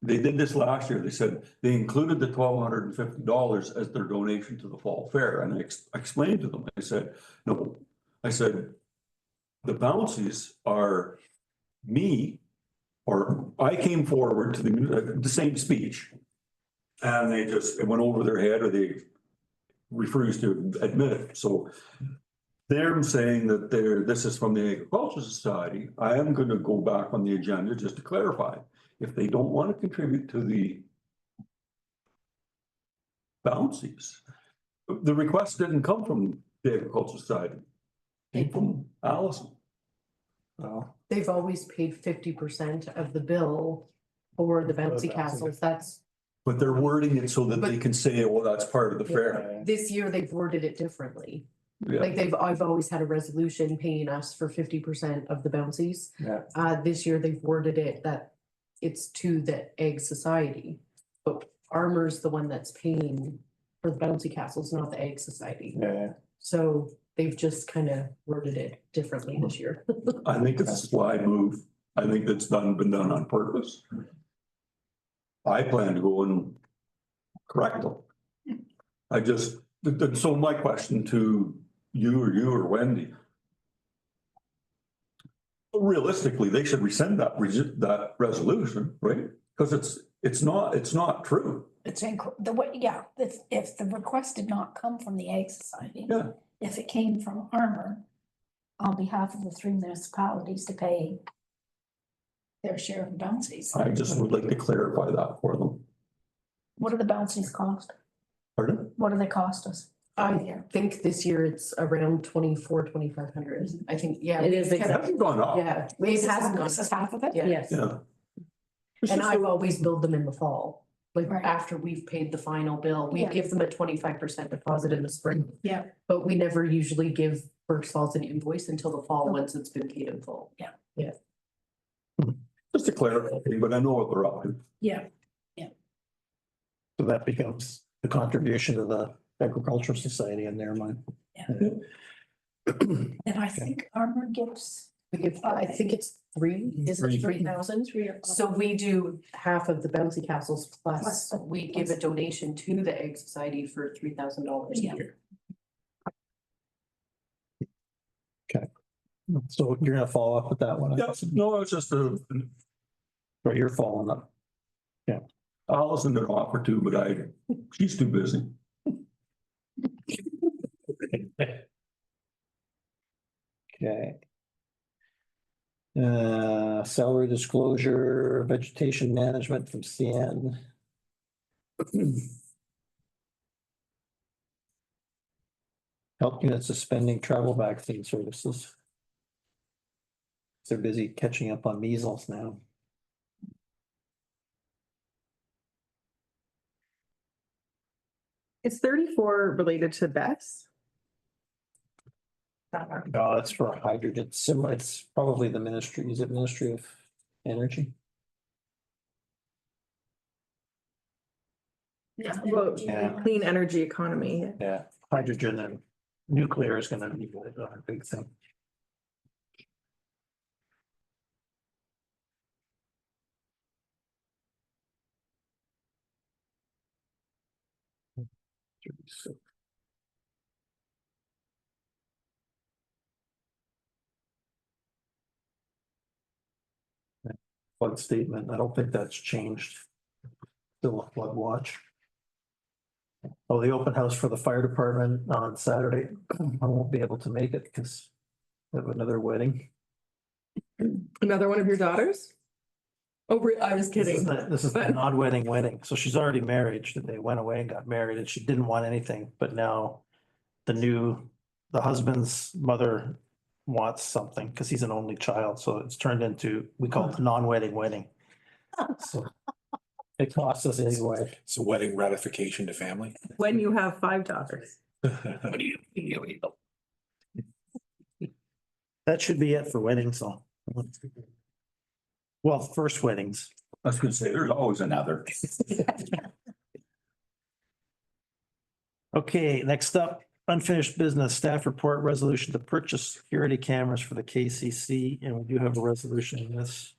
They did this last year. They said they included the $1,250 as their donation to the fall fair. And I explained to them, I said, no, I said, the bounces are me, or I came forward to the same speech. And they just, it went over their head, or they refused to admit it. So they're saying that this is from the Agricultural Society. I am going to go back on the agenda just to clarify. If they don't want to contribute to the bouncies, the request didn't come from the Agricultural Society. It came from Allison. Well, They've always paid 50% of the bill for the bouncy castles. That's, But they're wording it so that they can say, well, that's part of the fair. this year they've worded it differently. Yeah. Like I've always had a resolution paying us for 50% of the bouncies. Yeah. This year they've worded it that it's to the Egg Society, but Armour's the one that's paying for the bouncy castles, not the Egg Society. yeah. So they've just kind of worded it differently this year. I think it's a slide move. I think that's been done on purpose. I plan to go and correct them. So my question to you or Wendy. Realistically, they should rescind that resolution, right? Because it's not true. It's the way, yeah, if the request did not come from the Egg Society. Yeah. If it came from Armour, on behalf of the 3 municipalities to pay their share of bouncies. I just would like to clarify that for them. What do the bouncies cost? Pardon? What do they cost us? I think this year it's around 2,500. I think, yeah. It is It hasn't gone up. Yeah, it hasn't gone. This is half of it? Yeah. Yes. Yeah. And I've always billed them in the fall, like Right. after we've paid the final bill, we Yeah. give them a 25% deposit in the spring. Yeah. But we never usually give Burkes Falls an invoice until the fall, once it's been paid in full. Just to clarify, but I know what they're up to. Yeah. So that becomes the contribution to the Agricultural Society in their mind. And I think Armour gives. We give, I think it's 3,000. 3 or So we do half of the bouncy castles Plus plus the- we give a donation to the Egg Society for $3,000 a Yeah. year. So you're gonna follow up with that one? Yeah, no, it's just Or you're following up? Allison didn't offer to, but she's too busy. Okay. Salary disclosure, vegetation management from CN. Health unit suspending travel vaccine services. They're busy catching up on measles now. Is 34 related to Bess? No, it's for hydrogen, similar, it's probably the ministry, is it Ministry of Energy? Well, Yeah. clean energy economy. Yeah, hydrogen and nuclear is gonna be a big thing. Flood statement, I don't think that's changed. Still a flood watch. Oh, the open house for the fire department on Saturday, I won't be able to make it because I have another wedding. Another one of your daughters? Oh, I was kidding. This is the non-wedding wedding, so she's already married, they went away and got married and she didn't want anything, but now the husband's mother wants something, because he's an only child, so it's turned into, we call it a non-wedding wedding. So it costs us anyway. So wedding ratification to family. When you have 5 daughters. That should be it for weddings, so. Well, first weddings. I was gonna say, there's always another. Okay, next up, unfinished business, staff report resolution to purchase security cameras for the KCC, and we do have a resolution in this.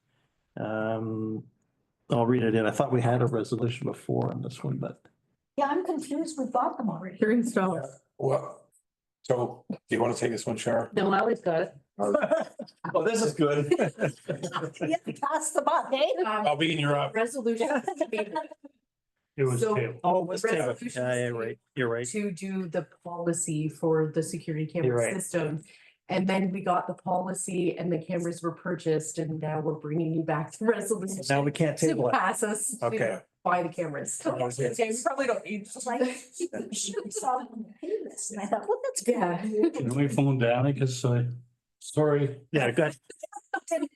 I'll read it in. I thought we had a resolution before on this one, but Yeah, I'm confused. We bought them already. They're installed. Well, so do you want to take this one, Shar? No, Ally's got it. Oh, this is good. Yeah, pass the buck, eh? I'll be in your up. Resolution. It was So- tabled. oh, let's take it. Resolution Yeah, you're right. You're right. To do the policy for the security You're camera right. system. And then we got the policy and the cameras were purchased and now we're bringing you back the resolution. Now we can't table To it. pass us Okay. to buy the cameras. Yeah, we probably don't need. It's like, you should saw them on the pay list, and I thought, well, that's good. Yeah. Can we phone Danica, sorry. Yeah, got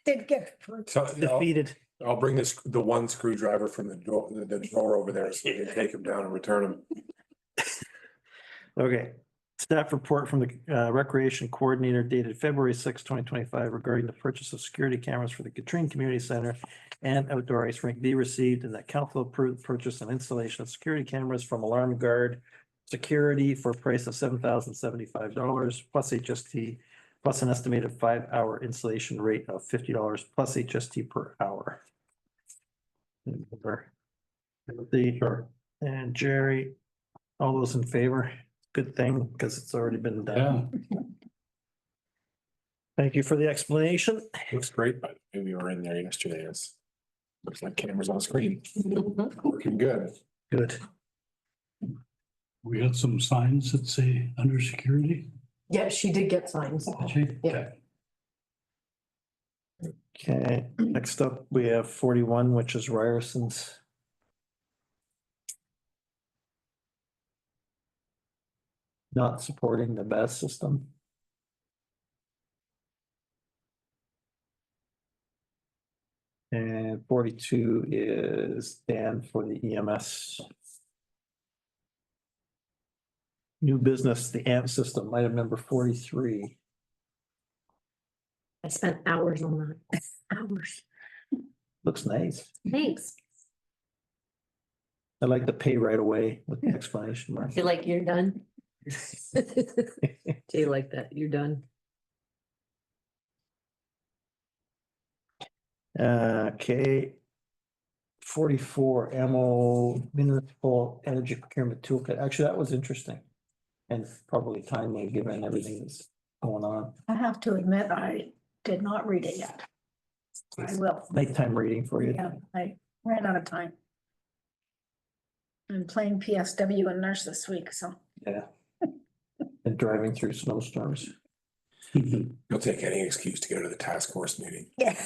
Did get approved. So defeated. I'll bring the one screwdriver from the drawer over there so we can take him down and return him. Okay. Staff report from the Recreation Coordinator dated February 6, 2025, regarding the purchase of security cameras for the Katrine Community Center and outdoor ice rink be received, and that council approved the purchase and installation of security cameras from Alarm Guard Security for a price of $7,075 plus HST, plus an estimated 5-hour installation rate of $50 plus HST per hour. And Jerry, all those in favor? Good thing, because it's already been done. Yeah, Thank you for the explanation. Looks great, but we were in there yesterday. Looks like cameras on screen. Working good. Good. we got some signs that say under security. Yeah, she did get signs. Yeah. Okay, next up, we have 41, which is Ryerson's. Not supporting the BAS system. And 42 is Dan for the EMS. New business, the AMP system, item number 43. I spent hours on that. Hours. Looks nice. Thanks. I like the pay right away with the explanation mark. Feel like you're done? Do you like that? You're done? Okay. 44 ammo municipal energy procurement toolkit. Actually, that was interesting. And probably timely given everything that's going on. I have to admit, I did not read it yet. I will. Nighttime reading for you. Yeah, I ran out of time. I'm playing PSW and nurse this week, so. Yeah. And driving through snowstorms. You'll take any excuse to go to the task force meeting. Yeah.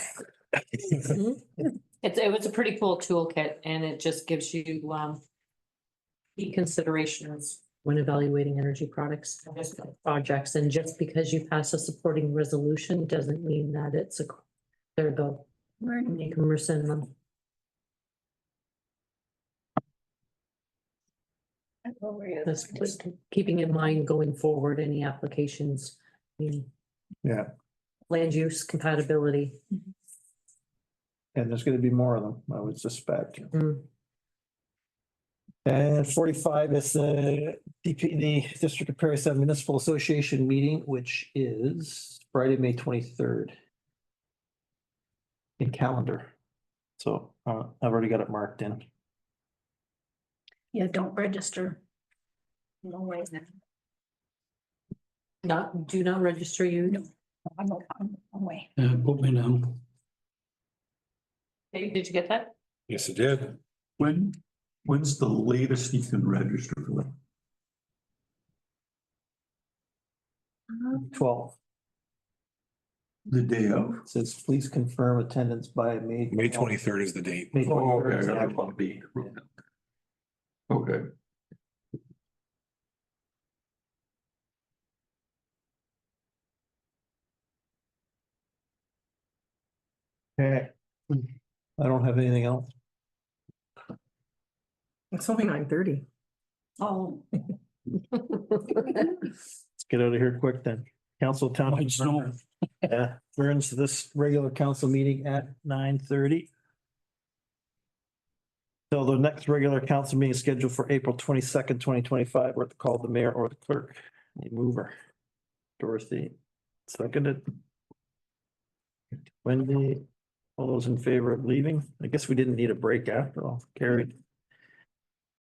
It was a pretty cool toolkit and it just gives you, key considerations when evaluating energy products, projects, and just because you pass a supporting resolution doesn't mean that it's there you go. You can rescind them. That's just keeping in mind going forward, any applications, Yeah. land use compatibility. And there's gonna be more of them, I would suspect. Mm. And 45 is the the District of Paris Municipal Association meeting, which is Friday, May 23rd. In calendar. So I've already got it marked in. Yeah, don't register. No way. Do not register you. I'm away. Yeah, put me down. Hey, did you get that? Yes, it did. When's the latest you can register for that? 12 The day of? says, please confirm attendance by May. May 23rd is the date. May Oh, 23rd okay, is the I actual- want to be. Okay. Okay. I don't have anything else. It's only 9:30. Oh. Let's get out of here quick then. Council Might Township. snow. Turns this regular council meeting at 9:30. So the next regular council meeting is scheduled for April 22nd, 2025. We're to call the mayor or the clerk. Any mover? Dorothy, seconded. Wendy, all those in favor of leaving? I guess we didn't need a break after all. Carried.